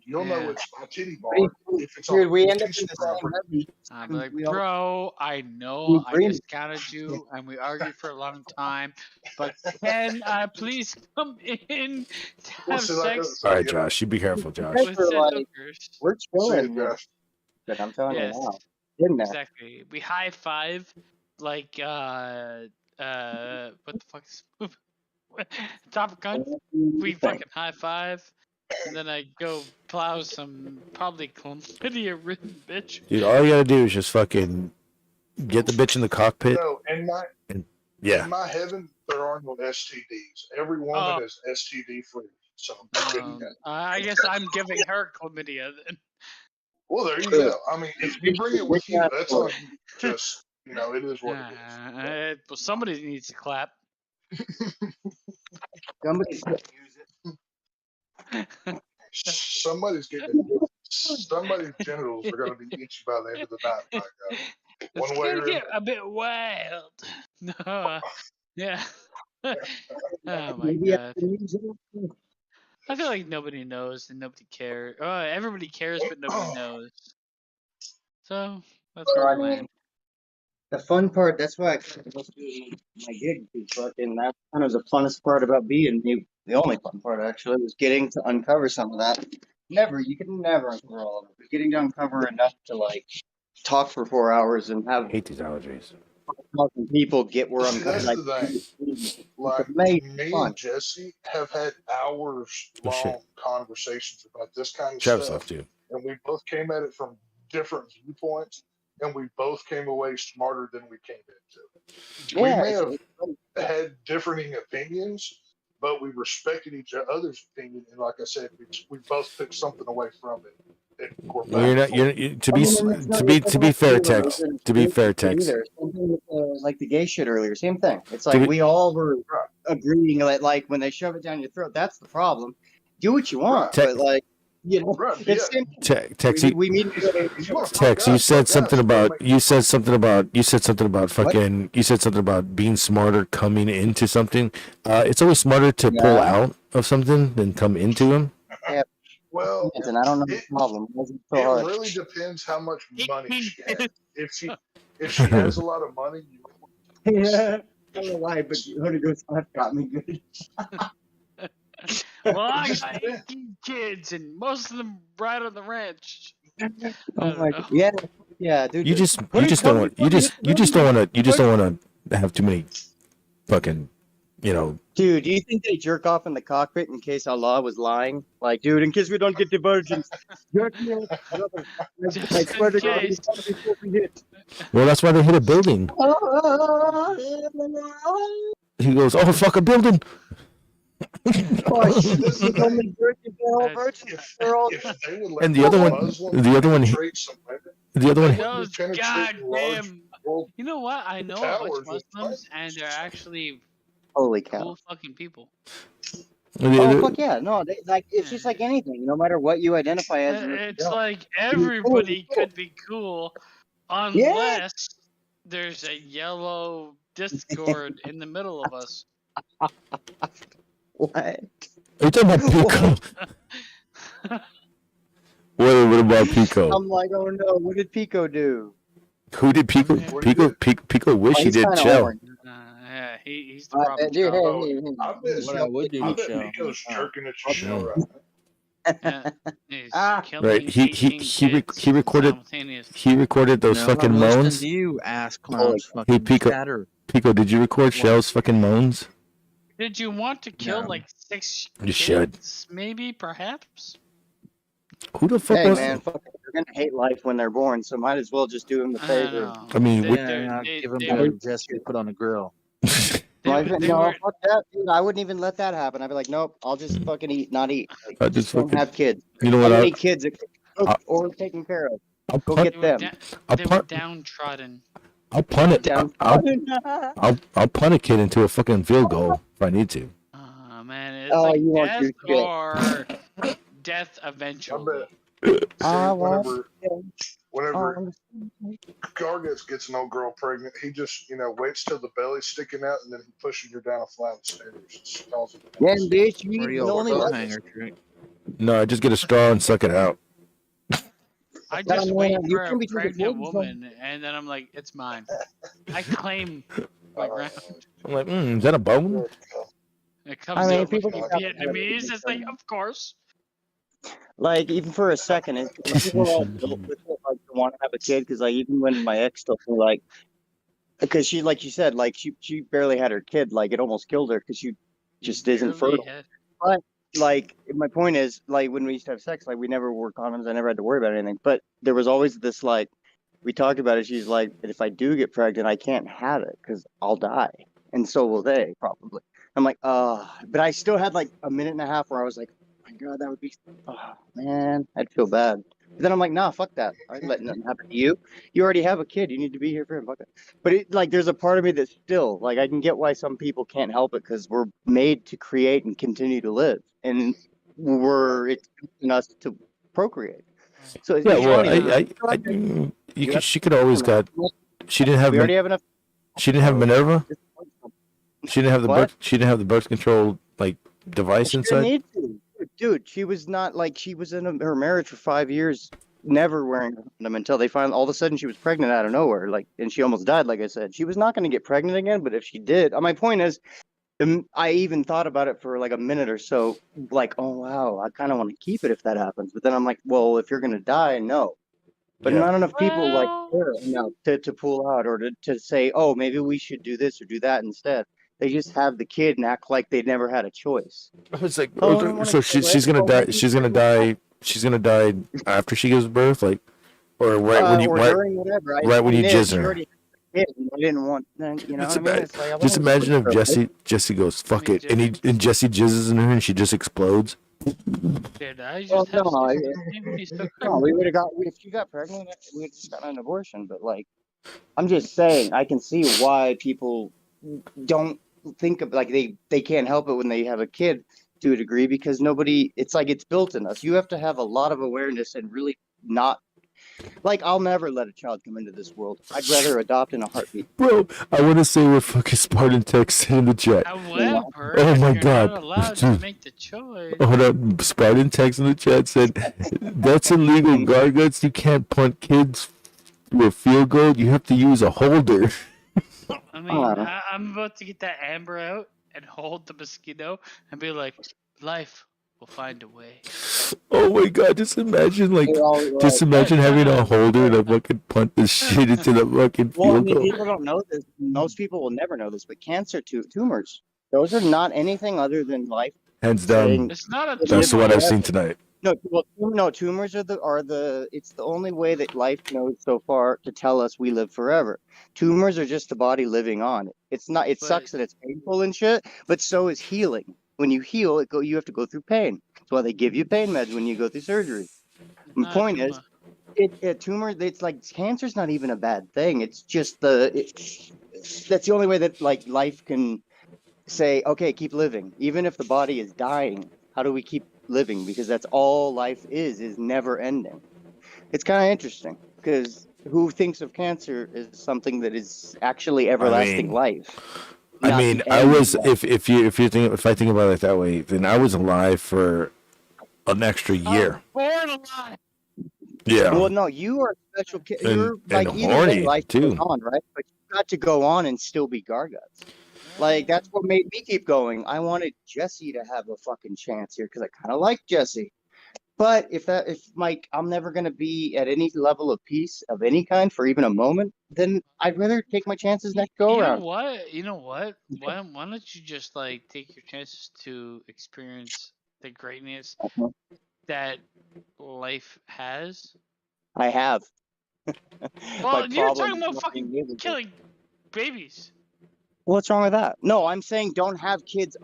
you'll know Yeah. it's my titty bar. If it's Dude, on we end up piece in of the same property. heaven. I'm like, We all- bro, I know We I agree. discounted you and we argued for a long time, but can I please come in to Well, have see, like, sex All right, you know, Josh. You be careful, Josh. Guys with are said like, hookers? we're see, chilling here. Josh, But I'm telling Yes, you now. In there. exactly. We high five like what the fuck is Top Gun? We fucking high five, and then I go plow some probably chlamydia ridden bitch. Dude, all you gotta do is just fucking get the bitch in the cockpit. no, Yeah. in my heaven, there are no STDs. Every woman Oh. is STD free. So I'm kidding you. I guess I'm giving her chlamydia then. Well, there you go. I mean, if you bring it with you, that's on you. Just, it is what it is. Well, somebody needs to clap. Somebody's gonna use it. Somebody's somebody's genitals are going to be itchy by the end of the night. My God. It's One way gonna or get another. a bit wild. No, yeah. Oh my Maybe I god. can use it. I feel like nobody knows and nobody cares. Oh, everybody cares, but nobody knows. So that's where I we mean, land. the fun part, that's why I kind of do my gig. Is fucking, that kind of was the funnest part about being me. The only fun part, actually, was getting to uncover some of that. You can never uncover all of it, but getting to uncover enough to, like, talk for 4 hours and have I hate these allergies. 1,000 people get where I'm See, that's like, the thing. Like, amazing me fun. and Jesse have had hours Oh, shit. long conversations about this kind of Travis stuff. left too. And we both came at it from different viewpoints, and we both came away smarter than we came into it. We Yeah, may have it's fun. had differing opinions, but we respected each other's opinion. And like I said, we both took something away from it We're back You're not. to You're to be to be fair, Tex. To be fair, Tex. Either. Same thing with like the gay shit earlier. Same thing. It's To like be- we all were agreeing that like when they shove it down your throat, that's the problem. Do what you want, Tex, but like you know, Right, it's yeah. Tex, we meet each other. If you want to Tex, you said something about you said something about fucking you said something about being smarter coming into something. It's always smarter to pull out of something than come into them. Yeah, Well, and I don't know the it, problem. It wasn't so it hard. really depends how much money she has. If she has a lot of money, you Yeah, I don't know why, but Holy Ghost Life got me good. Well, I got 18 kids, and most of them right on the ranch. I Oh don't my know. god. Yeah, dude. You just don't want you just don't want to have too many fucking Dude, do you think they jerk off in the cockpit in case Allah was lying? Like, dude, in case we don't get divergence, jerk me off. I Just swear in to God, case. before we hit. Well, that's why they hit a building. He goes, "Oh fuck, a building." Oh shit! This is only virgins. They're all virgins. They're all. if they would let And the other one, Muslims the other one, penetrate some women, the other one. Those penetrate large goddamn. world You know what? I know a bunch of towers. Muslims, and they're actually Holy cow! cool fucking people. Oh fuck yeah! No, they, like it's just like anything. No matter what you identify as. It's like everybody could be cool, unless there's a yellow Discord in the middle of us. What? Are you talking about Pico? What about Pico? I'm like, oh no! What did Pico do? Who did Pico? Pico wish he he's did kinda Shell. orange. Yeah, he's the problem. Dude, child. I bet What I would do, I bet Michelle. Nico's jerking at your show right now. Yeah, he's killing Right? He 18 kids recorded simultaneously. he recorded those No, fucking I'm listening moans. to you, ass clowns. Hey Fucking Pico, chatter. Pico, did you record Shell's fucking moans? Did you want to kill No. like 6 You should. kids? Maybe, perhaps. Who the fuck Hey was? man, fuck it. They're gonna hate life when they're born, so might as well just do them the I don't favor. know. I mean, They- we- they're- Yeah, they- give them they to were- Jesse to put on the grill. Like, they no, were- fuck that, dude. I wouldn't even let that happen. I'd be like, nope, I'll just fucking eat, not eat. Like, I just don't fucking. have kids. You know How what? many kids that cook I- or taken care of? I'll Go punt. get them. I'll They were punt. downtrodden. I'll punt it. Down. I'll punt a kid into a fucking field goal if I need to. Oh man, it's Oh, like you won't death do shit. or death I eventually. bet. I See, want whenever Gargets gets an old girl pregnant, he just, waits till the belly's sticking out and then he pushes her down a flight of stairs. She calls it Yeah, bitch, you Or eat you'll only coat let hanger trick. No, I just get a straw and suck it out. I just mean, wait you for can a be treated pregnant good, so- woman, and then I'm like, it's mine. I claim my ground. I'm like, is that a bone? It comes I mean, out people looking just have to- Vietnamese. It's like, of course. Like, even for a second, people are like, want to have a kid, because, like, even when my ex told me, like, because she, like you said, like, she barely had her kid, like, it almost killed her, because she just isn't Barely fertile. had- But, like, my point is, like, when we used to have sex, like, we never wore condoms, I never had to worry about anything, but there was always this, like, we talked about it, she's like, if I do get pregnant, I can't have it, because I'll die, and so will they, probably. I'm like, but I still had, like, a minute and a half where I was like, oh my God, that would be, oh, man, I'd feel bad. But then I'm like, nah, fuck that. I ain't letting nothing happen to you. You already have a kid. You need to be here for him. Fuck it. But it, like, there's a part of me that's still, like, I can get why some people can't help it, because we're made to create and continue to live. And we're expecting us to procreate. So it's Yeah, well, she could always got. She didn't have. We already have enough. She didn't have Minerva. She didn't have the What? birth. She didn't have the birth control like device She didn't inside. need to. Dude, she was not like, she was in her marriage for 5 years, never wearing them until they finally, all of a sudden she was pregnant out of nowhere, like, and she almost died. Like I said, she was not going to get pregnant again, but if she did, my point is, I even thought about it for like a minute or so, like, oh wow, I kind of want to keep it if that happens. But then I'm like, well, if you're going to die, no. But Yeah. not enough people like Well- care enough to pull out or to say, oh, maybe we should do this or do that instead. They just have the kid and act like they never had a choice. It's like, Oh, I don't wanna so kill she's it. gonna Oh, die. maybe She's gonna die. She's gonna die after she gives birth, like, or right when you or right, during whatever. right when you mean, jizz she her. already had a kid, and I didn't want, you know Just, what I mean? It's like, I just wasn't imagine if for her, right? Jesse goes fuck Me it, and too. Jesse jizzes in her and she just explodes. Did I just Well, have no, sex with him when he's still no, we would have got if you got pregnant, we would just gotten an abortion. But like, I'm just saying, I can see why people don't think of like they can't help it when they have a kid to a degree because nobody. It's like it's built in us. You have to have a lot of awareness and really not. Like, I'll never let a child come into this world. I'd rather adopt in a heartbeat. Bro, I want to say what fucking Spartan text in the chat. However, Oh if my you're god. not allowed to make the choice, Hold up. Spartan text in the chat said, that's illegal, Garguts. You can't punt kids to a field goal. You have to use a holder. I mean, I'm about to get that amber out and hold the mosquito and be like, life will find a way. Oh my god, just imagine having a holder to fucking punt this shit into the fucking Well, I field mean, goal. people don't know this. Most people will never know this, but cancer tumors, those are not anything other than life. Hands down. It's not a That's tumor. what I've seen tonight. No, tumors are the. It's the only way that life knows so far to tell us we live forever. Tumors are just the body living on. It's not. It sucks that it's painful and shit, but so is healing. When you heal, you have to go through pain. That's why they give you pain meds when you go through surgery. My point is, a tumor. It's like cancer's not even a bad thing. It's just that's the only way that like life can say, okay, keep living, even if the body is dying. How do we keep living? Because that's all life is never ending. It's kind of interesting because who thinks of cancer as something that is actually everlasting life? I mean, I was if I think about it that way, then I was alive for an extra year. Born alive. Yeah. Well, no, you are a special kid. You're And like either way, horny, life too. goes on, right? But you got to go on and still be Garguts. Like that's what made me keep going. I wanted Jesse to have a fucking chance here because I kind of like Jesse. But if I'm never gonna be at any level of peace of any kind for even a moment, then I'd rather take my chances next go around. You know what? Why don't you just like take your chances to experience the greatness that life has? I have. Well, you're talking about fucking killing babies. What's wrong with that? No, I'm saying don't have kids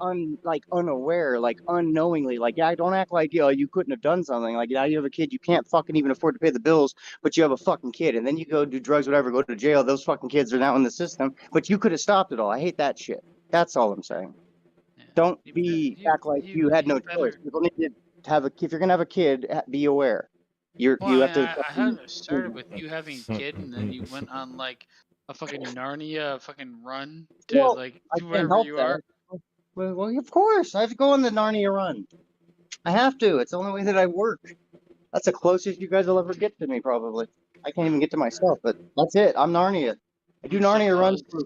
unaware, like unknowingly. Like, yeah, don't act like you couldn't have done something. Like, now you have a kid, you can't fucking even afford to pay the bills, but you have a fucking kid, and then you go do drugs, whatever, go to jail. Those fucking kids are now in the system, but you could have stopped it all. I hate that shit. That's all I'm saying. Don't act like you had no choice. People need to have if you're gonna have a kid, be aware. You have to. I had it started with you having a kid, and then you went on like a fucking Narnia fucking run to like I to can't wherever help you that. are. Well, of course, I have to go on the Narnia run. I have to. It's the only way that I work. That's the closest you guys will ever get to me, probably. I can't even get to myself, but that's it. I'm Narnia. I do Narnia runs for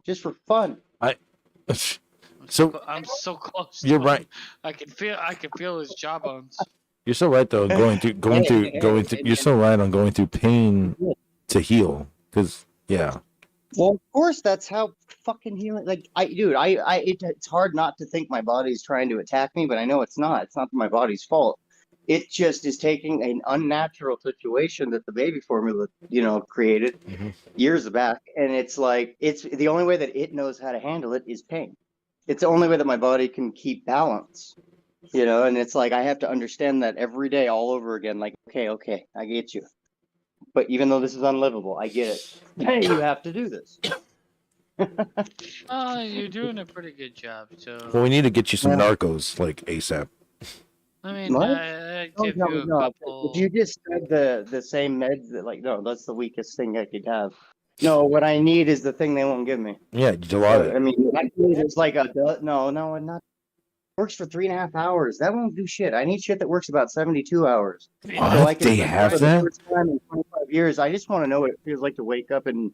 just for fun. I'm so close. You're to right. him. I can feel his jawbones. You're so right though. You're so right on going through pain to heal. Because Well, of course, that's how fucking healing. Like, it's hard not to think my body's trying to attack me, but I know it's not. It's not my body's fault. It just is taking an unnatural situation that the baby formula, created years back, and it's like it's the only way that it knows how to handle it is pain. It's the only way that my body can keep balance, and it's like I have to understand that every day all over again. Like, okay, I get you. But even though this is unlivable, I get it. Hey, you have to do this. Oh, you're doing a pretty good job. So. Well, we need to get you some narcos like ASAP. I mean, What? I give you a couple. If you just said the same meds, no, that's the weakest thing I could have. No, what I need is the thing they won't give me. Yeah, Gelato. I mean, it's like no, not works for 3.5 hours. That won't do shit. I need shit that works about 72 hours. What? So I can, They have for that? the first time in 25 years, I just want to know what it feels like to wake up in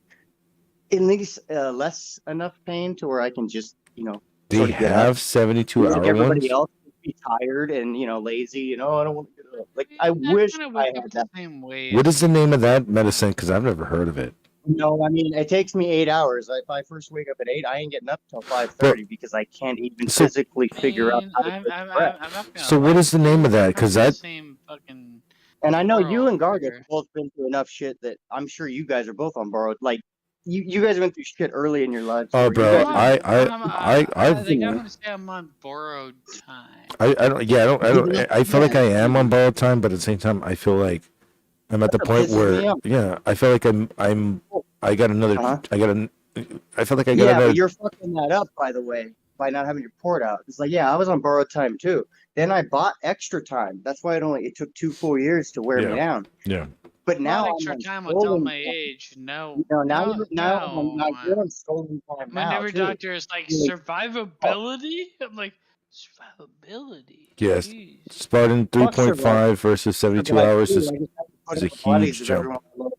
at least less enough pain to where I can just, They sort of get have up. 72 like hour everybody ones? else, be tired and lazy. I don't want to get up. Like I wish I had that. What is the name of that medicine? Because I've never heard of it. No, I mean it takes me 8 hours. If I first wake up at 8, I ain't getting up till 5:30 because I can't even physically figure out how to take a breath. So what is the name of that? Because that. And I know you and Garga have both been through enough shit that I'm sure you guys are both on borrowed. Like you guys went through shit early in your lives. Oh, where you bro, guys I've like, I'm gonna say I'm on borrowed time. I don't yeah I don't I feel like I am on borrowed time, but at the same time I feel like I'm at the That point pisses me where off. I feel like I got another Uh-huh. I feel like I got Yeah, another but you're fucking that up, by the way, by not having your port out. It's like, yeah, I was on borrowed time too. Then I bought extra time. That's why it took 2 full years to wear me down. yeah. But Not now I'm extra on time will tell stolen my time. age. No, You know, now no, you're now no. you're on stolen time When now every too. doctor is like You're like, survivability, I'm like survivability. Yes. Jeez. Spartan fuck 3.5 versus 72 hours is I just have to put is a in the bodies huge of jump. everyone I love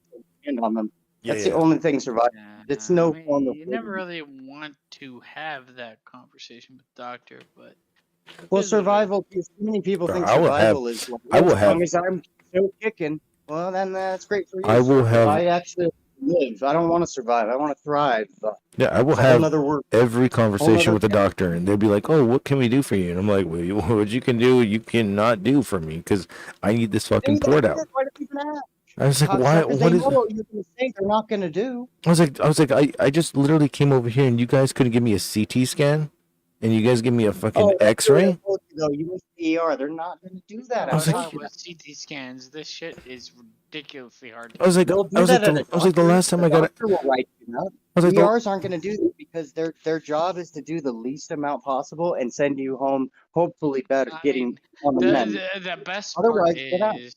in on them. Yeah, That's the yeah. only thing survival. It's no I mean, form of you never really want to have that conversation with doctor, but well, it is what it is. survival. Because too many people think I will have survival is like, I will as long have as I'm still kicking. Well, then that's great for you, I will sir. But have I actually live. I don't want to survive. I want to thrive. yeah, I will It's a whole have nother word. every conversation nother with the doctor, and they'll be like, "Oh, what can we do for you?" And I'm like, "Well, what you can do, you cannot do for me because I need this fucking port out." Why do people ask? I was like, "Why? Cocksuckers, What they is?" know what you're going to say. They're not going to do. I was like, I just literally came over here, and you guys couldn't give me a CT scan, and you guys give me a fucking X-ray. Though you went to the ER, they're not going to do that. I was like, with CT scans, this shit is ridiculously hard. I was like, They'll do that at a I was like, the last time I got it, doctor will write you out. I was like, ERs aren't going to do that because their job is to do the least amount possible and send you home, hopefully better, getting on the mend. The best Otherwise, part get out. is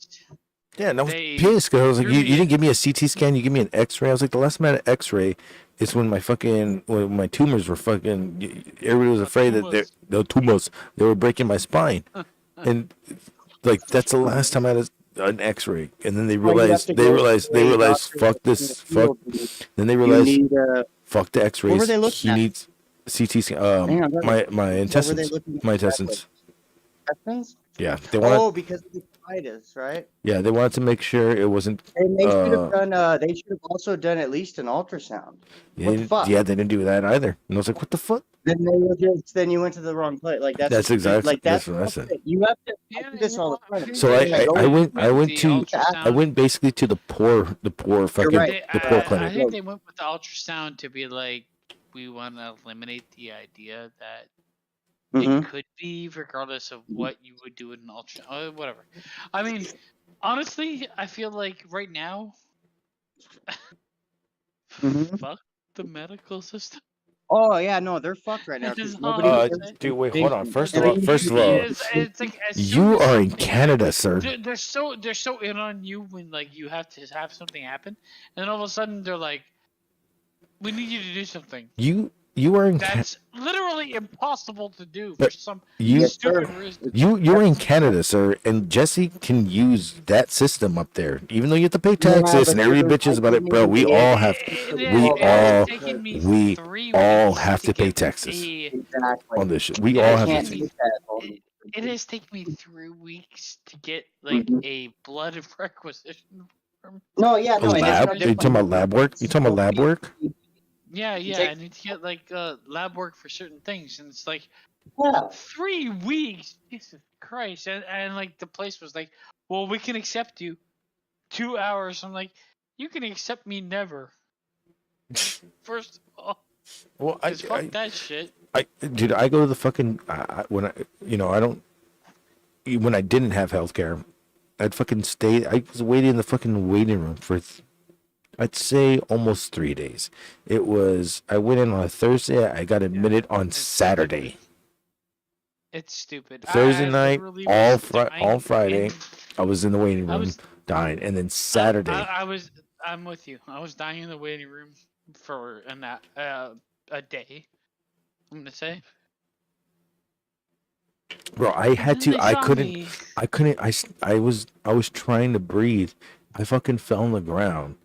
yeah, and I was pissed because I was like, you didn't give me a CT scan, you give me an X-ray. I was like, the last time I had an X-ray is when when my tumors were fucking. Everybody was afraid that the tumors they were breaking my spine, and like that's the last time I had an X-ray. And then they realized fuck this, fuck. Then they realized fuck the X-rays. What were they looking he at? needs CT scan. My intestines, my intestines. Intestines? Yeah, they wanted. Because of the colitis, right? Yeah, they wanted to make sure it wasn't. And they should have done. They should have also done at least an ultrasound. What the fuck? Yeah, they didn't do that either. And I was like, what the fuck? Then you went to the wrong place. Like that's exactly like that's what I said. You have to do this all the time. So I went basically to the poor fucking the poor clinic. I think they went with the ultrasound to be like, we want to eliminate the idea that it could be, regardless of what you would do in an ultrasound, whatever. I mean, honestly, I feel like right now, fuck the medical system. Oh yeah, no, they're fucked right now. Dude, wait, hold on. First of all, it's like you are in Canada, sir. They're so in on you when like you have to have something happen, and then all of a sudden they're like, "We need you to do something." You are in. That's literally impossible to do for some you stupid reason. you're in Canada, sir, and Jesse can use that system up there, even though you have to pay taxes and everybody bitches about it, bro. We all have to pay taxes on this shit. We all have to. It has taken me 3 weeks to get like a blood requisition. No, yeah, no. Lab? You talking about lab work? You talking about lab work? Yeah, I need to get like lab work for certain things, and it's like 3 weeks. Jesus Christ! And like the place was like, well, we can accept you 2 hours. I'm like, you can accept me never. First of all, well, fuck that shit. Dude, I go to the fucking when I didn't have healthcare, I'd fucking stay. I was waiting in the fucking waiting room for. I'd say almost 3 days. I went in on a Thursday. I got admitted on Saturday. It's stupid. Thursday night, all Friday, I was in the waiting room dying, and then Saturday. I'm with you. I was dying in the waiting room for a day. I'm gonna say. Bro, I was trying to breathe. I fucking fell on the ground.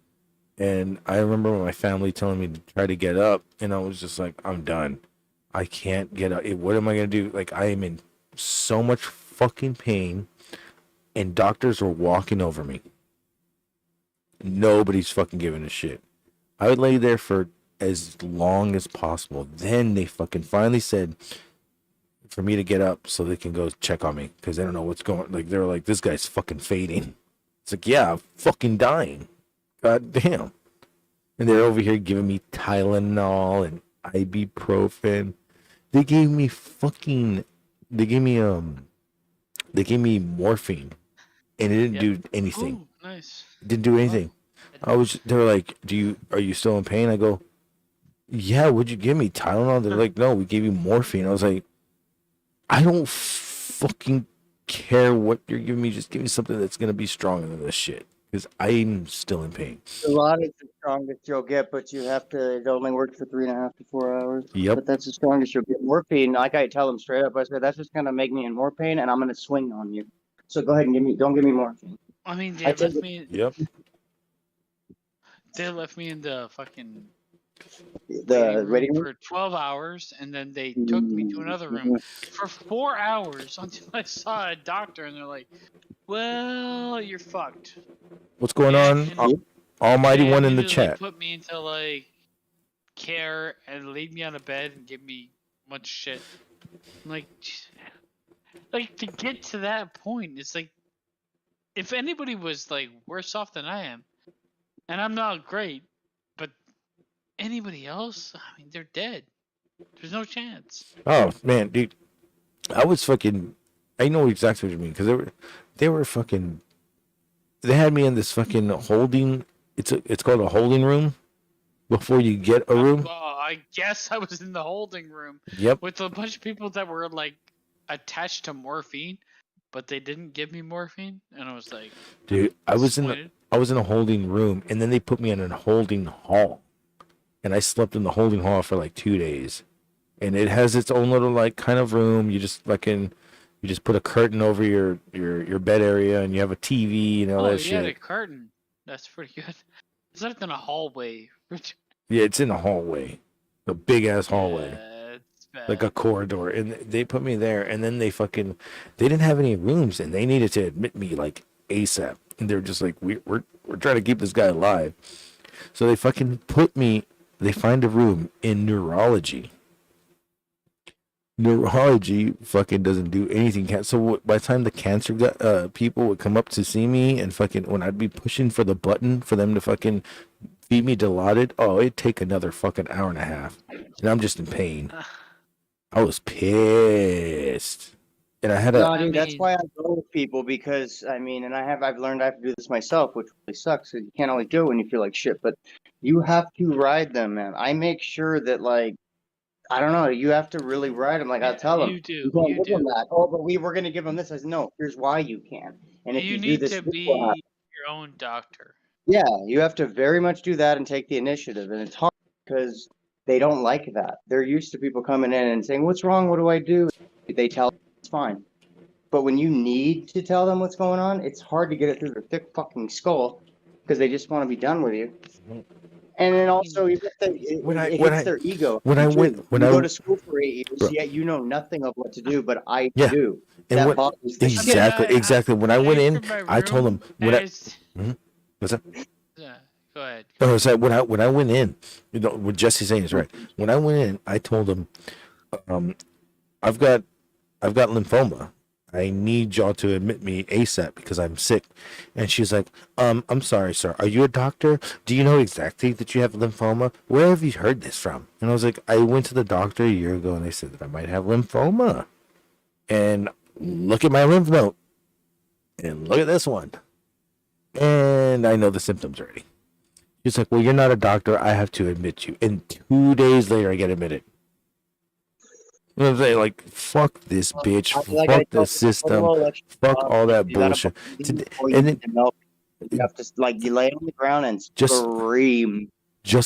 And I remember my family telling me to try to get up, and I was just like, I'm done. I can't get up. What am I going to do? Like, I am in so much fucking pain, and doctors were walking over me. Nobody's fucking giving a shit. I would lay there for as long as possible. Then they fucking finally said for me to get up so they can go check on me, because they don't know what's going. Like, they're like, this guy's fucking fading. It's like, yeah, I'm fucking dying. God damn. And they're over here giving me Tylenol and ibuprofen. They gave me morphine, and it didn't do anything. Ooh, nice. Didn't do anything. They were like, are you still in pain? I go, yeah, what'd you give me? Tylenol? They're like, no, we gave you morphine. I was like, I don't fucking care what you're giving me. Just give me something that's gonna be stronger than this shit. Because I'm still in pain. A lot is the strongest you'll get, but it only works for 3.5 to 4 hours. Yep. But that's the strongest you'll get. Morphine, like I tell them straight up, I said, that's just going to make me in more pain and I'm going to swing on you. So go ahead and don't give me morphine. I mean, Yep. They left me in the fucking waiting room for 12 hours, and then they took me to another room for 4 hours until I saw a doctor, and they're like, well, you're fucked. What's going on? Almighty one in the chat. Put me into like care and laid me on a bed and give me much shit. I'm like to get to that point, it's like if anybody was like worse off than I am, and I'm not great, but anybody else, I mean, they're dead. There's no chance. Oh man, dude, I know exactly what you mean because they were fucking. They had me in this fucking holding. It's called a holding room. Before you get a room. I guess I was in the holding room. Yep. With a bunch of people that were like attached to morphine, but they didn't give me morphine, and I was like, dude, I was in a holding room, and then they put me in a holding hall, and I slept in the holding hall for like 2 days, and it has its own little like kind of room. You just put a curtain over your bed area, and you have a TV and all that shit. Oh, yeah, the curtain. That's pretty good. It's not in a hallway. Yeah, it's in a hallway, a big ass hallway, like a corridor, and they put me there. And then they didn't have any rooms, and they needed to admit me like ASAP. And they're just like, we're trying to keep this guy alive, so they fucking put me. They find a room in neurology. Neurology fucking doesn't do anything. So by the time the cancer people would come up to see me, and fucking when I'd be pushing for the button for them to fucking feed me Dilaudid, it'd take another fucking hour and a half, and I'm just in pain. I was pissed, and I had No, dude, that's why I go with people because and I've learned I have to do this myself, which really sucks because you can't always do it when you feel like shit. But you have to ride them, man. I make sure that I don't know. You have to really ride them. Like I tell them, you do. You can't give them that. Oh, but we're going to give them this. I said, no. Here's why you can. And if you do need this, to be your own doctor. Yeah, you have to very much do that and take the initiative. And it's hard because they don't like that. They're used to people coming in and saying, "What's wrong? What do I do?" They tell them it's fine. But when you need to tell them what's going on, it's hard to get it through their thick fucking skull because they just want to be done with you. And then also, it hits their ego. When I go to school for 8 years, yet you know nothing of what to do, but I do. And That exactly. When I went in, I told them what's that? Yeah, go ahead. Oh, so when I went in, what Jesse's saying is right. When I went in, I told them, I've got lymphoma. I need y'all to admit me ASAP because I'm sick. And she's like, I'm sorry, sir. Are you a doctor? Do you know exactly that you have lymphoma? Where have you heard this from? And I was like, I went to the doctor a year ago and they said that I might have lymphoma. And look at my lymph node. And look at this one. And I know the symptoms already. She's like, well, you're not a doctor. I have to admit you. And 2 days later, I get admitted. You know what I'm saying? Like, fuck this bitch. Fuck the system. Fuck all that bullshit. And then you have to you lay on the ground and scream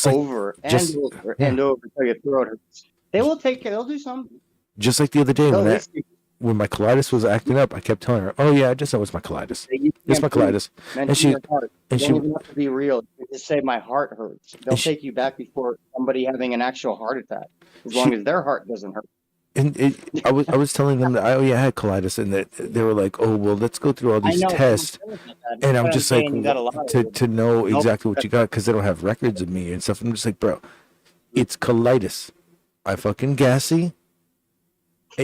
over and over until your throat hurts. They will take care. They'll do something. Just like the other day when my colitis was acting up, I kept telling her, "Oh yeah, I just know it's my colitis. It's my colitis." And she don't even have to be real. Just say my heart hurts. They'll take you back before somebody having an actual heart attack, as long as their heart doesn't hurt. And I was telling them that I had colitis, and that they were like, "Oh well, let's go through all these tests." And I'm just like, to know exactly what you got, because they don't have records of me and stuff. I'm just like, bro, it's colitis. I fucking gassy.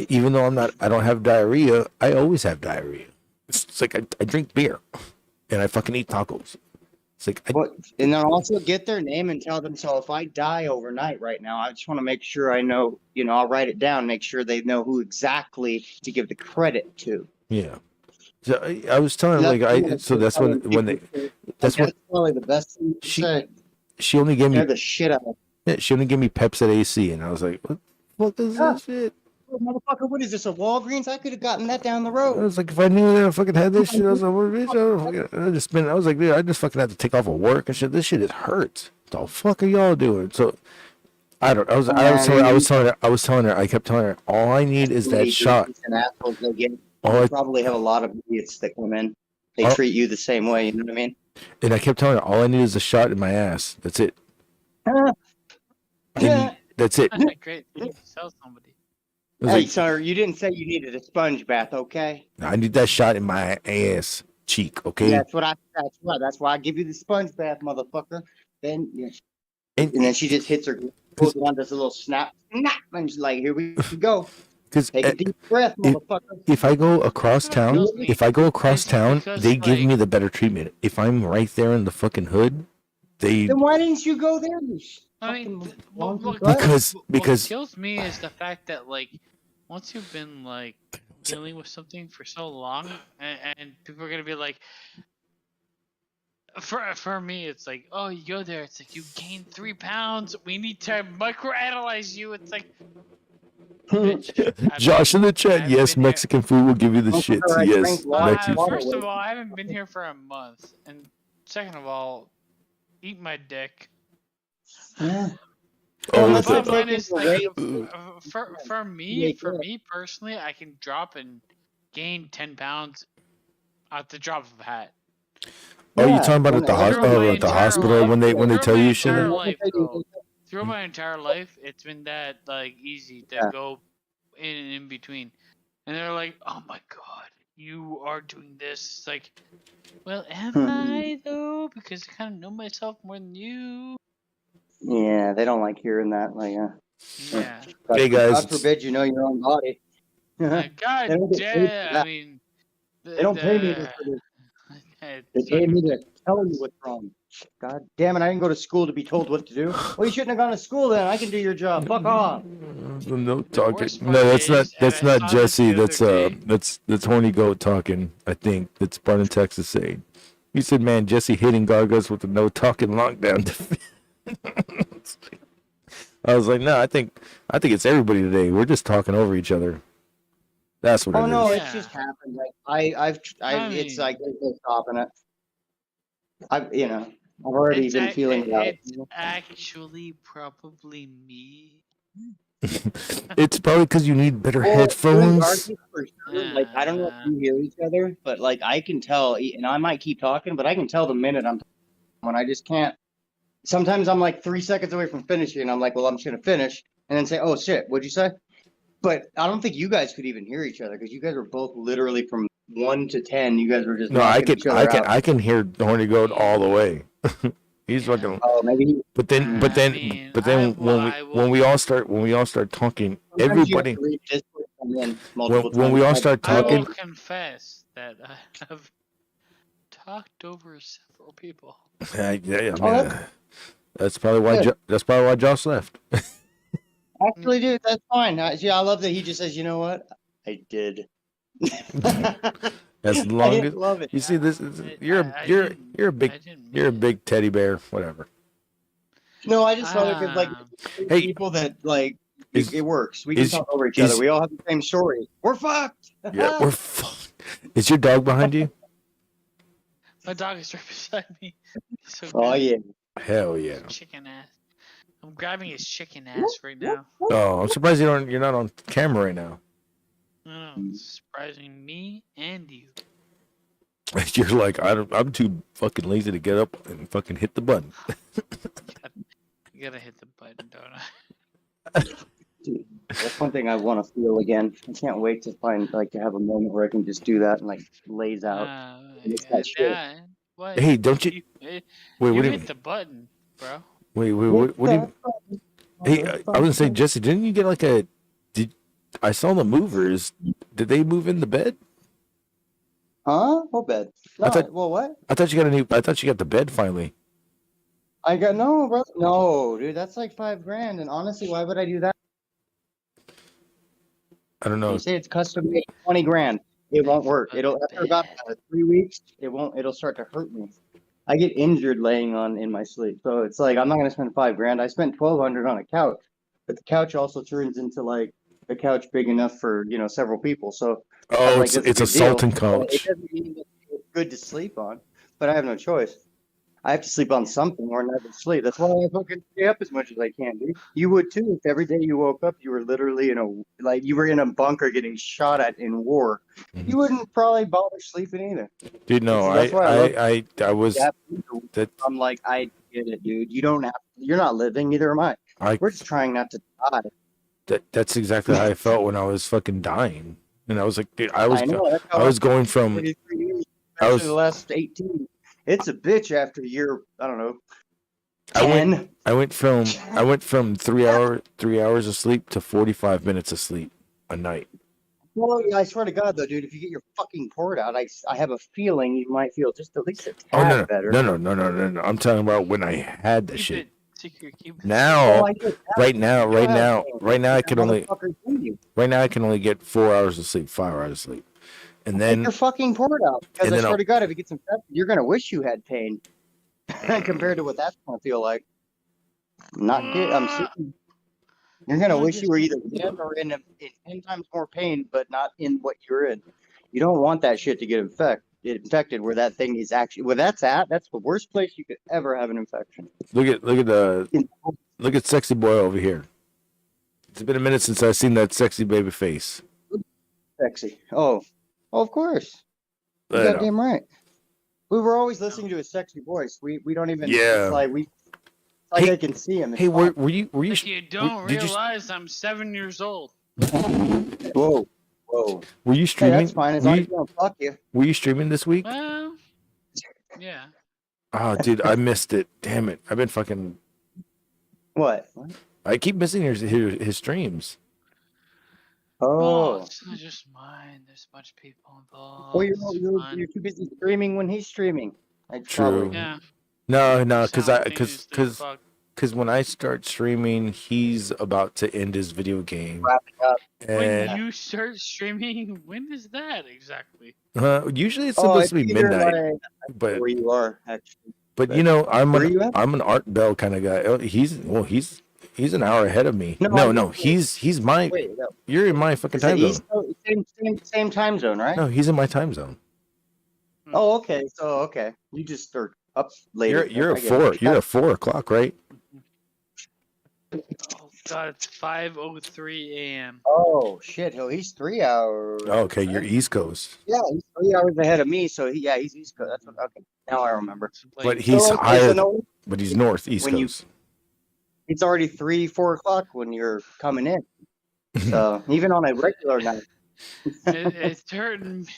Even though I don't have diarrhea. I always have diarrhea. It's like I drink beer, and I fucking eat tacos. It's like, And then also get their name and tell them. So if I die overnight right now, I just want to make sure I know. I'll write it down, make sure they know who exactly to give the credit to. yeah. So I was telling her, like, so that's when they, that's probably the best thing to say. She only gave me the shit out of. Yeah, she only gave me Peps at AC, and I was like, what is this shit? Motherfucker, what is this, a Walgreens? I could have gotten that down the road. I was like, if I knew that I fucking had this shit, I was like, what bitch? I was like, dude, I just fucking had to take off of work and shit. This shit, it hurts. What the fuck are y'all doing? So I was telling her, I kept telling her, all I need is that shot. You probably have a lot of idiots that come in. They treat you the same way, you know what I mean? And I kept telling her, all I need is a shot in my ass. That's it. That's it. Great. You can sell somebody. Hey, sir, you didn't say you needed a sponge bath, okay? I need that shot in my ass cheek, okay? That's why I give you the sponge bath, motherfucker. Then and then she just hits her, pulls it on, does a little snap, and she's like, here we go. Take a deep breath, motherfucker. If I go across town, they give me the better treatment. If I'm right there in the fucking hood, then why didn't you go there? I mean, because what kills me is the fact that, like, once you've been like dealing with something for so long, and people are gonna be like, for me, it's like, oh, you go there, it's like you gained 3 pounds. We need to microanalyze you. It's like, bitch, Josh in the chat, yes, Mexican food will give you the shits. Yes, first of all, I haven't been here for a month, and second of all, eat my dick. Yeah. Bottom line is, like, for me personally, I can drop and gain 10 pounds at the drop of a hat. Oh, you talking about at the hospital when they tell you shit? Through my entire life, it's been that like easy to go in between, and they're like, "Oh my god, you are doing this." It's like, well, am I though? Because I kind of know myself more than you. Yeah, they don't like hearing that. Like, yeah. Hey guys, God forbid you know your own body. God damn! I mean, they don't pay me for this. They pay me to tell you what's wrong. God damn it! I didn't go to school to be told what to do. Well, you shouldn't have gone to school then. I can do your job. Fuck off. No talking. No, that's not Jesse. That's horny goat talking. I think that's Barton, Texas saying. He said, "Man, Jesse hitting Gargos with the no talking lockdown." I was like, no, I think it's everybody today. We're just talking over each other. That's what it is. Oh no, it's just happened. Like it's like they're stopping it. I've already been feeling that. It's actually probably me. It's probably because you need better headphones. Like, I don't know if you hear each other, but like I can tell, and I might keep talking, but I can tell the minute I'm when I just can't. Sometimes I'm like 3 seconds away from finishing, and I'm like, well, I'm just gonna finish, and then say, oh shit, what'd you say? But I don't think you guys could even hear each other because you guys were both literally from 1 to 10. You guys were just I can hear horny goat all the way. He's fucking. Oh, maybe. But then when we all start talking, everybody. When we all start talking, I will confess that I have talked over several people. Yeah. That's probably why Josh left. Actually, dude, that's fine. I love that he just says, you know what, I did. As long as love it. You see this, you're a big teddy bear, whatever. No, I just love it because like people that like it works. We can talk over each other. We all have the same story. We're fucked. Yeah, we're fucked. Is your dog behind you? My dog is right beside me. So oh yeah. Hell yeah. Chicken ass. I'm grabbing his chicken ass right now. Oh, I'm surprised you're not on camera right now. No, it's surprising me and you. You're like, I'm too fucking lazy to get up and fucking hit the button. You gotta hit the button, don't I? Dude, that's one thing I want to feel again. I can't wait to find to have a moment where I can just do that and like lays out. What? Hey, don't you? Wait, what do you hit the button, bro? Wait, what do you? Hey, I was gonna say, Jesse, didn't you get like I saw the movers. Did they move in the bed? Huh? What bed? I No, thought well, what? I thought you got the bed finally. I got no, bro. No, dude, that's like $5,000. And honestly, why would I do that? I don't You know. say it's custom made, $20,000. It won't work. It'll after about 3 weeks, it won't. It'll start to hurt me. I get injured laying on in my sleep, so it's like I'm not gonna spend $5,000. I spent $1,200 on a couch, but the couch also turns into like a couch big enough for several people. So I'm Oh, like, that's a it's a good deal. Sultan But it couch. doesn't mean that it's good to sleep on. But I have no choice. I have to sleep on something or never sleep. That's why I fucking stay up as much as I can, dude. You would too if every day you woke up you were literally you were in a bunker getting shot at in war. You wouldn't probably bother sleeping either. Dude, no, That's why I love I was that. that I'm like, I get it, dude. You don't have. You're not living. Neither am I. I We're just trying not to die. that's exactly how I felt when I was fucking dying. And I was like, dude, I know. That's how I was going from 33 years, I especially was the last 18. It's a bitch after year. I don't know. I 10. went from 3 hours of sleep to 45 minutes of sleep a night. Well, yeah, I swear to God, though, dude, if you get your fucking port out, I have a feeling you might feel just at least a Oh tad better. no. I'm talking about when I had the shit. Oh, Now, I get that. right now, You have pain. I That can only motherfucker's in you. right now I can only get 4 hours of sleep, 5 hours of sleep, and Take then your fucking port out. Because and I then swear I'll, to God, if it gets infected, you're going to wish you had pain compared to what that's going to feel like. Not good. I'm serious. You're going to wish you were either dead or in 10 times more pain, but not in what you're in. You don't want that shit to get infected where that thing is actually where that's at. That's the worst place you could ever have an infection. look at sexy boy over here. It's been a minute since I've seen that sexy baby face. Sexy. Oh, of course. You I know. goddamn right. We were always listening to his sexy voice. We don't even. Yeah. It's like I can see him. It's Hey, fine. were you But you don't did you realize I'm 7 years old. Whoa. were you Hey, streaming? that's fine. As were, long as you, you don't fuck you. were you streaming this week? Well, yeah. Oh, dude, I missed it. Damn it! I've been fucking. What? I keep missing his streams. Well, Oh. it's not just mine. There's a bunch of people involved. Well, It's fun. you're too busy streaming when he's streaming. That's True. probably. Yeah. No, Simultaneously, fuck. because when I start streaming, he's about to end his video game. Wrapping up. When And you start streaming, when is that exactly? usually it's Oh, supposed it's to be either midnight, like but where you are actually. but you know I'm Where you at? an Art Bell kind of guy. He's an hour ahead of me. No, No, he's my. Wait, no. You're in my fucking Is it time zone. East? Same time zone, right? No, he's in my time zone. Oh, okay. So okay, you just are up later. You're I a get four. it. You're at 4 o'clock, right? Oh god, it's 5:03 a.m. Oh shit! Oh, he's 3 hours. Okay, you're East Coast, Yeah, he's 3 hours ahead of me. So he's East Coast. That's what. Okay, now I remember. but he's So, okay, higher. so no, But he's North East when you- Coast. it's already 3-4 o'clock when you're coming in. So even on a regular night. It's hurting.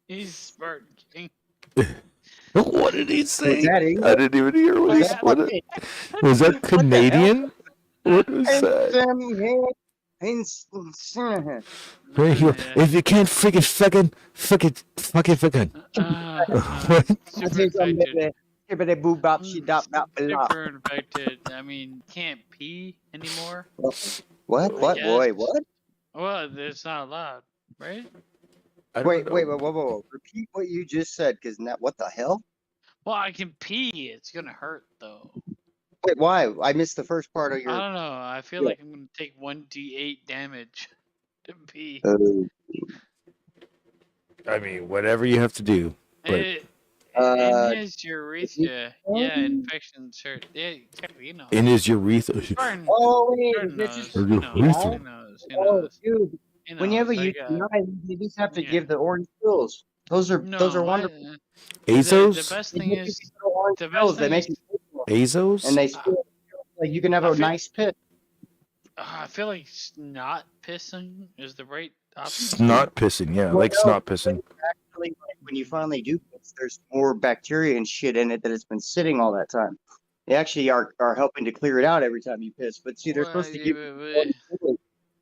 He's smart. King. What did he say? Was that English? I didn't even hear what he Was that- said. Was that Canadian? What was that? Right here. If you can't freaking fucking. What? Super infected. What? Super infected. I mean, can't pee anymore. What? Yes. Boy, what? Well, it's not allowed, right? I don't Wait, know. whoa. Repeat what you just said, because what the hell? Well, I can pee. It's gonna hurt though. Wait, why? I missed the first part of I your. don't know. I feel Yeah. like I'm gonna take 1d8 damage to pee. I mean, whatever you have to do. But In his urethra, yeah, infections hurt. Yeah, exactly. You know. in his urethra. Jordan, Oh wait, Jordan this knows. is. Your He knows. urethra. He knows. He Oh, knows. dude. He Whenever knows. you you just have to yeah. give the orange pills. Those are No, wonderful. The Azos? best They thing give you is these little orange the pills. best They thing make is you take them, Azos? and they feel like you can have I a feel- nice piss. I feel like snot pissing is the right option. Snot pissing. Yeah, like Well, snot pissing. Actually, like, when you finally do piss, there's more bacteria and shit in it that has been sitting all that time. They actually are helping to clear it out every time you piss. But see, they're supposed to give you,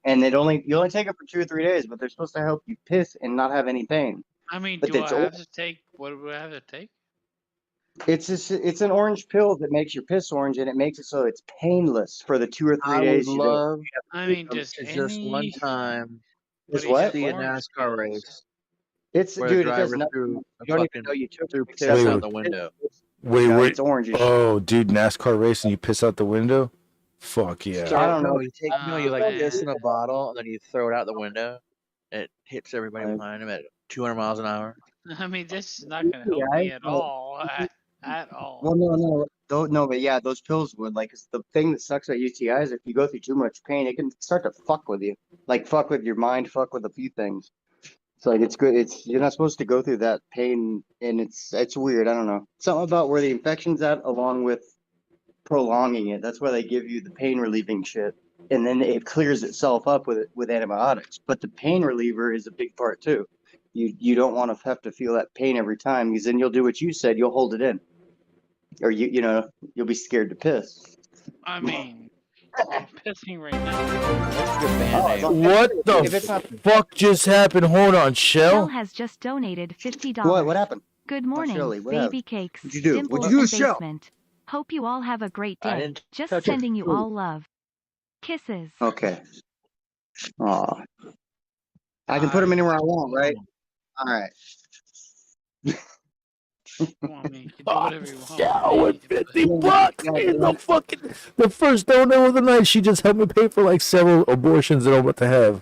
and you only take it for 2 or 3 days, but they're supposed to help you piss and not have any pain. I mean, But do it's I have to take? What do I have to take? it's an orange pill that makes your piss orange, and it makes it so it's painless for the 2 or 3 I would days you don't. love I mean, to does just one any time Is Anybody what? have see a orange NASCAR pills? race It's where the dude. It does driver nothing. threw You a don't even fucking know you took threw it, piss except out Wait, the window. wait, you know wait. it's orange. Oh, dude, NASCAR race and you piss out the window? Fuck yeah. I don't know. You take you Oh like piss man. in a bottle and then you throw it out the window. It hits everybody Like, behind him at 200 miles an hour. I mean, this is not gonna help yeah, me at all. At all. well, no, but yeah, those pills would like. 'Cause the thing that sucks about UTI is if you go through too much pain, it can start to fuck with you, like fuck with your mind, fuck with a few things. It's like it's good. It's you're not supposed to go through that pain, and it's weird. I don't know. Something about where the infection's at, along with prolonging it. That's why they give you the pain relieving shit, and then it clears itself up with antibiotics. But the pain reliever is a big part too. You don't want to have to feel that pain every time, because then you'll do what you said. You'll hold it in, or you'll be scared to piss. I mean, I'm pissing right now. What the fuck just happened? Hold on, Shell Shell? has just donated $50. What happened? Good morning, Shelley, what baby happened? cakes, What'd you do? dimples, What'd you do, and Shell? basement. Hope you all have a great I day. didn't Just touch it. sending you all love. Kisses. Okay. Aw. I can put them anywhere I want, right? All right. Well, I mean, you can do whatever you want. Yeah, with with me, 50 but- bucks. The first donor of the night. She just helped me pay for like several abortions that I'm about to have.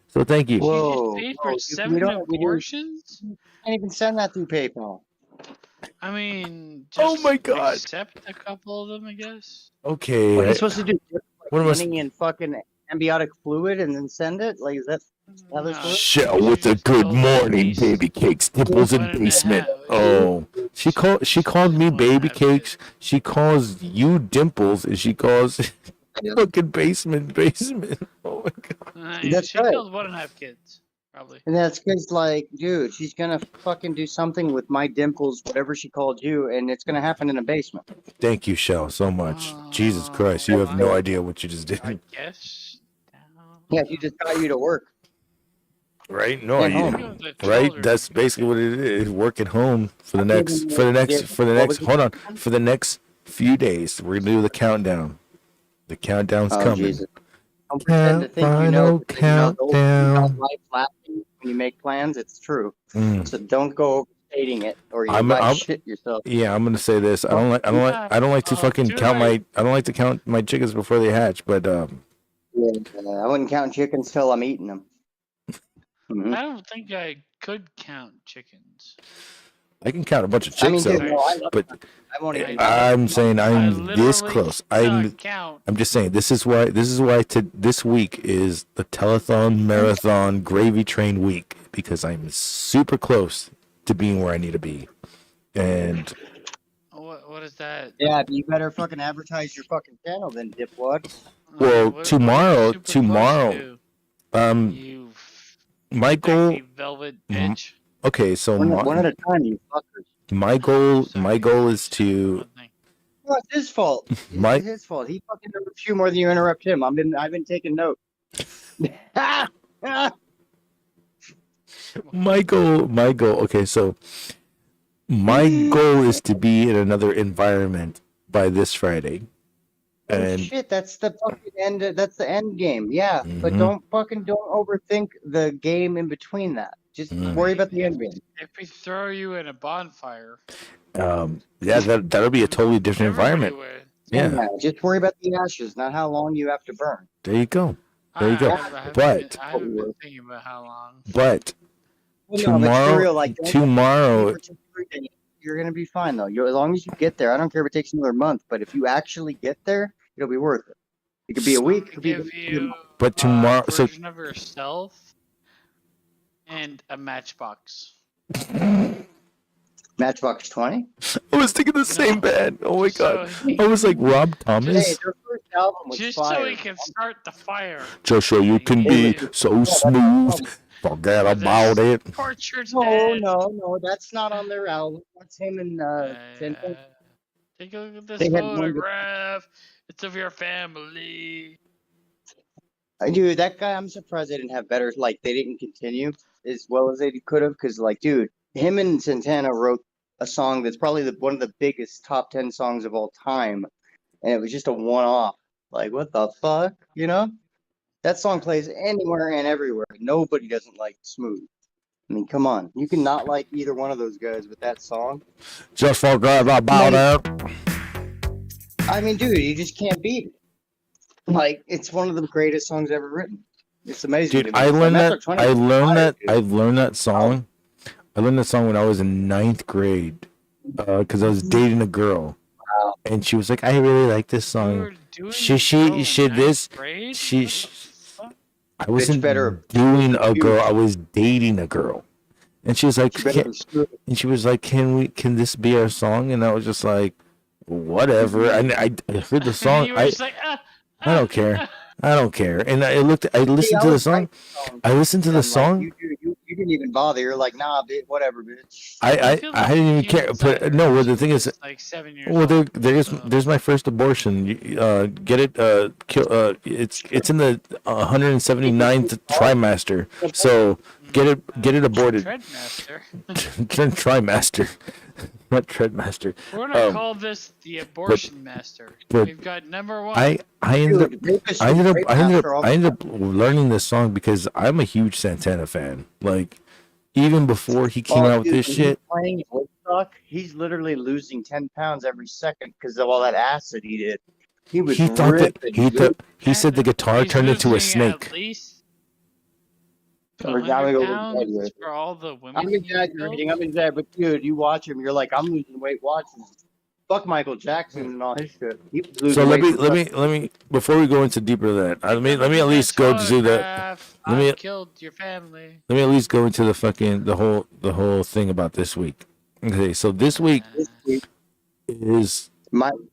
So thank you. You just Whoa. paid Whoa, for 7 we abortions? can't even send that through PayPal. I mean, Oh just my God. accept a couple of them, I guess. Okay. What are you supposed to do? Dip, like, What am I money in fucking ambiotic fluid and then send it? Like, is that how this works? Shell with a good morning, baby cakes, dimples, and basement. Oh, she called me baby cakes. She calls you dimples, and she calls fucking basement. Oh my God. That's she right. killed 1.5 kids, probably. And that's because, like, dude, she's gonna fucking do something with my dimples, whatever she called you, and it's gonna happen in a basement. Thank you, Shell, so much. Jesus Christ, you have no idea what you just did. Yes. Yeah, she just got you to work. Right? No, And you, home. right? That's basically what it is. Work at home for the next hold on, for the next few days. We're gonna do the countdown. The countdown's Oh, coming. Jesus. Don't pretend to think you know. Because, Countdown. life laughing when you make plans, it's true. Mm. So don't go overstating it, or you I'm- might I'm- shit yourself. Yeah, I'm gonna say this. I don't like to fucking count my chickens before they hatch, but Yeah, I wouldn't count chickens till I'm eating them. Mhm. I don't think I could count chickens. I can count a bunch of I mean, chicks dude, though. no, But I won't even. I'm saying I'm this literally close. cannot count. I'm just saying this is why this week is the telethon marathon gravy train week, because I'm super close to being where I need to be. And What is that? Yeah, but you better fucking advertise your fucking channel then, dipwad. well, What are tomorrow, you super close to? You my goal. sexy velvet bitch. Okay, so One at a time, you fuckers. my goal is to No, it's his fault. It's his fault. He fucking interrupts you more than you interrupt him. I've been taking note. my goal. Okay, so my goal is to be in another environment by this Friday. And Shit, that's the fucking end. That's the end game. Yeah, but Mhm. don't overthink the game in between that. Just worry about the end game. If we throw you in a bonfire, yeah, that'll be a totally different environment. Yeah, just worry about the ashes, not how long you have to burn. there you go. There you go. I haven't been thinking about how long. But Well, no, but for real, like, don't tomorrow, you're gonna be fine though. As long as you get there, I don't care if it takes another month. But if you actually get there, it'll be worth it. It could be a week. It could be Give you but tomorrow, a so version of yourself and a matchbox. Matchbox 20. I was thinking the same band. Oh my god, I was like Rob Thomas. Hey, their first album was Just fire. so we can start the fire. Just so you can be so smooth. Forget about it. Portrait's No, that's not on their album. That's him and Tintin. Take a look at this They had one that- photograph. It's of your family. Dude, that guy, I'm surprised they didn't have better. Like, they didn't continue. as well as they could have. Because, like, dude, him and Santana wrote a song that's probably one of the biggest top 10 songs of all time, and it was just a one-off. Like, what the fuck, you know? That song plays anywhere and everywhere. Nobody doesn't like Smooth. I mean, come on. You can not like either one of those guys with that song. Just forgot about it. I mean, dude, you just can't beat it. Like, it's one of the greatest songs ever written. It's amazing. Dude, to me. I learned Metro that. 20 I was learned fire, that. dude. I learned that song. I learned that song when I was in 9th grade, because I was dating a girl, and she was like, "I really like this song." I wasn't doing a girl. I was dating a girl, and she was like, and she was like, Can this be our song?" And I was just like, whatever. And I heard the song. You were just like, I don't care. I don't care. And I listened to the song. I listened to the song. You didn't even bother. You're like, nah, bitch, whatever, bitch. I didn't even care. But no, well, the thing is, like 7 years well, old, there's my first abortion. Get it? It's in the 179th trimester. So get it aborted. Treadmaster. Trimester, not treadmaster. We're gonna call this the abortion master. but We've got number 1. I ended up learning this song because I'm a huge Santana fan. Like, even before he came out with this when shit. He's playing Woodstock, he's literally losing 10 pounds every second because of all that acid he did. He was he said the guitar turned into a snake. At least Or now we go pounds for all the women. I'm exaggerating, but dude, you watch him, you're like, I'm losing weight watching him. Fuck Michael Jackson and all his shit. He was losing So let weight me before we go into deeper than that, let me at least go to the I killed your family. let me at least go into the whole thing about this week. Okay, so this week is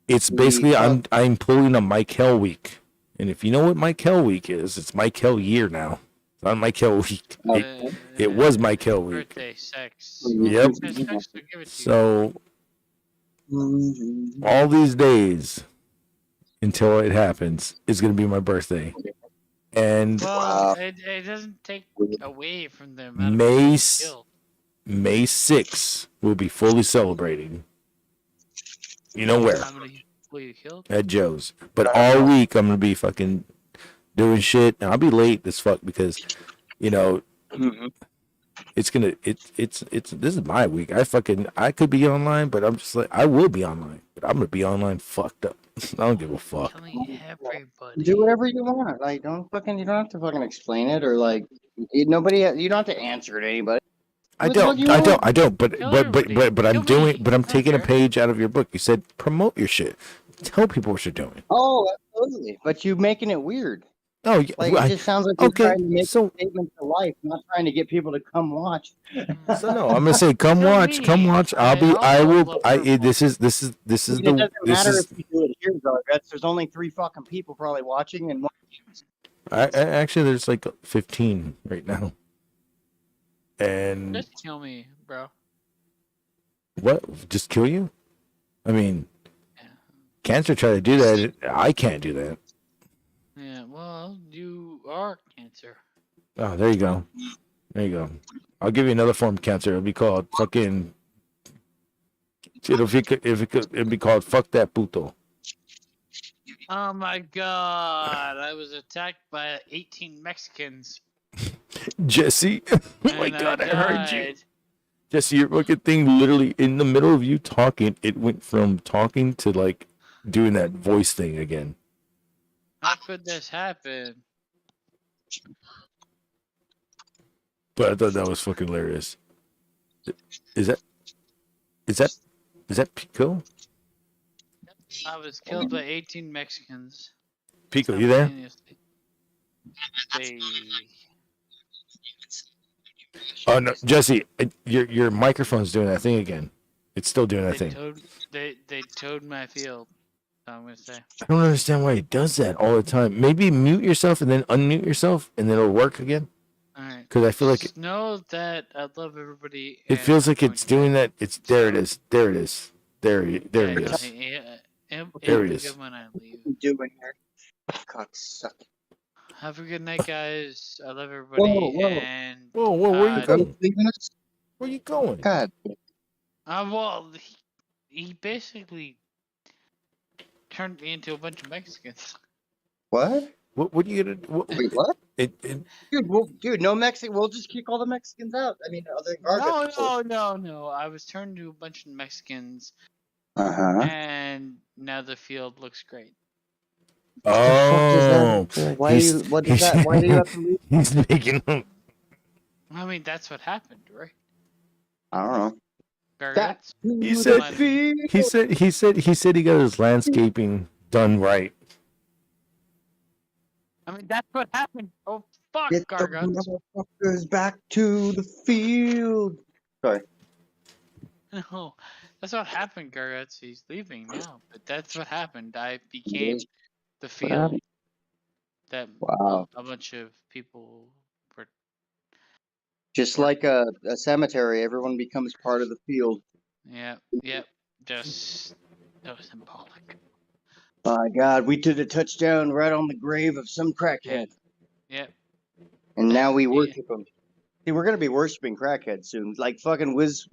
it's basically I'm pulling a Mike Hell week, and if you know what Mike Hell week is, it's Mike Hell year now. It's not Mike Hell week. It was Mike Hell week. Birthday sex. Yep. So all these days until it happens is going to be my birthday, and it doesn't take away from the amount of people you killed. May 6th will be fully celebrating. You know where? How many people you killed? At Joe's. But all week I'm gonna be fucking doing shit, and I'll be late as fuck because, it's this is my week. I could be online, but I'm just like, I will be online, but I'm gonna be online fucked up. I don't give a fuck. Everybody. Do whatever you want. Like, you don't have to fucking explain it, or like, you don't have to answer it to anybody. I don't. But I'm taking a page out of your book. You said promote your shit. Tell people what you're doing. Oh, absolutely. But you're making it weird. No, like it just sounds like you're trying to make a statement to life, not trying to get people to come watch. So no, I'm gonna say, come watch. This is It doesn't matter if you do it here, though. There's only 3 fucking people probably watching, and actually there's like 15 right now. And just kill me, bro. What? Just kill you? I mean, cancer tried to do that. I can't do that. Yeah, well, you are cancer. Oh, there you go. There you go. I'll give you another form of cancer. It'll be called fucking. It'll be called fuck that puto. Oh my god! I was attacked by 18 Mexicans. Jesse, oh my god, I heard you. Jesse, your fucking thing literally in the middle of you talking, it went from talking to like doing that voice thing again. How could this happen? But I thought that was fucking hilarious. Is that Pico? I was killed by 18 Mexicans. Pico, you there? They... Oh no, Jesse, your microphone's doing that thing again. It's still doing that thing. They towed my field. I'm gonna say. I don't understand why he does that all the time. Maybe mute yourself and then unmute yourself, and then it'll work again. All right. Because I feel like just know that I love everybody. It feels like it's doing that. It's there. It is. There it is. There he is. There he is. When I leave. doing here? Cocksucker. Have a good night, guys. I love everybody. whoa. And Whoa, where you Are going? you leaving us? Where you going? God. well, he basically turned me into a bunch of Mexicans. What? What are you gonna? Wait, what? It, Dude, no Mexican. We'll just kick all the Mexicans out. I mean, other than Gargant. No. I was turned into a bunch of Mexicans, Uh-huh. and now the field looks great. oh, Why do you? What is that? Why do you have to leave? He's making. I mean, that's what happened, right? I don't know. Gargants? He said. He said he got his landscaping done right. I mean, that's what happened. Oh, fuck, Get Gargants. the motherfuckers back to the field. Sorry. No, that's what happened, Gargants. He's leaving now, but that's what happened. I became the field that Wow. a bunch of people were. Just like a cemetery, everyone becomes part of the field. Yep, just so symbolic. My God, we did a touchdown right on the grave of some crackhead. Yep. And now we worship him. See, we're gonna be worshiping crackheads soon. Like fucking Wiz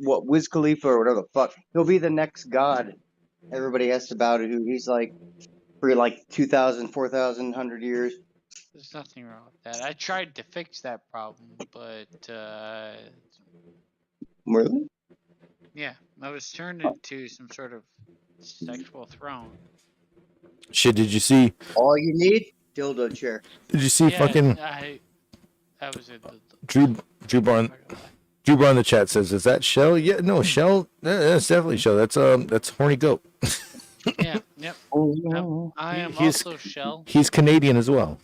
Khalifa or whatever the fuck. He'll be the next god. Everybody asks about it. Who he's like for like 2,000, 4,000, 100 years. There's nothing wrong with that. I tried to fix that problem, but Really? yeah, I was turned into some sort of sexual throne. Shit, did you see? All you need, dildo chair. Did you see fucking I was in the Drew Bar in the chat says, "Is that Shell?" Yeah, no, Shell. That's definitely Shell. That's horny goat. yeah, yep. I am He's- also Shell. He's Canadian as well.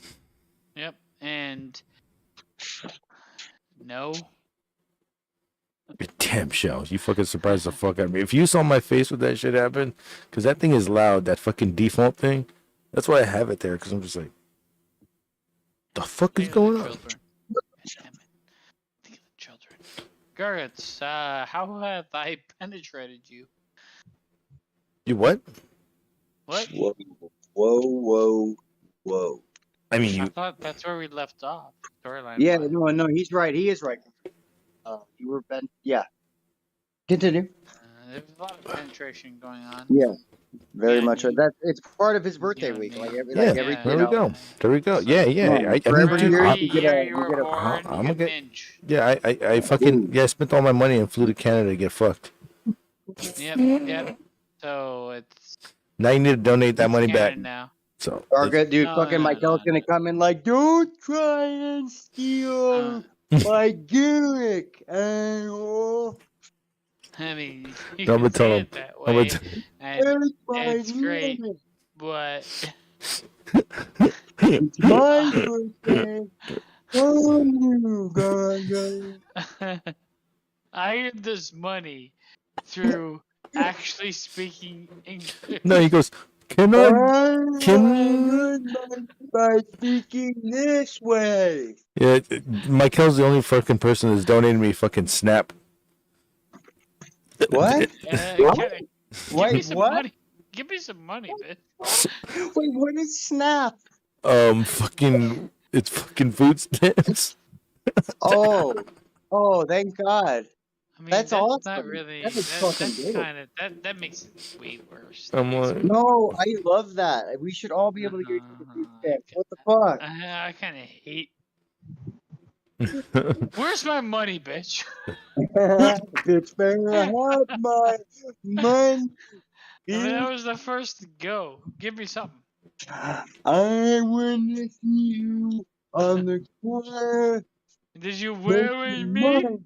Yep, and no. Damn, Shell, you fucking surprised the fuck out of me. If you saw my face when that shit happened, because that thing is loud, that fucking default thing. That's why I have it there, because I'm just like, the fuck is going on? Damn it. Think of the children. Garrets, how have I penetrated you? You what? What? Whoa. I mean, I thought that's where we left off. Storyline. Yeah, no, he's right. He is right. You were bent. Yeah. Continue. There's a lot of penetration going on. Yeah, very Yeah, much. you- It's part of his birthday week. Like every, Yeah, every there we go. There we go. Yeah. For every dude, year I'm- you get a. I'm gonna get. Yeah, I fucking I spent all my money and flew to Canada to get fucked. Yep. So it's Now you need to donate that money back. canon now. So Target, dude. No, Fucking Michael's gonna come in like, don't try and steal my gimmick. And I mean, you I'm gonna can tell say him. it that I'm way, gonna and it's great, but it's my birthday. Oh, you guys. I earned this money through actually speaking English. No, he goes. Can by speaking this way? Yeah, Michael's the only fucking person that's donated me fucking Snap. What? Give me some what? money. Give me some money, bitch. Wait, what is Snap? Fucking, it's fucking food stamps. Oh, thank God. I mean, That's awesome. Not really. That is That's fucking good. kind of that makes it way worse. I'm like, No, I love that. We should all be able to get the food stamps. What the fuck? I kind of hate. Where's my money, bitch? Bitch, better have my money. I mean, that was the first to go. Give me something. I wanna see you on the corner. Did you wear with me?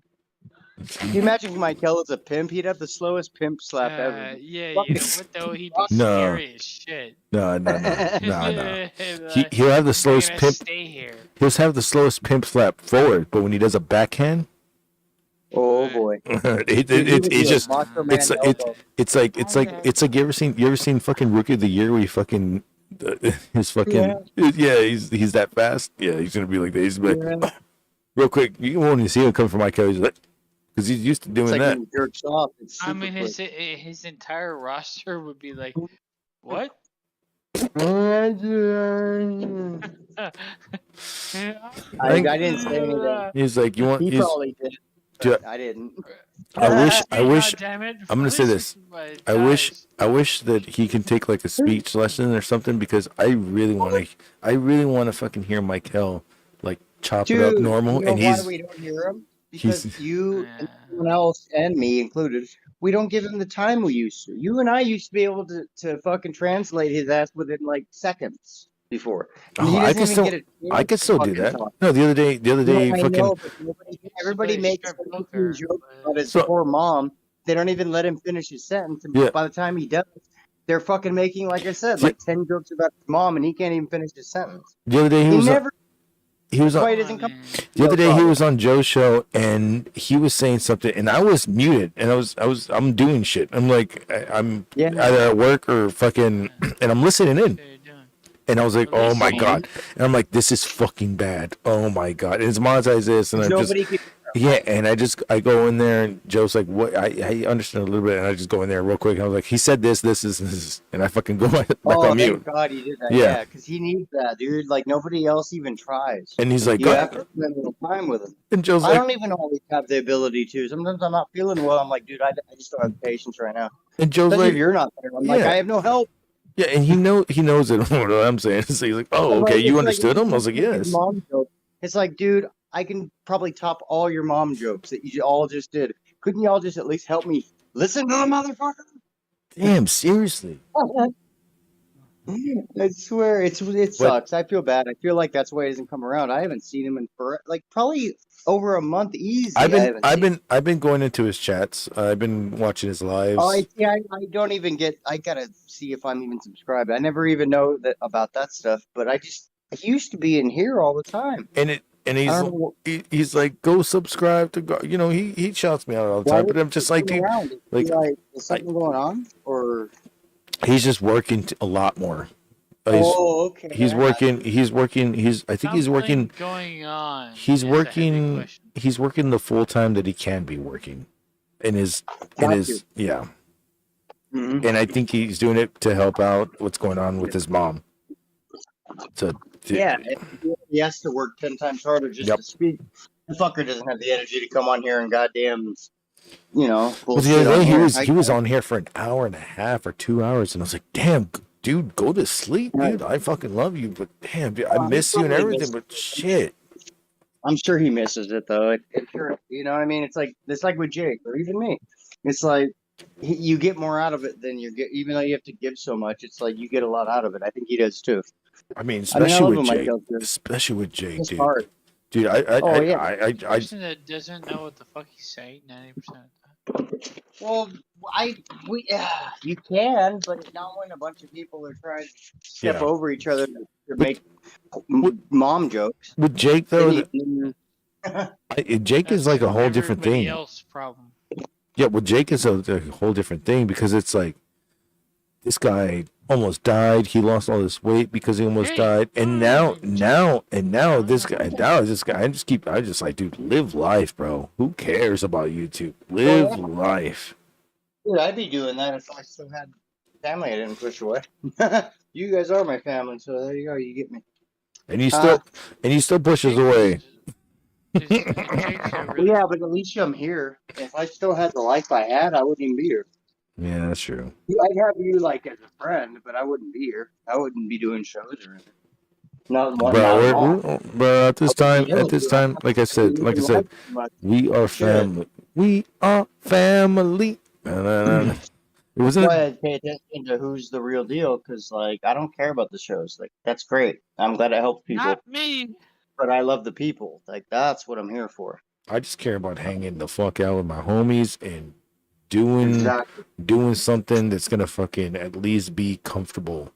Can you imagine Michael as a pimp? He'd have the slowest pimp slap ever. Yeah, you know what though? He'd be No. scary as shit. No. Like, He'll have the slowest gonna pimp. stay here. He'll have the slowest pimp slap forward, but when he does a backhand, Oh boy. it's just it's like you ever seen fucking Rookie of the Year where he fucking his fucking he's that fast. Yeah, he's gonna be like that. He's like real quick. You won't even see him come from Michael. He's like, because he's used to doing It's like that. when he jerks off. It's I super mean, quick. his entire roster would be like, what? I didn't say anything. He's like, you want? He He's, probably did, dude, but I didn't. I wish. God damn it! I'm gonna say this. I wish that he can take like a speech lesson or something because I really want to. I really want to fucking hear Michael like chop it up Dude, normal, you know and why he's we don't hear him? Because he's you and everyone else, and me included, we don't give him the time we used to. You and I used to be able to fucking translate his ass within like seconds before. And he I doesn't can even still get a I chance can to still do fucking that. talk. No, the other day, I fucking. know, but everybody makes a joke about his So- poor mom. They don't even let him finish his sentence, and Yeah. by the time he does, they're fucking making, like I said, Yeah. like 10 jokes about his mom, and he can't even finish his sentence. The other day He never he was on. quite isn't coming. The other day he was on Joe's show and he was saying something and I was muted and I'm doing shit. I'm like I'm either at work or fucking and I'm listening in. And I was like, oh my god. And I'm like, this is fucking bad. Oh my god. And it's monetized this and I go in there and Joe's like, what? I understand a little bit and I just go in there real quick and I was like, he said this, and I fucking go back on mute. Thank God he did that. Yeah. Yeah, because he needs that, dude. Like nobody else even tries. And he's like, you God. have to spend a little time with him. And Joe's I like, don't even always have the ability to. Sometimes I'm not feeling well. I'm like, dude, I just don't have patience right now. and Joe's Especially like, if you're not there. I'm like, yeah. I have no help. Yeah, and he knows it. What I'm saying. So he's like, oh, okay, you understood him? I was like, yes. Mom joke. It's like, dude, I can probably top all your mom jokes that you all just did. Couldn't you all just at least help me listen to the motherfucker? Damn, seriously. I swear, it sucks. I feel bad. I feel like that's why he doesn't come around. I haven't seen him in probably over a month easy. I've been going into his chats. I've been watching his lives. Oh, I don't even get. I gotta see if I'm even subscribed. I never even know about that stuff. But he used to be in here all the time. And he's like, go subscribe to go. You know, he shouts me out all the time. But I'm just like, dude, like, is something going on or? He's just working a lot more. Okay. He's working. I think he's working. Going on. He's working. He's working the full time that he can be working, yeah. Mm-hmm. And I think he's doing it to help out what's going on with his mom. Yeah, he has to work 10 times harder just to speak. The fucker doesn't have the energy to come on here and goddamn, Well, the other day he was on here for an hour and a half or 2 hours, and I was like, damn, dude, go to sleep, dude. I fucking love you, but damn, dude, I miss you and everything, but shit. I'm sure he misses it though. You know what I mean? It's like with Jake or even me. It's like you get more out of it than even though you have to give so much. It's like you get a lot out of it. I think he does too. I mean, especially with Jake, dude. Hard. Dude, Person that doesn't know what the fuck he's saying 90% of the time. Well, you can, but not when a bunch of people are trying to step over each other to make mom jokes. With Jake though, Jake is like a whole different thing. Else problem. Yeah, well, Jake is a whole different thing because it's like this guy almost died. He lost all this weight because he almost died, and now this guy. I just like, dude, live life, bro. Who cares about YouTube? Live life. Dude, I'd be doing that if I still had family I didn't push away. You guys are my family, so there you go. You get me. And he still pushes away. Yeah, but at least I'm here. If I still had the life I had, I wouldn't even be here. Yeah, that's true. I'd have you like as a friend, but I wouldn't be here. I wouldn't be doing shows or anything. Bro, at this time, like I said, we are family. We are family. It wasn't. That's why I pay attention to who's the real deal, because like I don't care about the shows. Like that's great. I'm glad it helps people. Not me. But I love the people. Like that's what I'm here for. I just care about hanging the fuck out with my homies and doing something that's gonna fucking at least be comfortable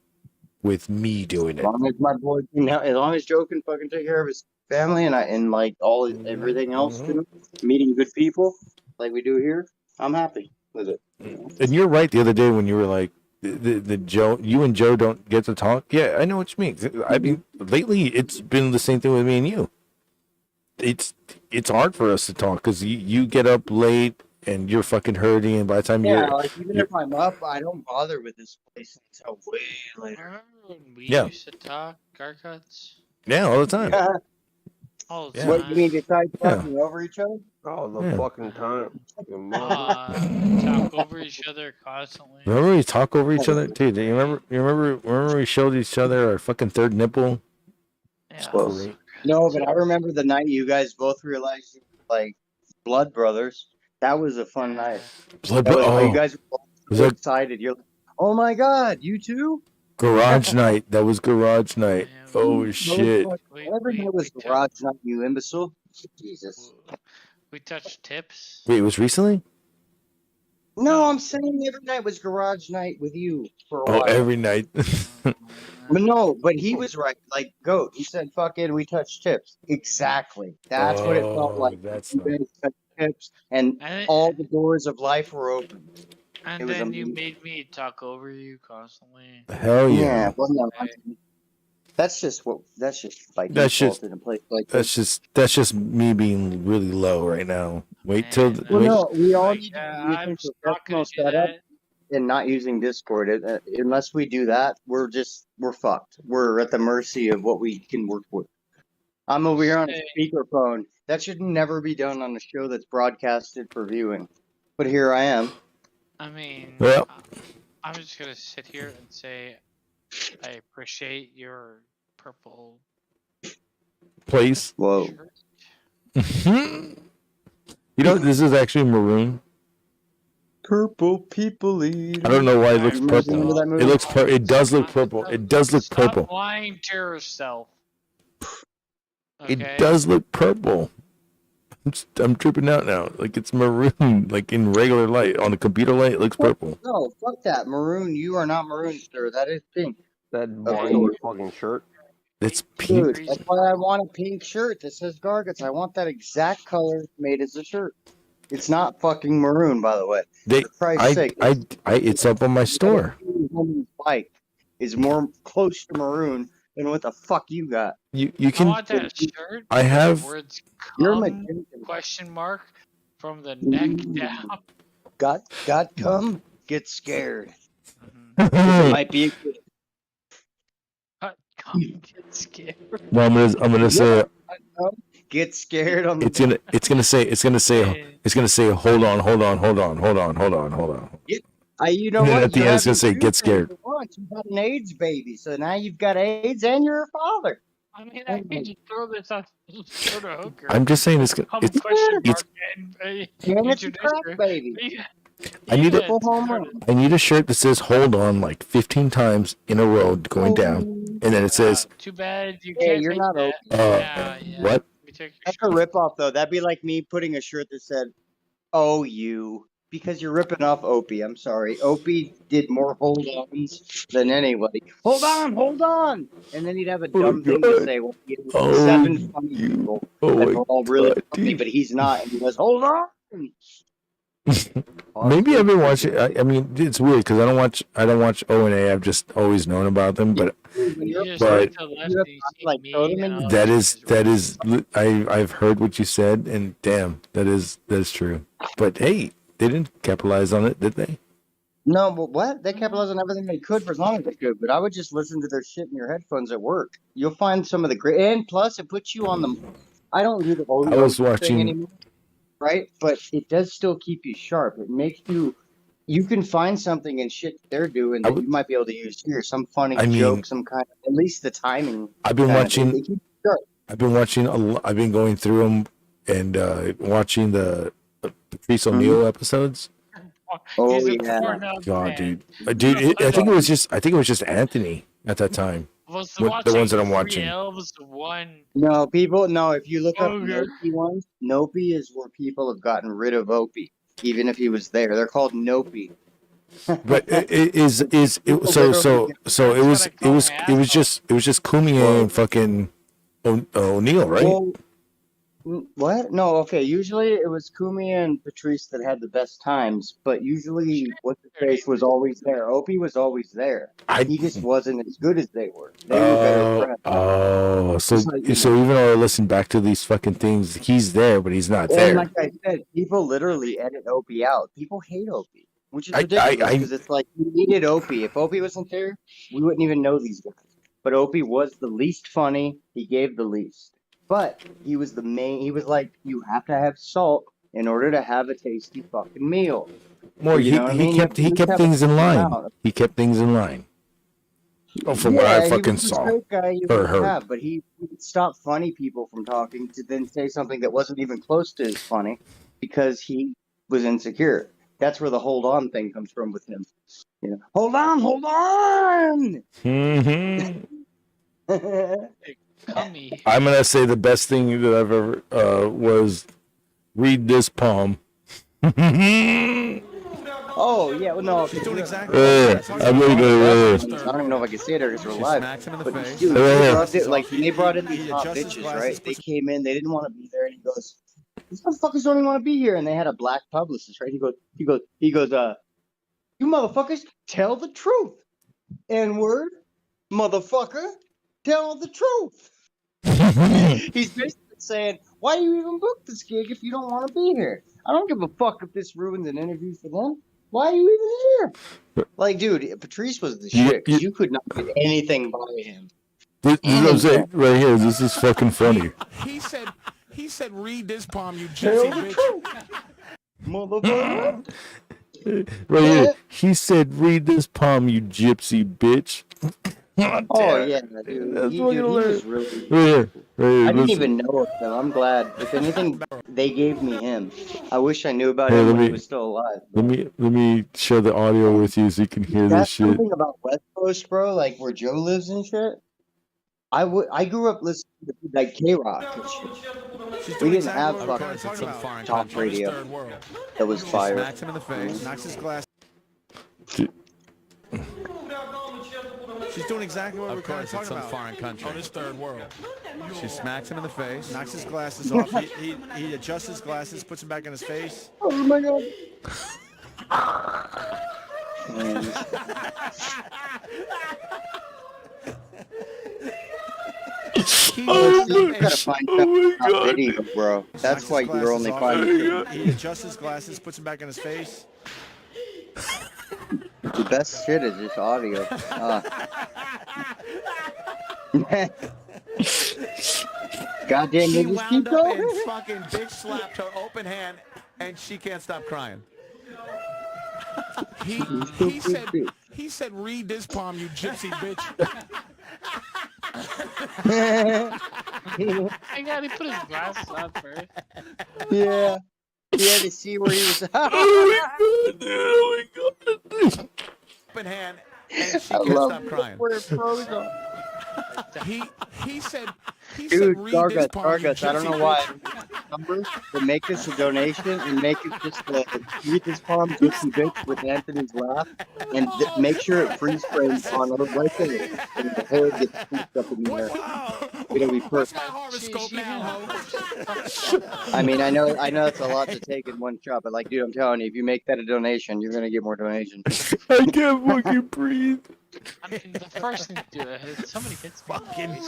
with me doing it. As long as my boy, as long as Joe can fucking take care of his family and like everything else too, meeting good people like we do here, I'm happy with it. And you're right. The other day when you were like, the Joe, you and Joe don't get to talk. Yeah, I know what you mean. I mean, lately it's been the same thing with me and you. It's hard for us to talk because you get up late and you're fucking hurting, and by the time Yeah, you're, like even if I'm up, I don't bother with this place until way later. Remember when we Yeah. used to talk Garcuts? yeah, all the time. All the Yeah. What you mean besides Yeah. fucking over each other? All the Yeah. fucking time. You Talk over each other constantly. Remember we talk over each other, dude? Do you remember? Remember we showed each other our fucking third nipple? Yeah. Well, Great. no, but I remember the night you guys both realized you were like blood brothers. That was a fun night. Blood. That was, you Oh, guys were was so that excited. You're like, oh my god, you too? garage night? That was garage night. Oh shit. Every night was garage night, you imbecile. Jesus. We touched tips. Wait, it was recently? No, I'm saying every night was garage night with you for a Oh, while. every night. But no, but he was right. Like, goat. He said, fucking, we touched tips. Exactly. That's what it felt like. That's You guys touched tips, and all the doors of life were open. And It was then you amazing. made me talk over you constantly. Hell yeah. Well, no, that's just by That's default just in a place like this. that's just me being really low right now. Wait till Well, wait. no, we all need to I'm be using just not professional gonna do setup that. and not using Discord. Unless we do that, we're fucked. We're at the mercy of what we can work with. I'm over here on a speakerphone. That should never be done on a show that's broadcasted for viewing. But here I am. I mean, Well. I'm just gonna sit here and say I appreciate your purple. Place. Whoa. You know, this is actually maroon. Purple people eating. I don't know why it looks Remember purple. that movie? It looks it does look purple. It does look Stop purple. lying to yourself. Okay? It does look purple. I'm tripping out now. Like it's maroon, like in regular light. On the computer light, it looks purple. No, fuck that. Maroon. You are not maroon, sir. That is pink. That whiny fucking shirt. It's pink. Dude, that's why I want a pink shirt that says Gargants. I want that exact color made as a shirt. It's not fucking maroon, by the way. They, For Christ's sake. it's up on my store. Like, is more close to maroon than what the fuck you got. You I can. want that shirt. I have. Words You're come, magician. question mark from the neck down. Got come, get scared. It might be. Come get scared. No, I'm gonna say. Get scared on the. It's gonna say hold on. You know And then what? at the You end, it's have gonna say, two "Get things scared." at once. You got an AIDS baby, so now you've got AIDS and you're a father. I mean, I can just throw this on sort of hooker. I'm just saying it's Come it's question it's. mark and And it's a crack baby. I need a home run. I need a shirt that says hold on like 15 times in a row going down, and then it says Too bad you Hey, can't you're make not that. open. what? That's a ripoff, though. That'd be like me putting a shirt that said, "Oh, you," because you're ripping off Opie. I'm sorry. Opie did more hold-ons than anybody. Hold on, and then he'd have a dumb thing to say. Well, he had Oh, 7 funny people that my were all really God, funny, dude. but he's not. And he goes, "Hold on." Maybe I've been watching. I mean, it's weird because I don't watch O&A. I've just always known about them, but that is I've heard what you said, and damn, that is true. But hey, they didn't capitalize on it, did they? No, but what? They capitalized on everything they could for as long as they could. But I would just listen to their shit in your headphones at work. You'll find some of the great, and plus it puts you on the. I don't do the old I was thing watching- anymore, right? But it does still keep you sharp. It makes you. You can find something in shit they're doing that you might be able to use here. Some funny joke, some kind of, at least the timing. I've been kind of- watching. they keep you sharp. I've been watching. I've been going through them and watching the Patrice O'Neill episodes. Oh yeah, God, dude, I think it was just Anthony at that time. The ones that I'm watching. Elves, one. No, people. No, if you look up Okay. Nopi ones, Nopi is where people have gotten rid of Opie, even if he was there. They're called Nopi. But it was just Kumar and fucking O'Neill, right? What? No, okay. Usually it was Kumi and Patrice that had the best times, but usually what's his face was always there. Opie was always there. He just wasn't as good as they were. They were better friends. So Just like, you so know. even though I listen back to these fucking things, he's there, but he's not And there. like I said, people literally edit Opie out. People hate Opie, which is I- ridiculous I- because it's like we needed Opie. If Opie wasn't there, we wouldn't even know these guys. But Opie was the least funny. He gave the least. But he was the main. He was like, you have to have salt in order to have a tasty fucking meal. More, You know what I mean? he kept things in line. He kept things in line. Oh, from what I he fucking was the saw straight guy you or would heard. have, but he would stop funny people from talking to then say something that wasn't even close to as funny because he was insecure. That's where the hold on thing comes from with him. You know, hold on. Mm-hmm. Cummy. I'm gonna say the best thing that I've ever was read this poem. Oh yeah, well no. She's doing exactly. I'm really good. I don't even know if I can say it or because we're live. Smacks him in the But face. dude, Yeah. like when they brought in these hot bitches, right? They came in, they didn't want to be there, and he goes, "These motherfuckers don't even want to be here." And they had a black publicist, right? He goes, "You motherfuckers, tell the truth. N-word, motherfucker, tell the truth." He's basically saying, "Why do you even book this gig if you don't want to be here? I don't give a fuck if this ruins an interview for them. Why are you even here?" Like, dude, Patrice was the shit because you could not get anything by him. This is what I'm saying right here. This is fucking funny. He said, read this poem, you gypsy bitch. Motherfucker. Right here. He said, read this poem, you gypsy bitch. Oh yeah, dude. That's He fucking was hilarious. really. Right here. I didn't listen. even know of him. I'm glad. If anything, they gave me him. I wish I knew about Hey, him let when he me- was still alive. Let me share the audio with you so you can hear this That's shit. something about West Coast, bro. Like where Joe lives and shit. I grew up listening to like K-Rock and shit. We didn't have fucking talk radio that was fire. Smacks him in the face. Knocks his glass. She's doing exactly what we're kind of talking about. Foreign country. On this third world. She smacks him in the face. Knocks his glasses off. He adjusts his glasses, puts them back in his face. Oh my god. You gotta find video, bro. That's why you're only finding. He adjusts his glasses, puts them back in his face. The best shit is just audio. Goddamn, She you just wound keep up going. and fucking bitch slapped her open hand, and she can't stop crying. He said, read this poem, you gypsy bitch. I got he put his glasses on first. Yeah. He had to see where he was. Oh my god. Open hand, and she I can't love stop crying. where it froze on. He said, Dude, read this poem, you Stargus, I don't know gypsy why. bitch. Numbers, but make this a donation and make it just read this poem, Gypsy Bitch, with Anthony's laugh, and make sure it freeze frames on her right there, and the hair gets scooped up in the air. It'll be perfect. I mean, I know it's a lot to take in one shot, but like, dude, I'm telling you, if you make that a donation, you're gonna get more donations. I can't fucking breathe. I mean, the first thing to do is somebody gets fucking.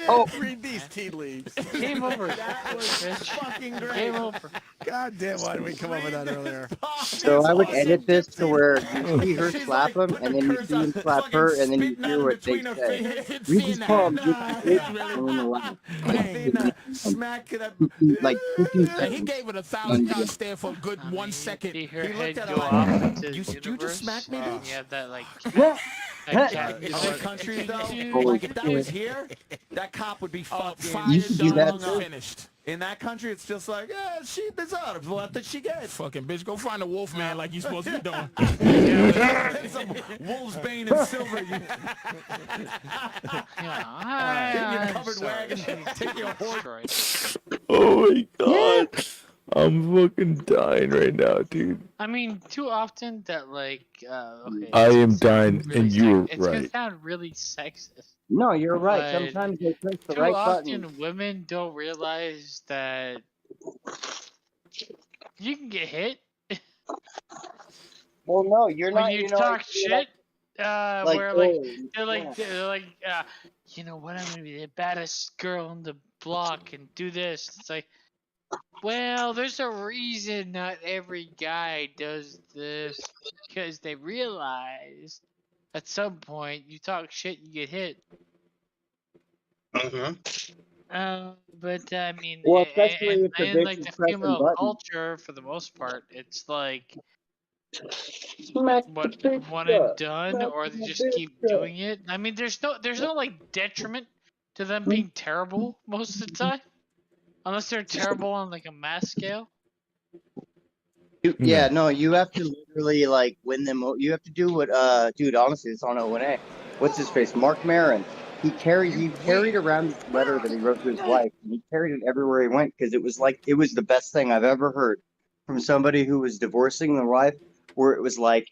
Oh, read these tea leaves. Game over. That was fucking great. Game over. God damn, why did we come up with that earlier? So I would edit this to where you see her slap him, and then you see him slap her, and then you hear what they say. Read this poem, Gypsy Bitch, and then the laugh. Smack it up. Like 15 He seconds. gave it $1,000 stare for a good 1 second. See her He head looked at go her off like, into you the just universe. smacked me, bitch? Yeah, that like. Other countries though, like if that was here, that cop would be fucking You can do that done, too. finished. In that country, it's just like, yeah, she deserves what did she get? Fucking bitch, go find a wolf man like you supposed to be doing. Some wolf's bane and silver. You. Get in your covered wagon, take your horse. Oh my god. I'm fucking dying right now, dude. I mean, too often that like, okay. I it's am gonna sound dying, and you were It's gonna right. sound really sexist, No, you're right. But Sometimes they press the too right often, button. women don't realize that you can get hit Well, no, you're when not. you You know, talk you're like, shit. Where yeah. they're like, you know what? I'm gonna be the baddest girl on the block and do this. It's like, well, there's a reason not every guy does this because they realize at some point you talk shit, you get hit. But I mean, Well, especially if the and bitch like is the pressing female buttons. culture, for the most part, it's like Smack the what bitch one and up. done, Smack or they the just keep bitch up. doing it. I mean, there's no like detriment to them being terrible most of the time, unless they're terrible on like a mass scale. Yeah, no, you have to literally like win them. You have to do what, dude. Honestly, it's on O&A. What's his face? Mark Maron. He carried around this letter that he wrote to his wife, and he carried it everywhere he went because it was the best thing I've ever heard from somebody who was divorcing the wife. Where it was like,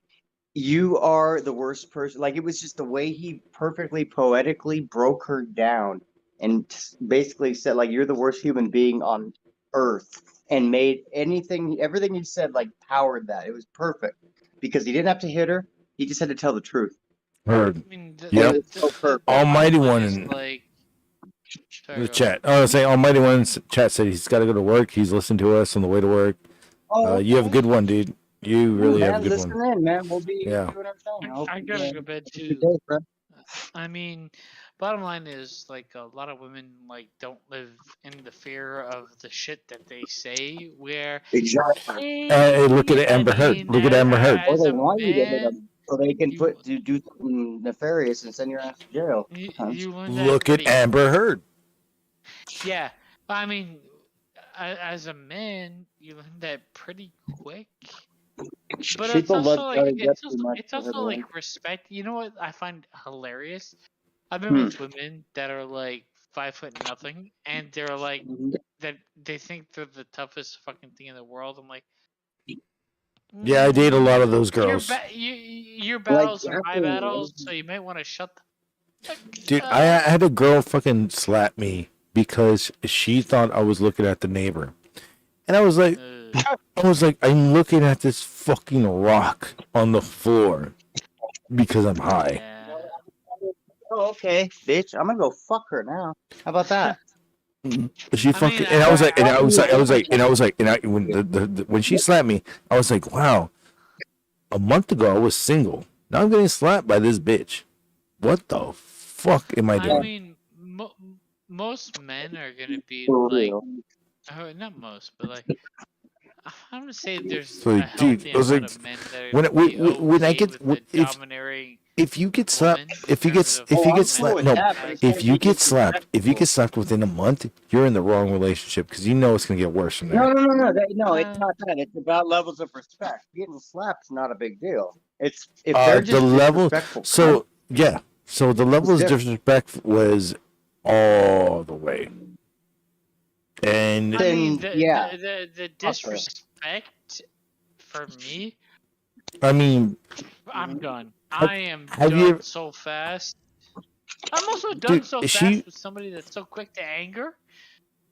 you are the worst person. Like it was just the way he perfectly poetically broke her down and basically said like, you're the worst human being on earth, and made everything he said like powered that. It was perfect because he didn't have to hit her. He just had to tell the truth. Heard. I mean, Yep. Almighty bottom line One is, in like, the chat. Oh, I was saying Almighty One in chat said he's got to go to work. He's listening to us on the way to work. Oh, You have a good one, dude. You really have a man, good listen one. in, man. We'll be Yeah. doing our thing. I gotta go to bed Have a too. good day, friend. I mean, bottom line is like a lot of women like don't live in the fear of the shit that they say. Where Exactly. Hey, look at Amber I Heard. mean, Look at Amber Heard. Or as they a want you to hit man, them so they can do something nefarious and send your ass to jail. you learn that Look at pretty Amber Heard. Yeah, I mean, as a man, you learn that pretty quick. But it's People also love like Johnny Depp too much. it's also like respect. You know what I find hilarious? I've Hmm. been with women that are like 5'0", and they're like that they think they're the toughest fucking thing in the world. I'm like, Yeah, I date a lot of those girls. your battles are my battles, so you might want to shut the Dude, I had a girl fucking slap me because she thought I was looking at the neighbor. And I was like, I'm looking at this fucking rock on the floor because I'm high. Oh, okay, bitch. I'm gonna go fuck her now. How about that? She fucking, and I was like, when she slapped me, I was like, wow, a month ago I was single. Now I'm getting slapped by this bitch. What the fuck am I doing? I mean, most men are gonna be For like, real. not most, but like, I'm gonna say there's So, a dude, healthy I was amount like, of men that are when gonna be when I okay get with the if domineering if you get slapped, woman if you in get terms of if you men get slapped, that no, has- if you get slapped within a month, you're in the wrong relationship because you know it's gonna get worse from there. No, it's not that. It's about levels of respect. Getting slapped's not a big deal. It's if they're The just level, disrespectful. so yeah, so the level of different. disrespect was all the way, and I mean, the disrespect for me, I mean, I'm done. Have- I am have done you ever- so fast. I'm also done Dude, so is fast she- with somebody that's so quick to anger.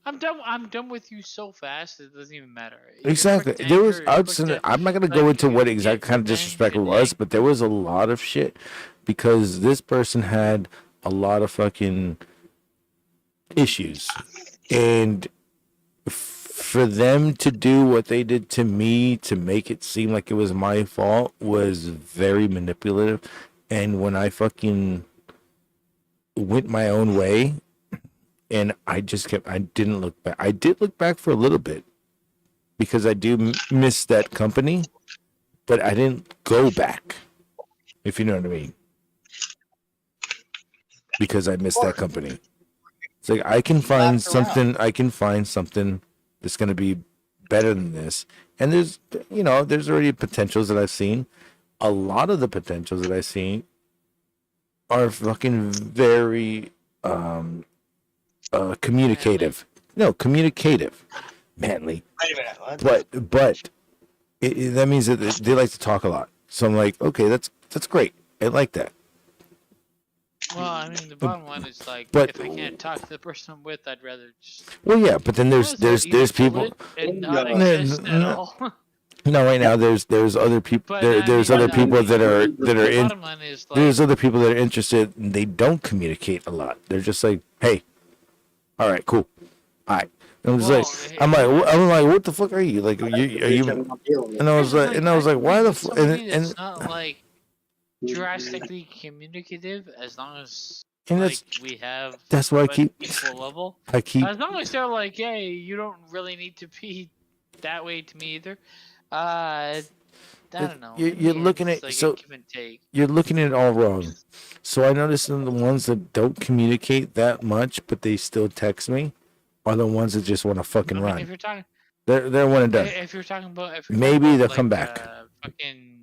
I'm done with you so fast it doesn't even matter. You're exactly. quick to There was, anger, I you're would quick say, to, I'm not gonna go like, into what exact get kind of revenge, disrespect it get was, but there was a lot of shit because this person had a lot of fucking issues, and for them to do what they did to me to make it seem like it was my fault was very manipulative. And when I fucking went my own way and I didn't look back. I did look back for a little bit because I do miss that company, but I didn't go back, if you know what I mean, because I missed that company. It's like I can find something that's going to be better than this. And there's already potentials that I've seen. A lot of the potentials that I've seen are fucking very communicative. No, communicative, manly. Wait a minute. What? But that means that they like to talk a lot. So I'm like, okay, that's great. I like that. Well, I mean, the bottom line is like, But if I can't talk to the person I'm with, I'd rather just well, yeah. But then might as well eat a people. bullet and not No, exist at no, all. no, right now there's other people. But I There's mean, other people that are the in. bottom line is like, There's other people that are interested. And they don't communicate a lot. They're just like, hey, all right, cool, all right. And I'm like, what the fuck are you like? Are you? And I was like, why the fuck? somebody that's not like drastically communicative, as long as And like we have that's why I an keep. equal level. I keep. As long as they're like, hey, you don't really need to be that way to me either. I don't know. You're looking at like so a give and take. you're looking at it all wrong. So I noticed in the ones that don't communicate that much, but they still text me, are the ones that just want to fucking run. If you're talking, they're one and done. If you're talking about, Maybe they'll like, come back. Fucking.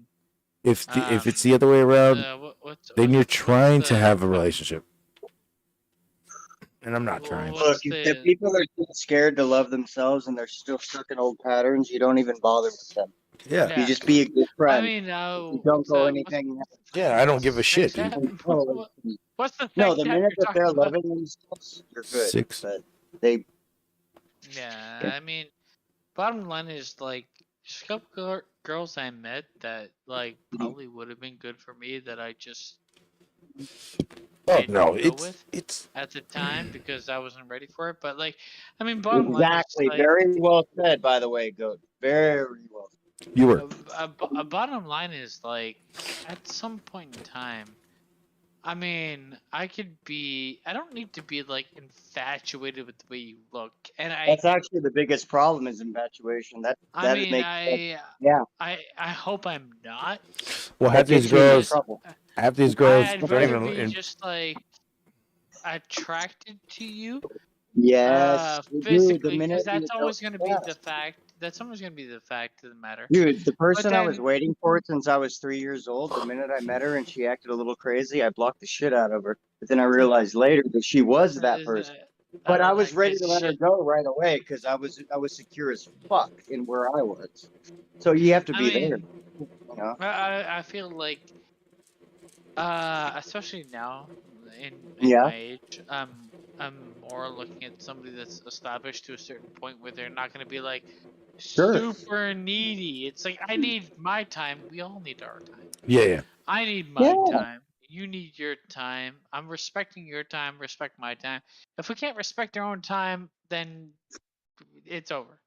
If it's the other way around, then you're trying to have a relationship. And I'm not trying. Look, if people are too scared to love themselves and they're still stuck in old patterns, you don't even bother with them. Yeah. You just be a good friend. I mean, you don't go anything. Yeah, I don't give a shit, dude. What's the No, sex the app minute you're that they're talking about? loving themselves, you're good. 6. But they. Yeah, I mean, bottom line is like, just a couple girls I met that like probably would have been good for me that I just. Oh no, it's at the time because I wasn't ready for it. But like, I mean, bottom line is, Exactly. like, Very well said, by the way, Goat. Very well said. You were. a bottom line is like, at some point in time, I mean, I don't need to be like infatuated with the way you look, and That's actually the biggest problem is infatuation. That makes I hope I'm not. Well, half these girls don't even. Be just like attracted to you. Yes, physically, because that's always going to be the fact. That's always going to be the fact of the matter. Dude, the person I was waiting for since I was 3 years old, the minute I met her and she acted a little crazy, I blocked the shit out of her. But then I realized later that she was that person. But I was ready to let her go right away because I was secure as fuck in where I was. So you have to be there. You know? I feel like, especially now in my age, I'm more looking at somebody that's established to a certain point where they're not going to be like super needy. It's like, I need my time. We all need our time. Yeah. I need my time. You need your time. I'm respecting your time. Respect my time. If we can't respect our own time, then it's over.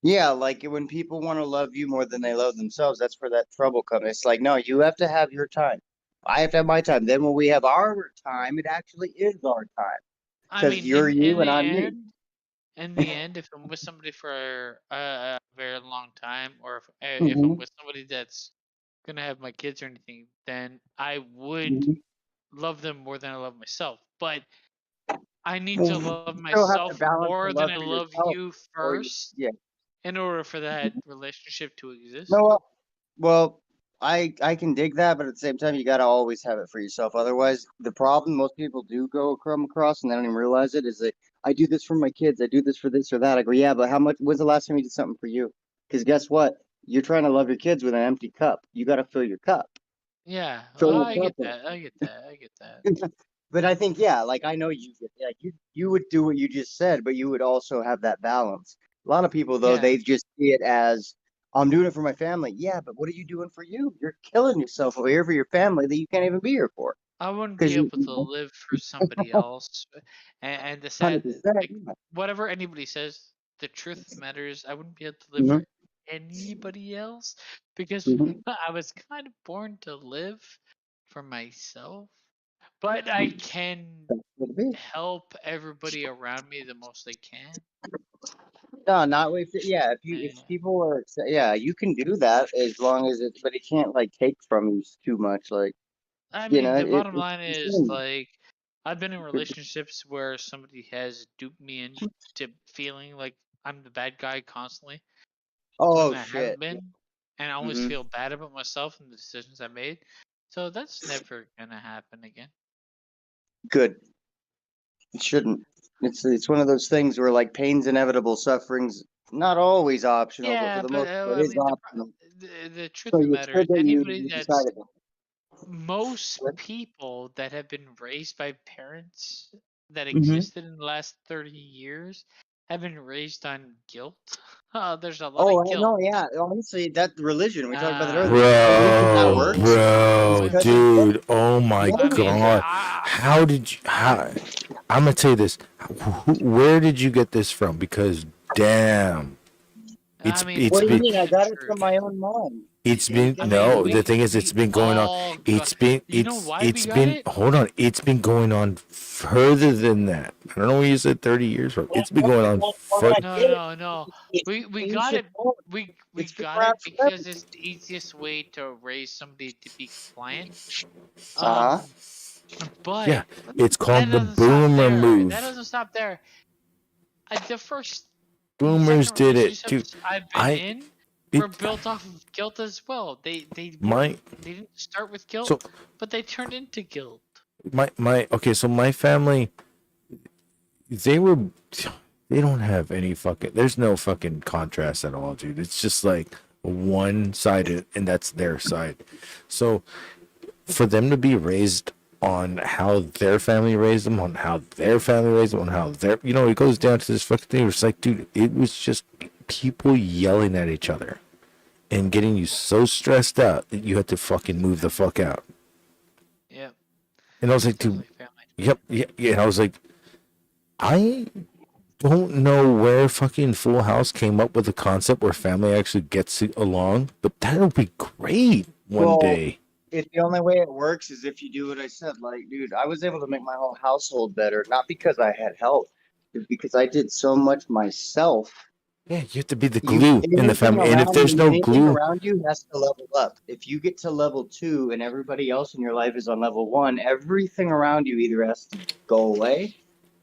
Yeah, like when people want to love you more than they love themselves, that's where that trouble comes. It's like, no, you have to have your time. I have to have my time. Then when we have our time, it actually is our time. Because you're you and I'm me. In the end, if I'm with somebody for a very long time, or if I'm with somebody that's gonna have my kids or anything, then I would love them more than I love myself. But I need to love myself more than I love you first, in order for that relationship to exist. No, well, I can dig that, but at the same time, you gotta always have it for yourself. Otherwise, the problem most people do come across, and they don't even realize it, is that I do this for my kids, I do this for this or that. I go, yeah, but when's the last time you did something for you? Because guess what? You're trying to love your kids with an empty cup. You gotta fill your cup. Yeah, I get that. But I think, like I know you get that. You would do what you just said, but you would also have that balance. A lot of people, though, they just see it as, I'm doing it for my family. Yeah, but what are you doing for you? You're killing yourself over here for your family that you can't even be here for. I wouldn't be able to live for somebody else. And the sad, like, whatever anybody says, the truth matters. I wouldn't be able to live for anybody else because I was kind of born to live for myself. But I can help everybody around me the most I can. No, not with if people are you can do that as long as but it can't like take from you too much. Like, I mean, the bottom line is like, I've been in relationships where somebody has duped me into feeling like I'm the bad guy constantly. Oh I haven't been, and I always feel bad about myself and the decisions I made. So that's never gonna happen again. Good. It shouldn't. It's one of those things where like pain's inevitable, suffering's not always optional, but for the most part, it is optional. The truth of the matter is, anybody that's most people people that have been raised by parents that Mhm. existed in the last 30 years have been raised on guilt. There's a lot Oh, of I guilt. know, yeah. Honestly, that religion we talked about that earlier. Ah, The reason that Bro, works is bro, because dude, oh my yeah, I mean, god. How did you, I'm gonna tell you this. Where did you get this from? Because damn, I mean, what do you been, mean? I it's got it true. from my own mom. it's You been, I didn't mean, no, the believe thing is, it's been going on. all got. It's been, You know why we it's got been, it? hold on, it's been going on further than that. I don't know where you said 30 years from. It's been going on No. We You got should it. know. We It's been got around it because it's the easiest way to raise somebody to be compliant. Uh-huh. But yeah, it's that called the doesn't stop boomer there. That move. doesn't stop there. The first and Boomers second did it, dude. relationships I've been in were it, built off of guilt as well. They my, didn't start with guilt, so but they turned into guilt. okay, so my family, they don't have any fucking, there's no fucking contrast at all, dude. It's just like one sided, and that's their side. So for them to be raised on how their family raised them, on how their family raised them, on how their, it goes down to this fucking thing. It's like, dude, it was just people yelling at each other and getting you so stressed out that you had to fucking move the fuck out. Yep. And I was like, dude, yep, yeah. And I was like, I don't know where fucking Full House came up with the concept where family actually gets along, but that would be great one day. It's the only way it works is if you do what I said. Like, dude, I was able to make my whole household better, not because I had help, but because I did so much myself. Yeah, you have to be the glue in the family. And if there's no anything glue around you has to level up. If you get to level 2 and everybody else in your life is on level 1, everything around you either has to go away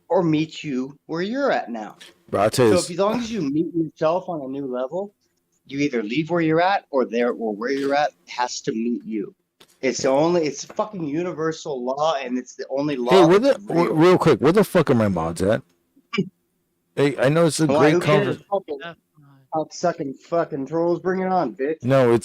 or meet you where you're at now. Bro, I'll tell you So this. if, as long as you meet yourself on a new level, you either leave where you're at or where you're at has to meet you. It's a fucking universal law, and it's the only law. Hey, that's real. real quick, where the fuck are my mods at? Hey, I know it's a Why, great who cares? conversation. Sucking fucking trolls, bring it on, bitch. No,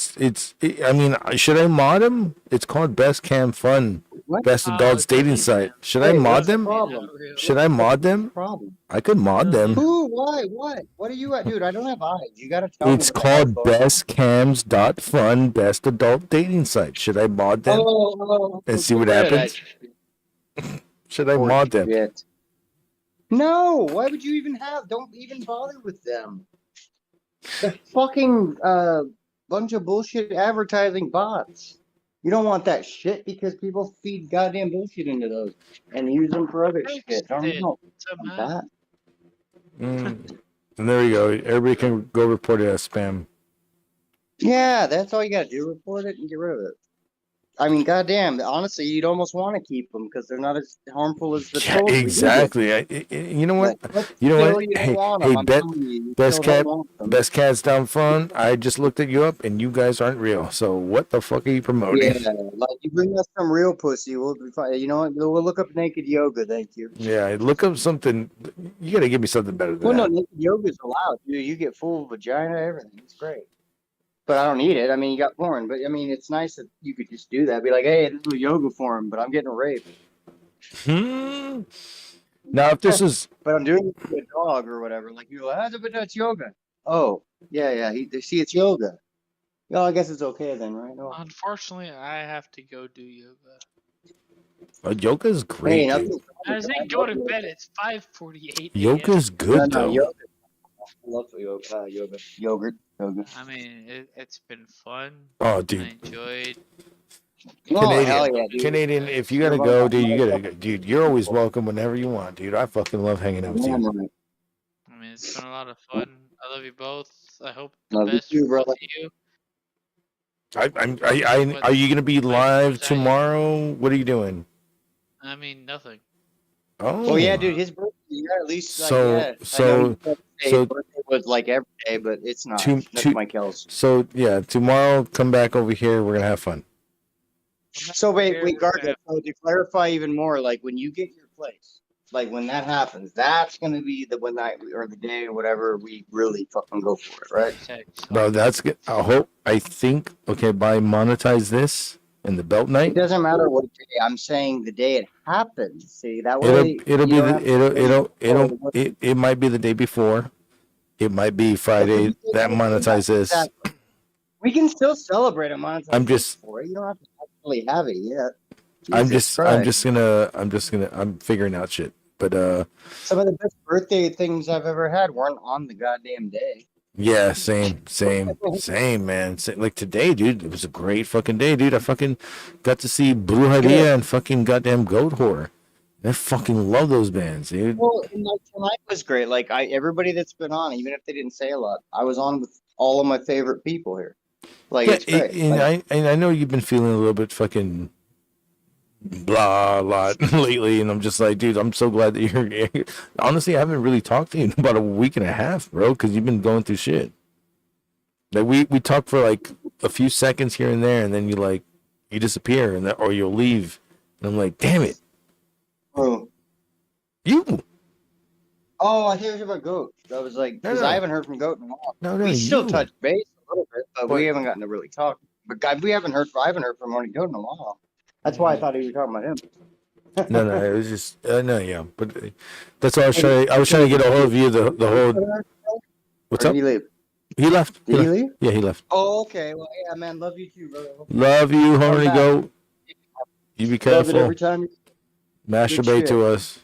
I mean, should I mod them? It's called Best Cam Fun, Best Adults Dating Site. Should I mod what's the them? problem? Should I mod them? Problem. I could mod them. Who? Why? What? What are you at, dude? I don't have eyes. You gotta tell me. It's called bestcams.fun, Best Adult Dating Site. Should I mod them and see what happens? Should I mod them? Shit. No. Why would you even have? Don't even bother with them. The fucking bunch of bullshit advertising bots. You don't want that shit because people feed goddamn bullshit into those and use them for other shit. Don't want that. And there you go. Everybody can go report it as spam. Yeah, that's all you gotta do. Report it and get rid of it. I mean, goddamn. Honestly, you'd almost want to keep them because they're not as harmful as the trolls. Exactly. You know what? You know what? Hey, best cats down front. I just looked at you up, and you guys aren't real. So what the fuck are you promoting? Yeah, like you bring us some real pussy, we'll be fine. You know what? We'll look up naked yoga. Thank you. Yeah, look up something. You gotta give me something better than Well, no, that. naked yoga's allowed. You get full vagina, everything. It's great. But I don't need it. I mean, you got porn. But I mean, it's nice that you could just do that. Be like, hey, this is a yoga form, but I'm getting raped. Now, if this is, but I'm doing it to a dog or whatever. Like you go, but that's yoga. Oh, yeah. They see it's yoga. Well, I guess it's okay then, right? No. Unfortunately, I have to go do yoga. Yoga's great. Hey, dude. I say go to bed. It's 5:48. Yoga's good though. Yoga. I love yoga. Yogurt. I mean, it's been fun. Oh, dude. I enjoyed. Canadian, hell yeah, dude. Canadian. If you gotta go, dude, you gotta go. Dude, you're always welcome whenever you want, dude. I fucking love hanging out with you. I mean, it's been a lot of fun. I love you both. I hope the Love you best too, for both brother. of you. Are you gonna be live tomorrow? What are you doing? I mean, nothing. Oh yeah, dude, his birthday. Yeah, at least. So his birthday was like every day, but it's not. That's Mike else. So yeah, tomorrow come back over here. We're gonna have fun. So wait, Garga. So to clarify even more, like when you get your place, like when that happens, that's gonna be the one night or the day or whatever we really fucking go for it, right? Bro, that's good. I think. Okay, by monetize this, and the belt It night. doesn't matter what day. I'm saying the day it happens. See, that It'll way it'll you be don't have to it might be the day before. It might be Friday that monetize this. We can still celebrate a monetization I'm just for it. You don't have to actually have it yet. I'm Jesus just Christ. I'm figuring out shit. But Some of the best birthday things I've ever had weren't on the goddamn day. yeah, same, man. Like today, dude, it was a great fucking day, dude. I fucking got to see Brujeria and fucking goddamn Goat Whore. I fucking love those bands, dude. Well, and like tonight was great. Like everybody that's been on, even if they didn't say a lot, I was on with all of my favorite people here. Like Yeah, it's great. and I know you've been feeling a little bit fucking blah lot lately, and I'm just like, dude, I'm so glad that you're. Honestly, I haven't really talked to you in about a week and a half, bro, because you've been going through shit. Like we talk for like a few seconds here and there, and then you disappear, or you'll leave, and I'm like, damn it. Oh. You. Oh, I think it was about Goat. I was like, because No. I haven't heard from Goat in a while. No, we still you. touch base a little bit, but we haven't gotten to really talk. But guy, I haven't heard from Morning Goat in a while. That's why I thought he was talking about him. No, it was just no, yeah, but that's all I was trying. I was trying to get a hold of you. The whole. What's up? He leave? He left. Did he leave? Yeah, he left. Oh, okay. Well, yeah, man, love you too, brother. Love you, Horny Goat. You be Love it careful. every time. Masturbate shit. to us.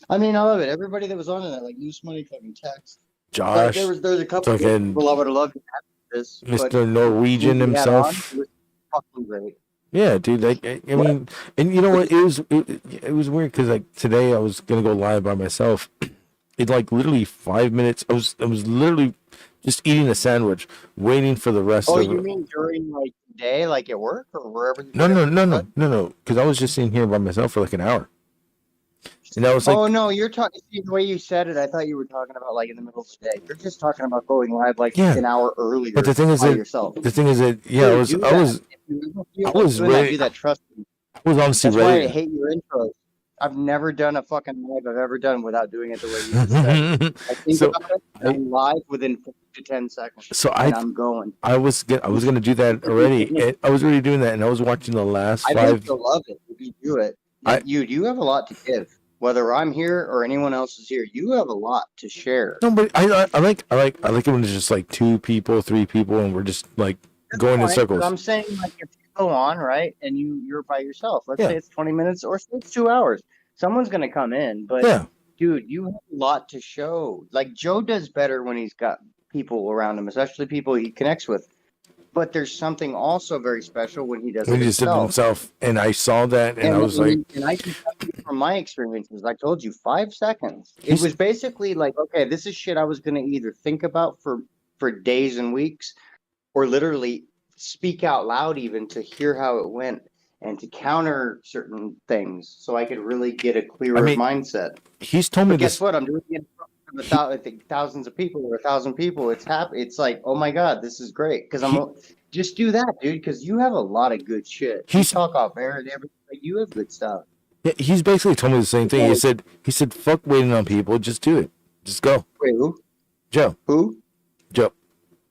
I mean, I love it. Everybody that was on it, like Loose Money, fucking text. Josh. There's a couple of fucking people I would have loved to have this. Mr. Norwegian who we had on, himself. it was fucking great. Yeah, dude. Like, I mean, and you know what? It was weird because like today I was gonna go live by myself. It like literally 5 minutes. I was literally just eating a sandwich, waiting for the rest Oh, of. you mean during like the day, like at work or wherever? No. Because I was just sitting here by myself for like an hour, and I was like, oh no, you're talking. The way you said it, I thought you were talking about like in the middle of the day. You're just talking about going live like an hour earlier. But the thing is by that yourself. yeah, I was Dude, ready. Do that, trust me. I was honestly That's ready. why I hate your intros. I've never done a fucking live I've ever done without doing it the way you just said. I think about it, and I'm live within 5 to 10 seconds. So I'm going. I was gonna do that already. And I was already doing that, and I was watching the last I 5. still love it if you do it. You have a lot to give. Whether I'm here or anyone else is here, you have a lot to share. No, but I like it when it's just like 2 people, 3 people, and we're just like going in circles. I'm saying like if you go on right and you're by yourself, let's Yeah. say it's 20 minutes or say it's 2 hours. Someone's gonna come in, but Yeah. dude, you have a lot to show. Like Joe does better when he's got people around him, especially people he connects with. But there's something also very special when he does When it he just did it himself, and I saw that, and I was like, and I can tell you from my experiences, I told you 5 seconds. It was basically like, okay, this is shit I was gonna either think about for days and weeks, or literally speak out loud even to hear how it went and to counter certain things, so I could really get a clearer mindset. He's told me But guess this. what? I'm doing it in front of thousands of people or 1,000 people. It's happy. It's like, oh my god, this is great. Because just do that, dude. Because you have a lot of good shit. You talk off air and everything. You have good stuff. Yeah, he's basically told me the same thing. He said, fuck waiting on people, just do it, just go. Wait, who? Joe. Who? Joe.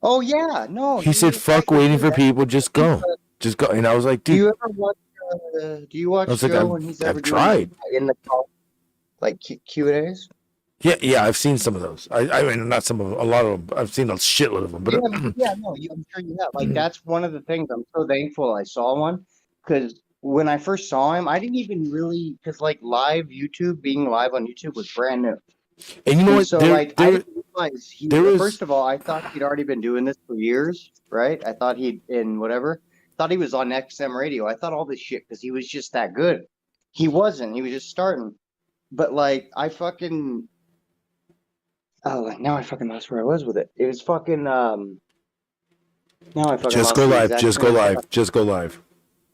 Oh yeah, no. He said, fuck waiting for people, just go. Just go. And I was like, dude. Do you ever watch? Do you watch I was like, Joe when he's ever I've tried. in the call, like Q&As? Yeah, I've seen some of those. I mean, not some of them, a lot of them. I've seen a shitload of them. But I'm sure you have. Like that's one of the things I'm so thankful I saw one, because when I first saw him, I didn't even really, because like live YouTube, being live on YouTube was brand new. And you know what? So I didn't realize first of all, I thought he'd already been doing this for years, right? I thought thought he was on XM radio. I thought all this shit because he was just that good. He wasn't. He was just starting. But like, now I fucking lost where I was with it. It was fucking now I fucking just lost go the live. exact Just go thing. live. Just go live.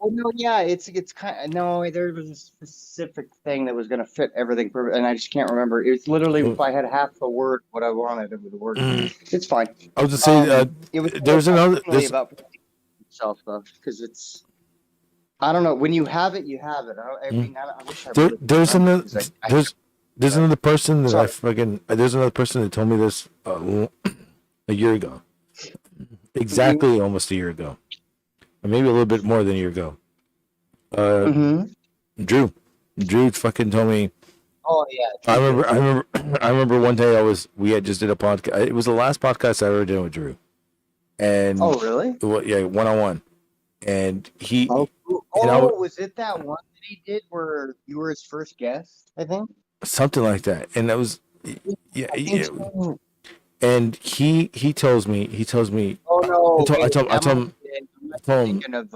Oh no, yeah, it's kind of no. There was a specific thing that was gonna fit everything, and I just can't remember. It's literally if I had half a word what I wanted, it would work. It's fine. I was just saying, it was there's another. about yourself though, because it's. I don't know. When you have it, you have it. I mean, I wish I really There's another. There's another person that Sorry. There's another person that told me this a year ago. Exactly, almost a year ago. maybe a little bit more than a year ago. Drew fucking told me. Oh yeah. I remember one day we had just did a podcast. It was the last podcast I ever did with Drew. And oh really? Yeah, 1-on-1. And he. Oh, and was it that one that he did where you were his first guest? I think something like that. And that was so. And he tells me. Oh no! I told him. Thinking of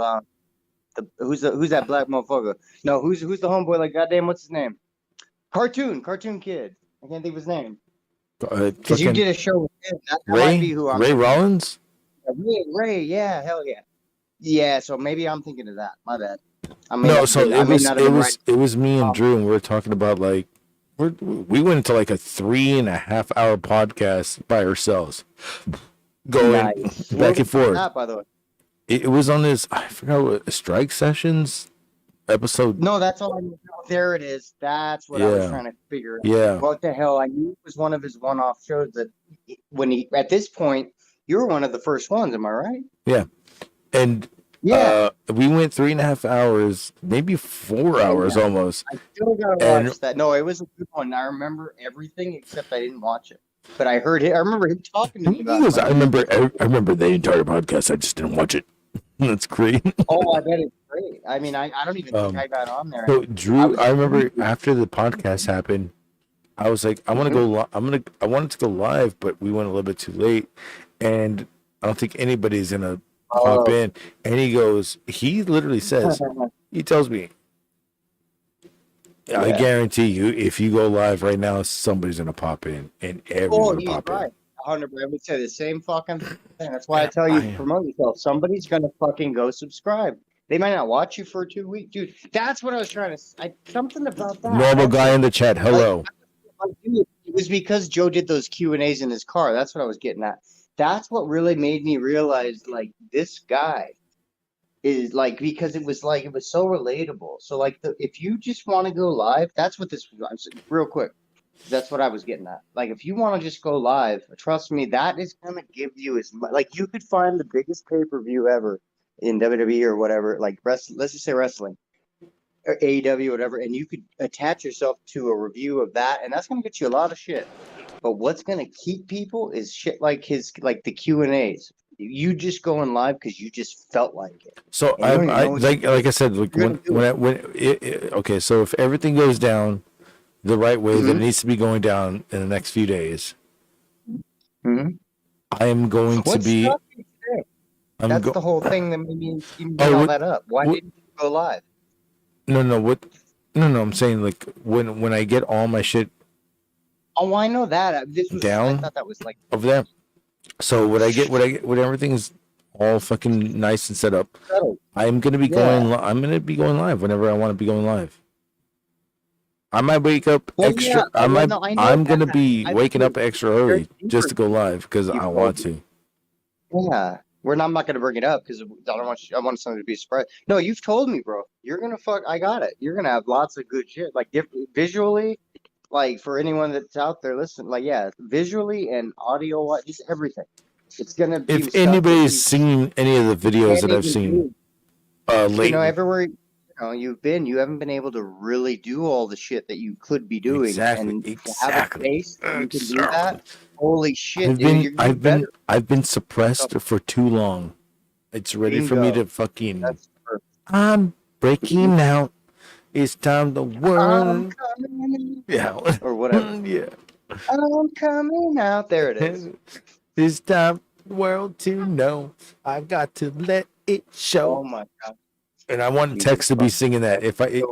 who's that black motherfucker? No, who's the homeboy? Like goddamn, what's his name? Cartoon kid. I can't think of his name. Because you did a show with him. That might be who I'm Ray Rollins. Ray, yeah, hell yeah, yeah. So maybe I'm thinking of that. My bad. It was me and Drew, and we were talking about like we went into like a 3.5 hour podcast by ourselves, going back and forth. That, by the way. It was on this, I forgot what, Strike Sessions episode. No, that's all I know. There it is. That's what I was trying to figure out. Yeah. What the hell? I knew it was one of his one-off shows that at this point, you were one of the first ones, am I right? Yeah. And we went 3.5 hours, maybe 4 hours almost. I still gotta watch that. No, it was a good one. I remember everything except I didn't watch it. But I heard it. I remember him talking to me about it. I remember the entire podcast. I just didn't watch it. That's great. Oh, I bet it's great. I mean, I don't even think I got on there. So Drew, I remember after the podcast happened, I was like, I want to go. I wanted to go live, but we went a little bit too late, and I don't think anybody's gonna pop in. And he literally says, he tells me, I guarantee you, if you go live right now, somebody's gonna pop in, and everyone's gonna pop in. 100%. I would say the same fucking thing. That's why I tell you to promote yourself. Somebody's gonna fucking go subscribe. They might not watch you for 2 weeks, dude. That's what I was trying to. Something about that. Normal guy in the chat. Hello. It was because Joe did those Q&As in his car. That's what I was getting at. That's what really made me realize, like, this guy is like, because it was so relatable. So like, if you just want to go live, that's what this was. Real quick. That's what I was getting at. Like, if you want to just go live, trust me, that is going to give you as much. Like, you could find the biggest pay-per-view ever in WWE or whatever, like, let's just say wrestling, or AEW, whatever, and you could attach yourself to a review of that, and that's going to get you a lot of shit. But what's going to keep people is shit like the Q&As. You just going live because you just felt like it. So like I said, like okay, so if everything goes down the right way that it needs to be going down in the next few days, I am going to be. That's the whole thing that made me bring all that up. Why didn't you go live? No. I'm saying like when I get all my shit. Oh, I know that. This was down. I thought that was like over there. So when everything's all fucking nice and set up, I'm gonna be going. I'm gonna be going live whenever I want to be going live. I might wake up extra. I'm gonna be waking up extra early just to go live because I want to. Yeah, I'm not gonna bring it up because I want something to be surprised. No, you've told me, bro. You're gonna I got it. You're gonna have lots of good shit, like visually, like for anyone that's out there listening, like visually and audio, just everything. It's gonna be. If anybody's seen any of the videos that I've seen, lately, everywhere. You haven't been able to really do all the shit that you could be doing. Exactly. To have a face you can do that. Holy shit, dude! I've been suppressed for too long. It's ready for me to fucking. I'm breaking out. It's time to work. Yeah. Or whatever. Yeah. I'm coming out. There it is. It's time for the world to know. I've got to let it show. Oh my god. And I want Tex to be singing that. If donate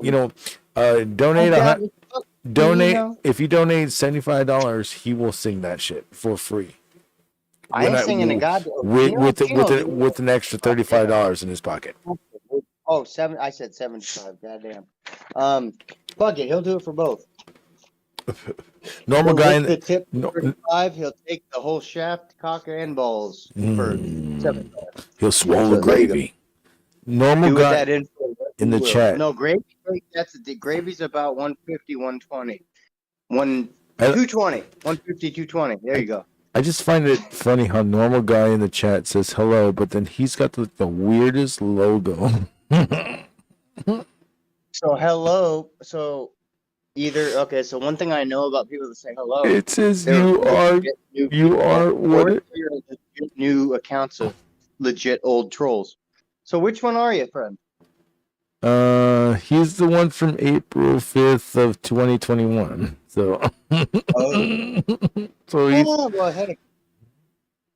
if you donate $75, he will sing that shit for free. I ain't singing a goddamn with an extra $35 in his pocket. Oh, I said 75. Goddamn. Fuck it, he'll do it for both. Normal guy in the tip 35, he'll take the whole shaft, cock, and balls for 75. He'll swallow the gravy. Normal guy in the chat. No, gravy. Gravy's about 150, 120. 220. 150, 220. There you go. I just find it funny how normal guy in the chat says hello, but then he's got the weirdest logo. So hello. So either okay. So one thing I know about people that say hello, It says they're you are legit new you people, are or what it, they're legit new accounts of legit old trolls. So which one are you, friend? he's the one from April 5th of 2021. So Oh, so he's well, hey,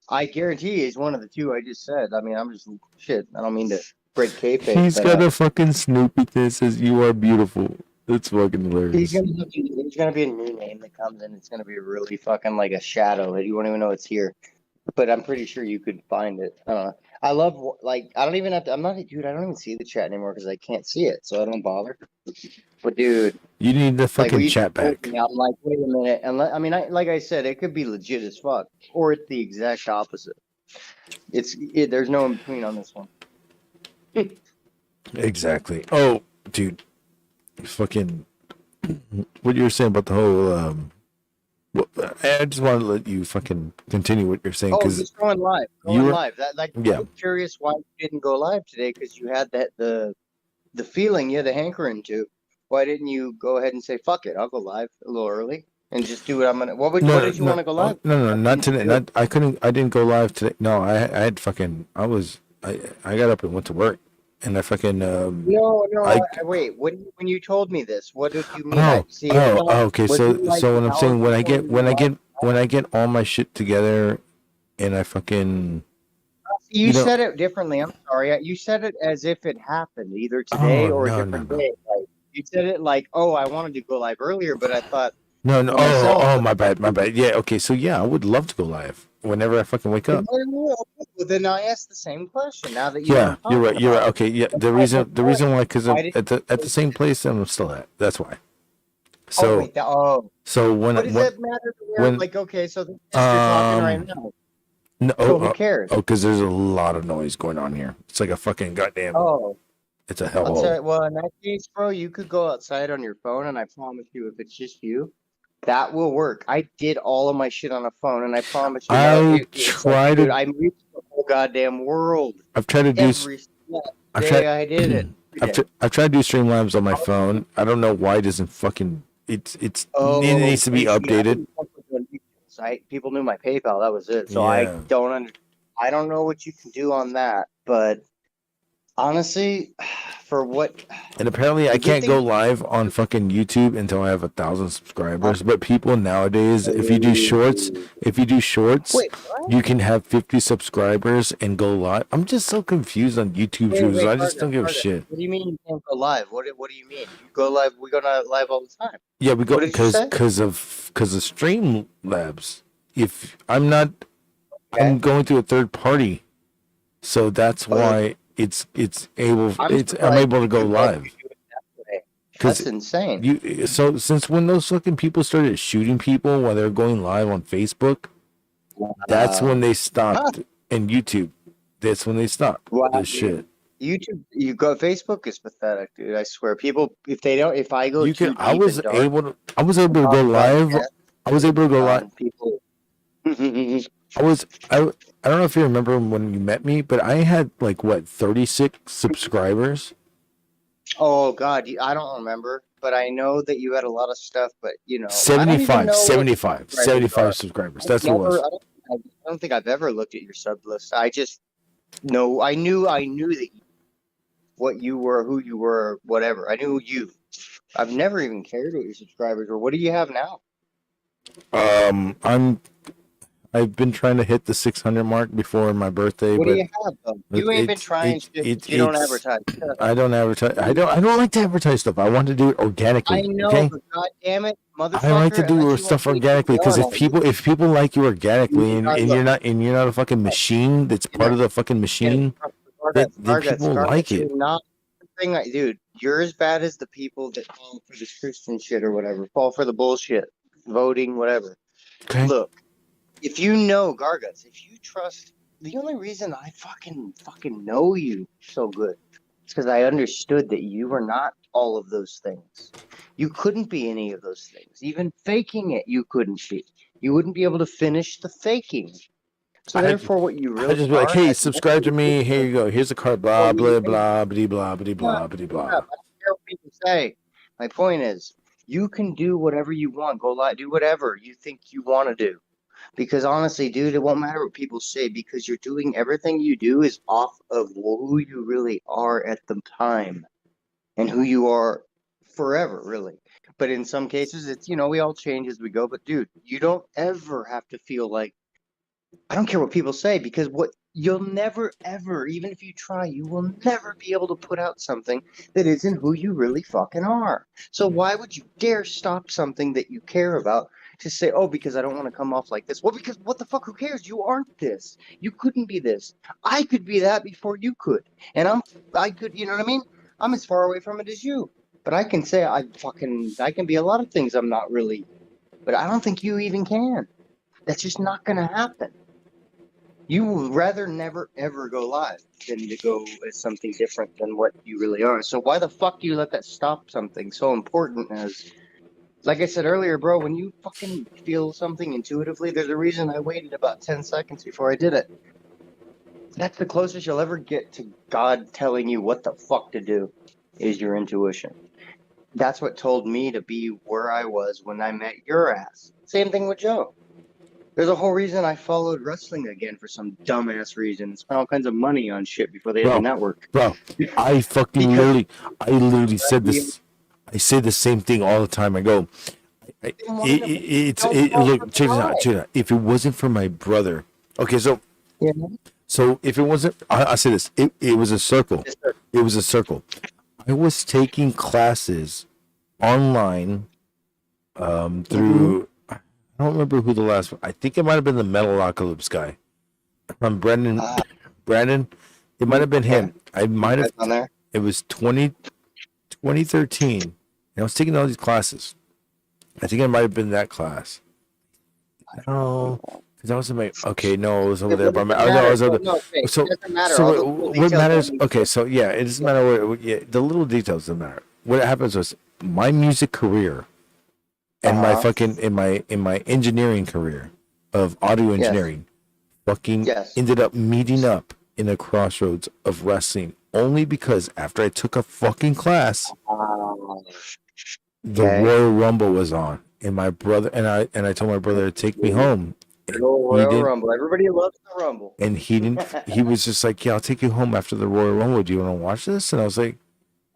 I guarantee he's one of the two I just said. I mean, I'm just shit. I don't mean to break kayfabe, he's but got a fucking Snoopy that says you are beautiful. That's fucking he's hilarious. gonna be a new name that comes in. It's gonna be really fucking like a shadow that you won't even know it's here. But I'm pretty sure you could find it. I don't know. I love like I don't even have to. I'm not, dude. I don't even see the chat anymore because I can't see it, so I don't bother. But dude, You need the like fucking we chat back. I'm like, wait a minute. And I mean, like I said, it could be legit as fuck, or it's the exact opposite. There's no in between on this one. Exactly. Oh, dude, fucking what you were saying about the whole I just want to let you fucking continue what you're saying Oh, because just going live. you Going were live. That like yeah. I'm curious why you didn't go live today because you had the feeling, you had the hankering to. Why didn't you go ahead and say fuck it? I'll go live a little early and just do what I'm gonna. What did you want to go live? No, not today. Not I couldn't. I didn't go live today. No, I had fucking. I got up and went to work, and I fucking. No, wait. When you told me this, what did you mean? I see. Okay. Was So it like so what an I'm saying hour when I before get you when I went get when I get all my shit together, and I fucking. You You know, said it differently. I'm sorry. You said it as if it happened either today or a different day. Like, you said it like, "Oh, I wanted to go live earlier, but I thought No. for myself." My bad. My bad. Yeah. Okay. So yeah, I would love to go live whenever I fucking wake up. Well, then I asked the same question. Now that you Yeah, want to talk you're right. about Okay, yeah. it, The reason why, because why did at the same place I'm still at. That's why. Oh So wait, so when what does that matter to where? when Like, okay, so you're talking right now. no So who cares? because there's a lot of noise going on here. It's like a fucking goddamn. Oh, It's a I'll tell hellhole. you. Well, in that case, bro, you could go outside on your phone, and I promise you, if it's just you, that will work. I did all of my shit on a phone, and I promise you, it's like, dude, I reached the whole goddamn world. I've tried to do. Every day I did it. I've tried to do Streamlabs on my phone. I don't know why it doesn't fucking. It needs to be updated. People knew my PayPal. That was it. So Yeah. I don't know what you can do on that, but honestly, for what? And apparently, I can't go live on fucking YouTube until I have 1,000 subscribers. But people nowadays, if you do shorts, you can have 50 subscribers and go live. I'm just so confused on YouTube shows. I just don't give a shit. What do you mean you can't go live? What do you mean? You go live? We go live all the time. Yeah, we go What did you say? because of Streamlabs. If I'm not, I'm going through a third party, so that's why I'm able to go live. That's insane. So since when those fucking people started shooting people while they're going live on Facebook, that's when they stopped. And YouTube, that's when they stopped. This shit. YouTube, Facebook is pathetic, dude. I swear, people, if I go I was able to go live. I was able to go live. People. I don't know if you remember when you met me, but I had like 36 subscribers. Oh God, I don't remember, but I know that you had a lot of stuff. But 75 subscribers. That's what it was. I don't think I've ever looked at your sub list. I just know I knew that what you were, who you were, whatever. I knew you. I've never even cared what your subscribers were. What do you have now? I've been trying to hit the 600 mark before my birthday. What but do you have though? You ain't been trying shit. You don't advertise. I don't advertise. I don't like to advertise stuff. I want to do it organically. I know, okay? but God damn it, motherfucker! I like to do stuff organically because if people like you organically and you're not a fucking machine that's part of the fucking machine, then people like it. Dude, you're as bad as the people that fall for this Christian shit or whatever, fall for the bullshit, voting, whatever. Okay. Look, if you know Garguts, if you trust, the only reason I fucking know you so good is because I understood that you were not all of those things. You couldn't be any of those things. Even faking it, you couldn't be. you wouldn't be able to finish the faking. So therefore, what you really I'd just be like, are hey, at subscribe to me. Here you go. Here's a card. Blah, blah, blah, blah, blah, blah, blah, blah, I blah. don't care what people say. My point is, you can do whatever you want. Go live, do whatever you think you want to do. Because honestly, dude, it won't matter what people say because you're doing everything you do is off of who you really are at the time and who you are forever, really. But in some cases, it's, we all change as we go. But dude, you don't ever have to feel like, I don't care what people say because you'll never, ever, even if you try, you will never be able to put out something that isn't who you really fucking are. So why would you dare stop something that you care about to say, oh, because I don't want to come off like this? Well, because what the fuck, who cares? You aren't this. You couldn't be this. I could be that before you could. And I could, you know what I mean? I'm as far away from it as you. But I can say I can be a lot of things I'm not really. But I don't think you even can. That's just not going to happen. You would rather never, ever go live than to go as something different than what you really are. So why the fuck do you let that stop something so important as, like I said earlier, bro, when you fucking feel something intuitively, there's a reason I waited about 10 seconds before I did it. That's the closest you'll ever get to God telling you what the fuck to do is your intuition. That's what told me to be where I was when I met your ass. Same thing with Joe. There's a whole reason I followed wrestling again for some dumbass reason. Spent all kinds of money on shit before they had the network. Bro, I literally said this. I say the same thing all the time. I go, look, check this out. If it wasn't for my brother, okay, so if it wasn't, I say this, it was a circle. It was a circle. I was taking classes online through. I don't remember who the last one. I think it might have been the Metalocalypse guy. From Brandon. It might have been him. I might have. It was 2013. And I was taking all these classes. I think it might have been that class. No, because I was in my. Okay, no, it was over there. But I was over there. So what matters? Okay, so yeah, it doesn't matter what. Yeah, the little details don't matter. What happens was my music career. And my fucking in my engineering career of audio engineering, ended up meeting up in a crossroads of wrestling only because after I took a fucking class, the Royal Rumble was on, and my brother and I told my brother to take me home. Royal Rumble, everybody loves the Rumble. And he didn't. He was just like, "Yeah, I'll take you home after the Royal Rumble. Do you want to watch this?" And I was like,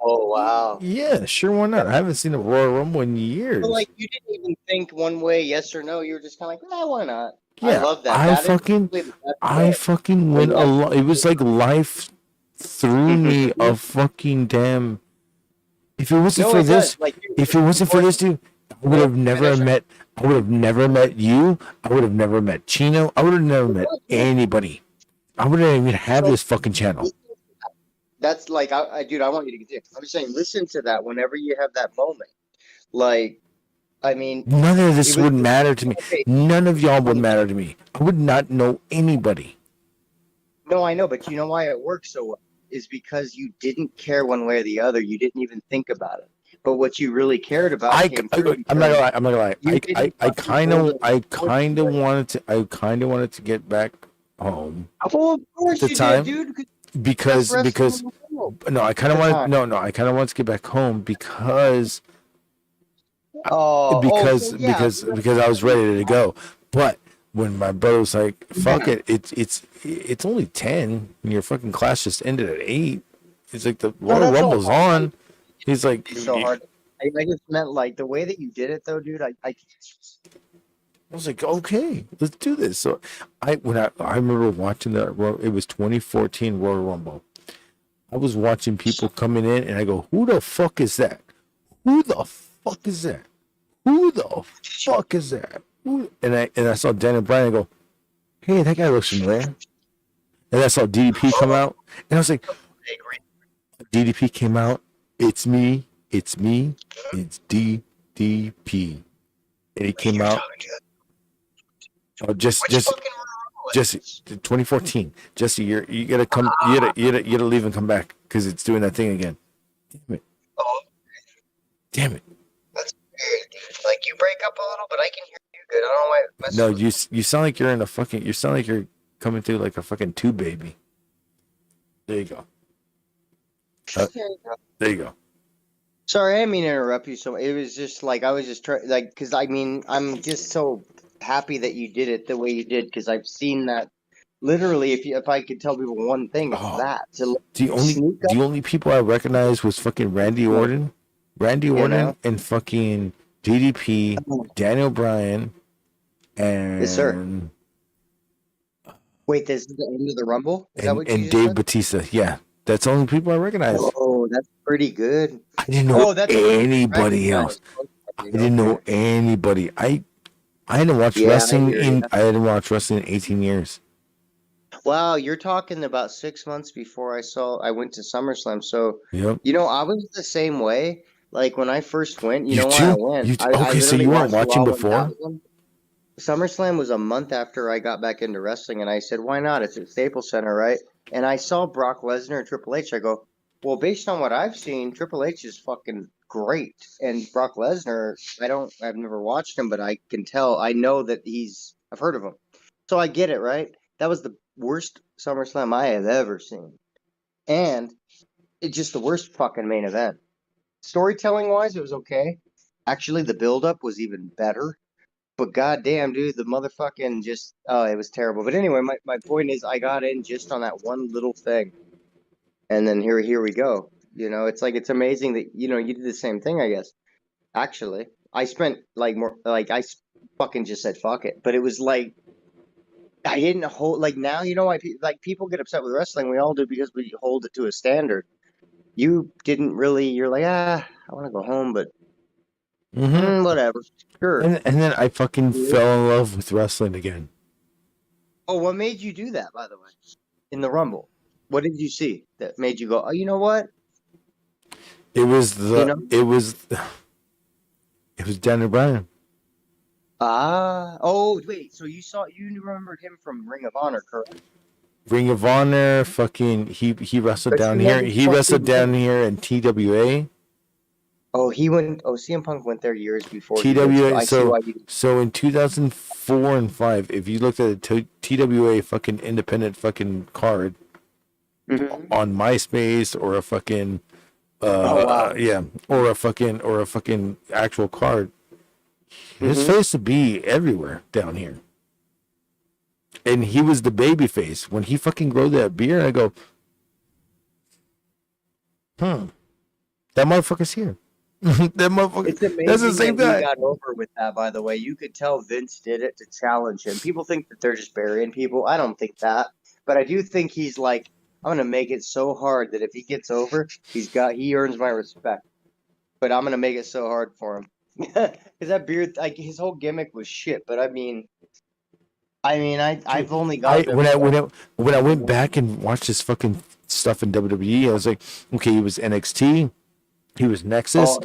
oh, wow. Yeah, sure, why not? I haven't seen a Royal Rumble in years. But like, you didn't even think one way, yes or no. You were just kind of like, why not? Yeah, I love that. I fucking went a lot. It was like life threw me a fucking damn. If it wasn't for this, if it wasn't for this, dude, I would have never met. I would have never met you. I would have never met Chino. I would have never met anybody. I wouldn't even have this fucking channel. That's like, dude, I want you to continue. I'm just saying, listen to that whenever you have that moment. Like, I mean, none of this would matter to me. None of y'all would matter to me. I would not know anybody. No, I know, but you know why it works so well is because you didn't care one way or the other. You didn't even think about it. But what you really cared about I'm not gonna lie. I kind of wanted to get back home. Well, of course at the time, did, dude. Because I kind of wanted to get back home because I was ready to go. But when my brother was like, "Fuck it, it's only 10, and your fucking class just ended at 8." He's like, "The Royal Rumble's on." He's like, "It's so hard." I just meant like the way that you did it, though, dude. I was like, okay, let's do this. So I remember watching it was 2014 Royal Rumble. I was watching people coming in, and I go, "Who the fuck is that? Who the fuck is that? Who the fuck is that?" And I saw Daniel Bryan. I go, "Hey, that guy looks familiar." And I saw DDP come out, and I was like, DDP came out. It's me. It's DDP, and he came out. Oh, just 2014, just a year. You gotta come. You gotta leave and come back because it's doing that thing again. Damn it. That's weird. Like you break up a little, but I can hear you good. I don't know why No, you sound like you're in a fucking. You sound like you're coming through like a fucking tube baby. There you go. There you go. Sorry, I didn't mean to interrupt you. So it was just like I was just trying, like, because I mean, I'm just so happy that you did it the way you did, because I've seen that. Literally, if I could tell people one thing, it's that to The only people I recognized was fucking Randy Orton, and fucking DDP, Daniel Bryan, and Yes, sir. Wait, this is the end of the Rumble? Is that what you and just Dave said? Bautista. Yeah, that's the only people I recognize. Oh, that's pretty good. I didn't know anybody else. I didn't know anybody. I hadn't watched wrestling I hadn't watched wrestling in 18 years. Wow, you're talking about 6 months before I went to SummerSlam. So, Yep. you know, I was the same way. Like when I first went, you You know why too? I went? Okay, so you weren't watching before? SummerSlam was a month after I got back into wrestling, and I said, why not? It's at Staples Center, right? And I saw Brock Lesnar and Triple H. I go, well, based on what I've seen, Triple H is fucking great. And Brock Lesnar, I've never watched him, but I can tell, I know that I've heard of him. So I get it, right? That was the worst SummerSlam I have ever seen. And it's just the worst fucking main event. Storytelling wise, it was okay. Actually, the build-up was even better. But goddamn, dude, the motherfucking it was terrible. But anyway, my point is I got in just on that one little thing. And then here we go. You know, it's like, it's amazing that, you know, you did the same thing, I guess. Actually, I spent I fucking just said fuck it. But it was like, I didn't hold, like now, you know why people get upset with wrestling. We all do because we hold it to a standard. You didn't really, you're like, I want to go home, but whatever. Sure. And then I fucking fell in love with wrestling again. Oh, what made you do that, by the way? In the Rumble, what did you see that made you go, oh, you know what? It was it was Daniel Bryan. Oh, wait. So you remembered him from Ring of Honor, correct? Ring of Honor, fucking he wrestled down here. He wrestled down here in TWA. Oh, CM Punk went there years before. TWA. So in 2004 and 5, if you looked at the TWA fucking independent fucking card on MySpace or a fucking or a fucking actual card, his face would be everywhere down here. And he was the baby face. When he fucking glowed that beer, I go, that motherfucker's here. That motherfucker. It's amazing that's the same that guy. he got over with that, by the way. You could tell Vince did it to challenge him. People think that they're just burying people. I don't think that. But I do think he's like, I'm going to make it so hard that if he gets over, he earns my respect. But I'm going to make it so hard for him. Because that beard, like, his whole gimmick was shit. But I mean, I've only got when I went back and watched his fucking stuff in WWE, I was like, okay, he was NXT, he was Nexus,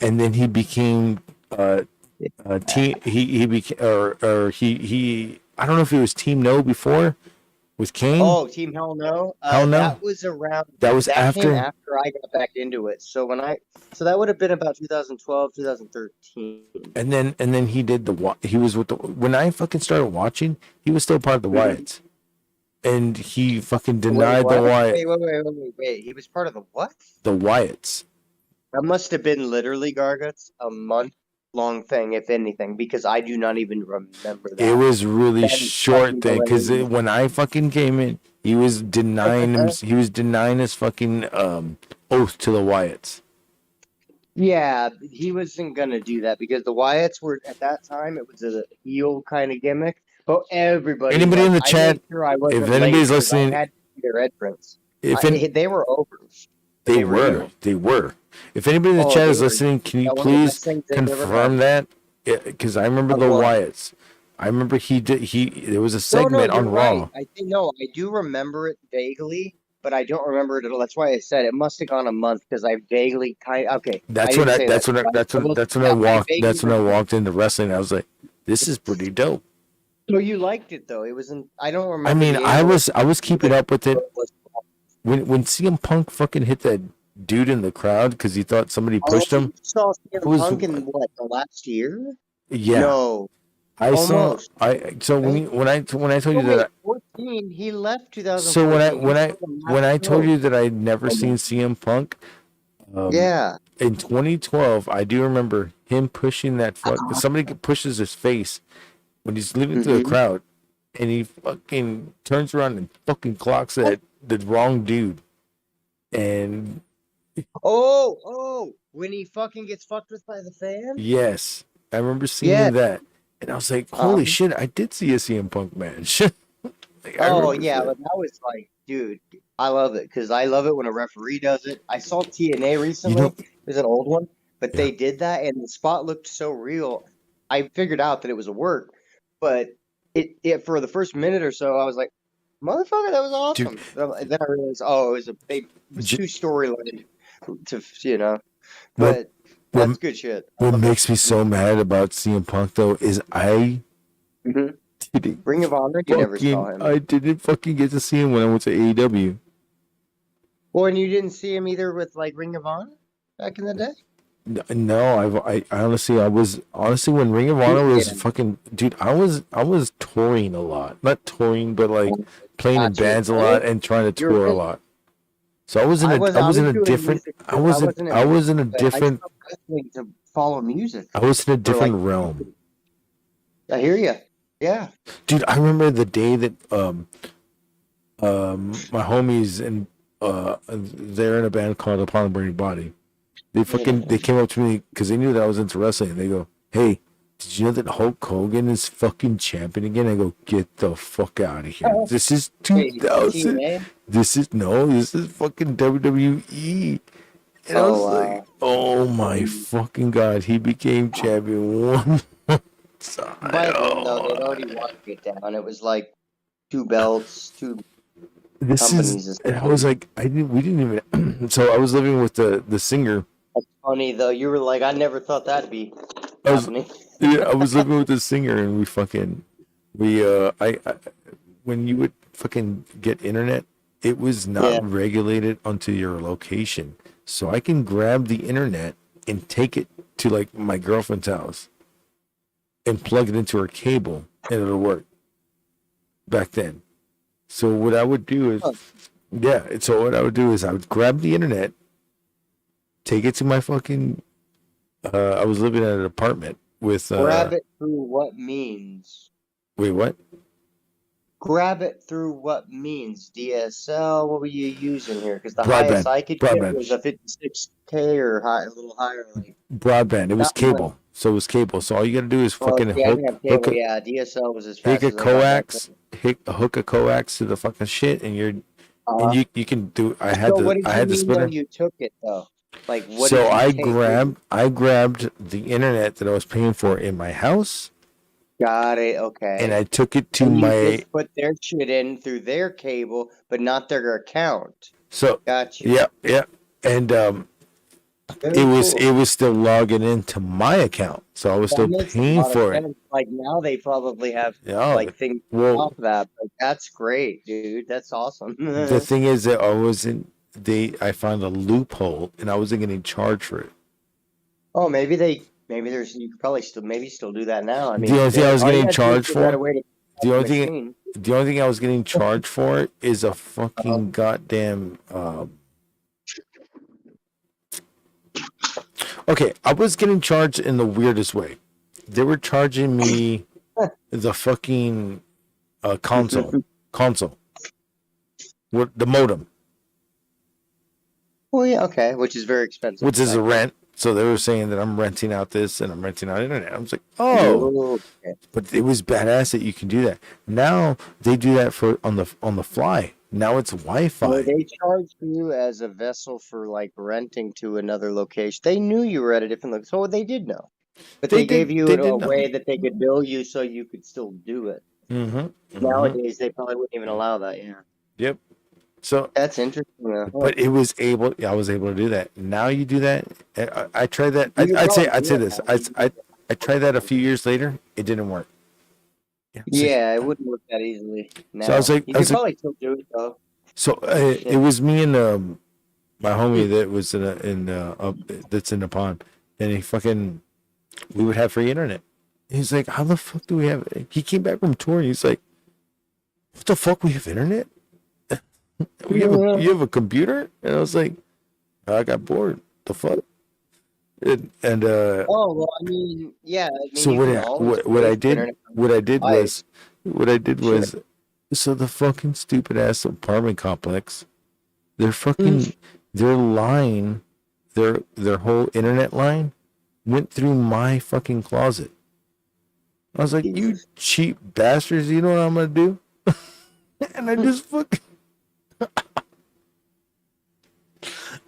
and then he became he became he I don't know if he was Team No before with Kane. Oh, Team Hell No. Hell No. That was around. That came after I got back into it. So that would have been about 2012, 2013. And then he did when I fucking started watching, he was still part of the Wyatts. And he fucking denied the Wyatt. Wait. He was part of the what? The Wyatts. That must have been literally, Garguts, a month-long thing, if anything, because I do not even remember that. It was really short thing, because when I fucking came in, he was denying his fucking oath to the Wyatts. Yeah, he wasn't gonna do that because the Wyatts were at that time. It was a heel kind of gimmick, but anybody in the chat, if anybody's listening, I had to see their entrance. They were over. They were. If anybody in the chat is listening, can you please confirm that? Because I remember the Wyatts. I remember there was a segment on Raw. Right. I do remember it vaguely, but I don't remember it at all. That's why I said it must have gone a month because I vaguely okay. That's when I walked into wrestling. I was like, this is pretty dope. So you liked it though. It wasn't. I don't remember. I mean, I was keeping up with it. When CM Punk fucking hit that dude in the crowd because he thought somebody pushed him. You saw CM Punk in what, the last year? Yeah. No. I saw Almost. when I told you Oh, wait, that 14. He left so when I 2014. You saw the when last I told show. you that I'd never seen CM Punk, Yeah. in 2012, I do remember him pushing that somebody pushes his face when he's leaving through the Mm-hmm. crowd, and he fucking turns around and fucking clocks the wrong dude, and Oh, when he fucking gets fucked with by the fan? yes, I remember seeing Yeah. that, and I was like, holy shit, I did see a CM Punk match. Like, I Oh, remember yeah, that. but that was like, dude, I love it because I love it when a referee does it. I saw TNA recently. It was an old one, but they did that, and the spot looked so real. I figured out that it was a work, but it for the first minute or so, I was like, motherfucker, that was awesome. Then I realized, it was too storyline to, What but that's good shit. I what love it. makes me so mad about CM Punk though is I didn't Ring of Honor, you never saw him. I didn't fucking get to see him when I went to AEW. Well, and you didn't see him either with like Ring of Honor back in the day? No, I honestly, I was honestly when Ring of Honor was fucking dude. I was touring a lot, not touring, but like playing in bands a lot and trying to tour a lot. So I was in a different I was in a different to follow music. I was in a different realm. I hear you. Yeah, dude. I remember the day that my homies and they're in a band called Upon the Burning Body. They came up to me because they knew that I was into wrestling. And they go, "Hey, did you know that Hulk Hogan is fucking champion again?" I go, "Get the fuck out of here! This is 2000. This is fucking WWE." And I was like, "Oh my fucking god, he became champion one." By then, though, they'd already watered it down. It was like 2 belts, 2 companies. And I was like, we didn't even. So I was living with the singer. That's funny though. You were like, I never thought that'd be happening. I was living with the singer, and when you would fucking get internet, it was not regulated onto your location. So I can grab the internet and take it to like my girlfriend's house and plug it into her cable, and it'll work. Back then. So what I would do is, I would grab the internet, take it to my fucking. I was living in an apartment with. Grab it through what means? Wait, what? Grab it through what means? DSL? What were you using here? Because the Broadband. highest I could get was a 56K or a little higher. Like broadband. It was cable. So it was cable. So all you got to do is fucking hook a, yeah, DSL was as fast hook a as coax, hook a coax to the fucking shit, and and you can do. I had the splitter. You took it though. Like what? So I grabbed the internet that I was paying for in my house. Got it. Okay. And I took it to and my. You just put their shit in through their cable, but not their account. So got you. Yeah, and it was still logging into my account, so I was still paying for it. Like now they probably have like things off that, but that's great, dude. That's awesome. The thing is that I found a loophole, and I wasn't getting charged for it. Oh, maybe you could probably still do that now. I mean, the only thing I was getting charged for. The only thing I was getting charged for is a fucking goddamn. Okay, I was getting charged in the weirdest way. They were charging me the fucking console. What the modem? Well, yeah, okay, which is very expensive. Which is a rent. So they were saying that I'm renting out this and I'm renting out internet. I was like, oh, but it was badass that you can do that. Now they do that for on the fly. Now it's Wi-Fi. Well, they charge you as a vessel for like renting to another location. They knew you were at a different location, so they did know. But they gave you a way that they could bill you so you could still do it. Mm-hmm. Nowadays, they probably wouldn't even allow that. Yeah. Yep. So that's interesting. But I was able to do that. Now you do that. I tried that. I'd say this. I tried that a few years later. It didn't work. Yeah, it wouldn't work that easily. Now. So I was like, you could probably still do it though. So it was me and my homie that was that's in the pond, and we would have free internet. He's like, how the fuck do we have it? He came back from tour and he's like, what the fuck? We have internet? You have a computer? And I was like, I got bored. The fuck? And Oh well, I mean, yeah. I mean, so you can always what I pay for did internet. what I did Sure. was so the fucking stupid ass apartment complex, their fucking their line, their whole internet line went through my fucking closet. I was like, you cheap bastards, you know what I'm gonna do? And I just fucking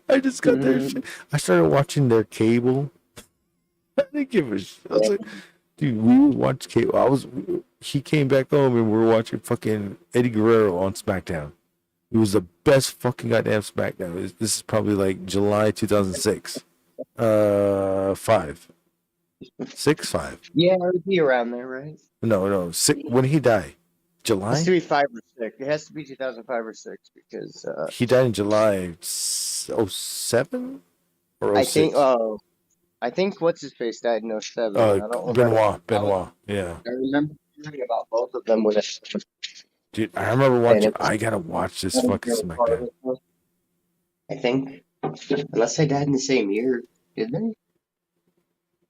I just got their shit. I started watching their cable. I didn't give a shit. I was like, dude, we would watch cable. He came back home and we were watching fucking Eddie Guerrero on SmackDown. It was the best fucking goddamn SmackDown. This is probably like July 2006. 5. 6, 5. Yeah, it would be around there, right? No, 6. When did he die? It has July? to be 5 or 6. It has to be 2005 or 6 because He died in July 07 or 06? I think what's his face died in 07. I don't remember. Benoit. Yeah. I remember hearing about both of them when it. Dude, I remember watching. I gotta watch this fucking SmackDown. I think, unless they died in the same year, did they?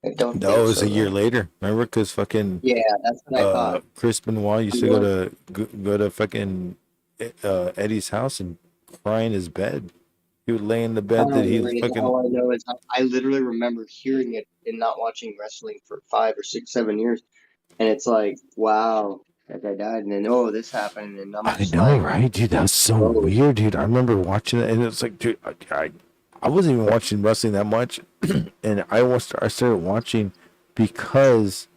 I don't think No, it was so, a year though. later. Remember, because fucking Yeah, that's what I thought. Chris Benoit used to go to fucking Eddie's house and cry in his bed. He would lay in the bed that he fucking. All I know is I literally remember hearing it and not watching wrestling for 5 or 6, 7 years, and it's like, wow, that guy died, and then this happened, and I'm just I know, like, right, dude? That's so weird, dude. I remember watching it, and it's like, dude, I wasn't even watching wrestling that much, and I started watching because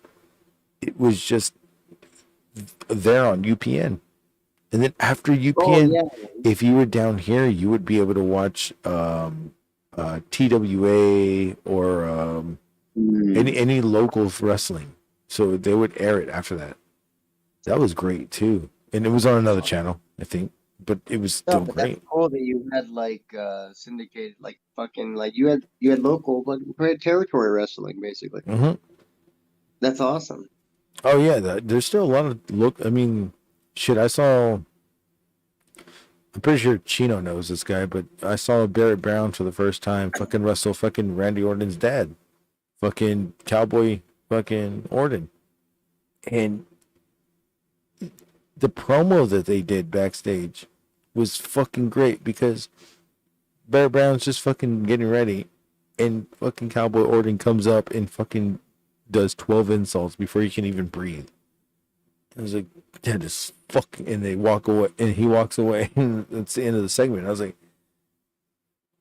it was just there on UPN, and then after UPN, if you were down here, you would be able to watch TWA or any local wrestling. So they would air it after that. That was great too, and it was on another channel, I think, but it was still but great. that's cool that you had like syndicated, like fucking, like you had local, like territory wrestling, basically. Mm-hmm. That's awesome. Oh yeah, there's still a lot of I mean, shit. I'm pretty sure Chino knows this guy, but I saw Barrett Brown for the first time fucking wrestle fucking Randy Orton's dad, fucking Cowboy fucking Orton, and the promo that they did backstage was fucking great because Barrett Brown's just fucking getting ready, and fucking Cowboy Orton comes up and fucking does 12 insults before he can even breathe. I was like, that is fucking, and they walk away, and he walks away, and it's the end of the segment. I was like,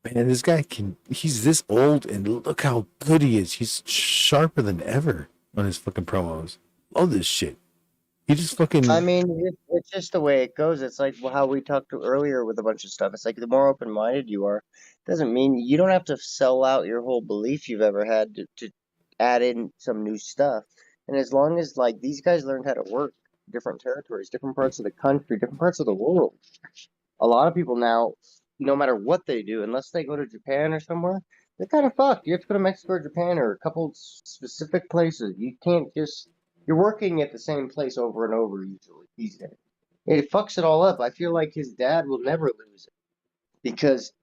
man, this guy he's this old, and look how good he is. He's sharper than ever on his fucking promos. Love this shit. He just fucking. I mean, it's just the way it goes. It's like how we talked to earlier with a bunch of stuff. It's like the more open-minded you are, doesn't mean you don't have to sell out your whole belief you've ever had to add in some new stuff. And as long as like these guys learned how to work different territories, different parts of the country, different parts of the world. A lot of people now, no matter what they do, unless they go to Japan or somewhere, they're kind of fucked. You have to go to Mexico or Japan or a couple specific places. You can't just. You're working at the same place over and over usually these days. It fucks it all up. I feel like his dad will never lose it because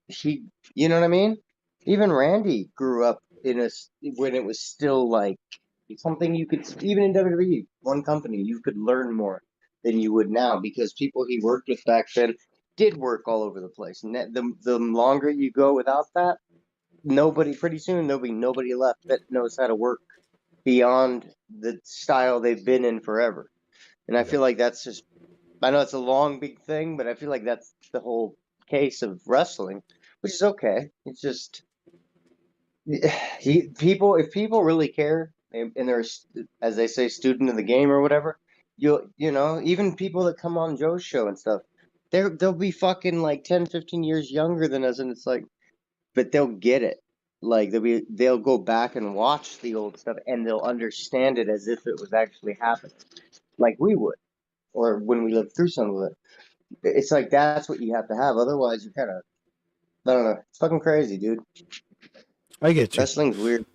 you know what I mean? Even Randy grew up when it was still like something you could, even in WWE, one company, you could learn more than you would now because people he worked with back then did work all over the place. And the longer you go without that, pretty soon nobody left that knows how to work beyond the style they've been in forever. And I feel like that's just, I know it's a long, big thing, but I feel like that's the whole case of wrestling, which is okay. It's just, if people really care and they're, as they say, student of the game or whatever, you know, even people that come on Joe's show and stuff, they'll be fucking like 10, 15 years younger than us. And it's like, but they'll get it. Like they'll go back and watch the old stuff and they'll understand it as if it was actually happening, like we would, or when we lived through some of it. It's like that's what you have to have. Otherwise, you're kind of, I don't know, it's fucking crazy, dude. I get you. Wrestling's weird.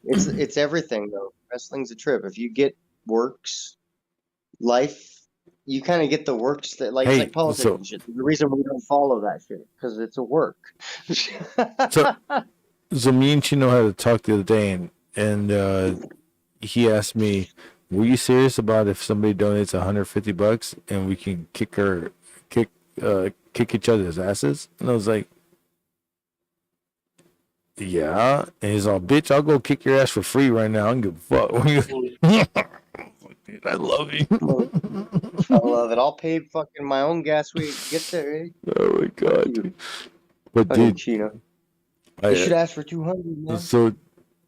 It's everything though. Wrestling's a trip. If you get works, life, you kind of get the works that like it's Hey, like politics so and shit. The reason we don't follow that shit because it's a work. so so me and Chino had a talk the other day, and he asked me, "Were you serious about if somebody donates $150 and we can kick each other's asses?" And I was like, "Yeah." And he's all, "Bitch, I'll go kick your ass for free right now. I don't give a fuck." I love you. I love it. I'll pay fucking my own gas way to get there. Eh? Oh my god, dude. But Fucking dude, Chino. I You should ask for 200, man. so.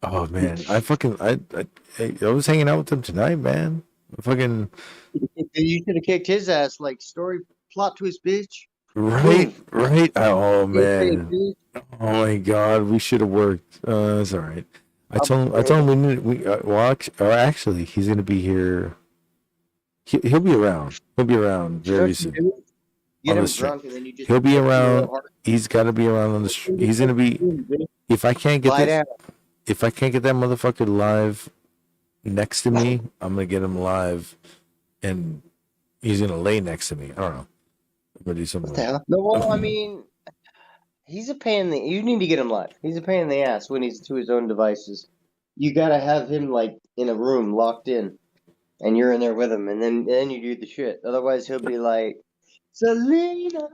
Oh man, I was hanging out with him tonight, man. Fucking You should have kicked his ass like story plot twist, bitch. right. Oh Get paid, man. bitch. Oh my god, we should have worked. It's all right. I told him actually, he's gonna be here. He'll be around. He'll be around very soon. Get On him the stream. drunk and then you just He'll be feel around. hard. He's got to be around on the stream. He's gonna be. If I can't get Lie this, down. if I can't get that motherfucker live next to me, I'm gonna get him live, and he's gonna lay next to me. I don't know. I'm gonna do something. What the hell? No, well, I mean, he's a pain in the. You need to get him live. He's a pain in the ass when he's to his own devices. You gotta have him like in a room locked in, and you're in there with him, and then you do the shit. Otherwise, he'll be like, Selena,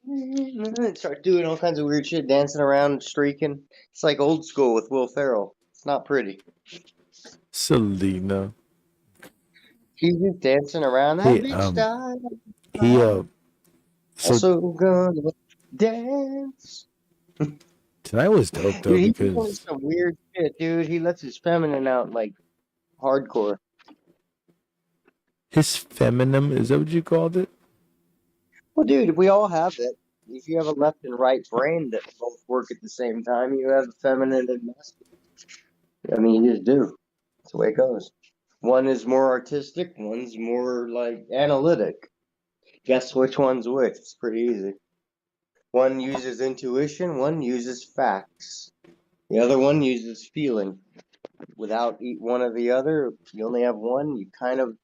and start doing all kinds of weird shit, dancing around, streaking. It's like old school with Will Ferrell. It's not pretty. Selena. He's just dancing around. That Hey, bitch died. he so Also gonna dance. tonight was dope though Dude, he's doing because some weird shit, dude. He lets his feminine out like hardcore. his feminine, is that what you called it? Well, dude, we all have it. If you have a left and right brain that both work at the same time, you have a feminine and masculine. I mean, you just do. That's the way it goes. One is more artistic, one's more like analytic. Guess which one's which? It's pretty easy. One uses intuition, one uses facts. The other one uses feeling. Without one or the other, you only have one. You kind of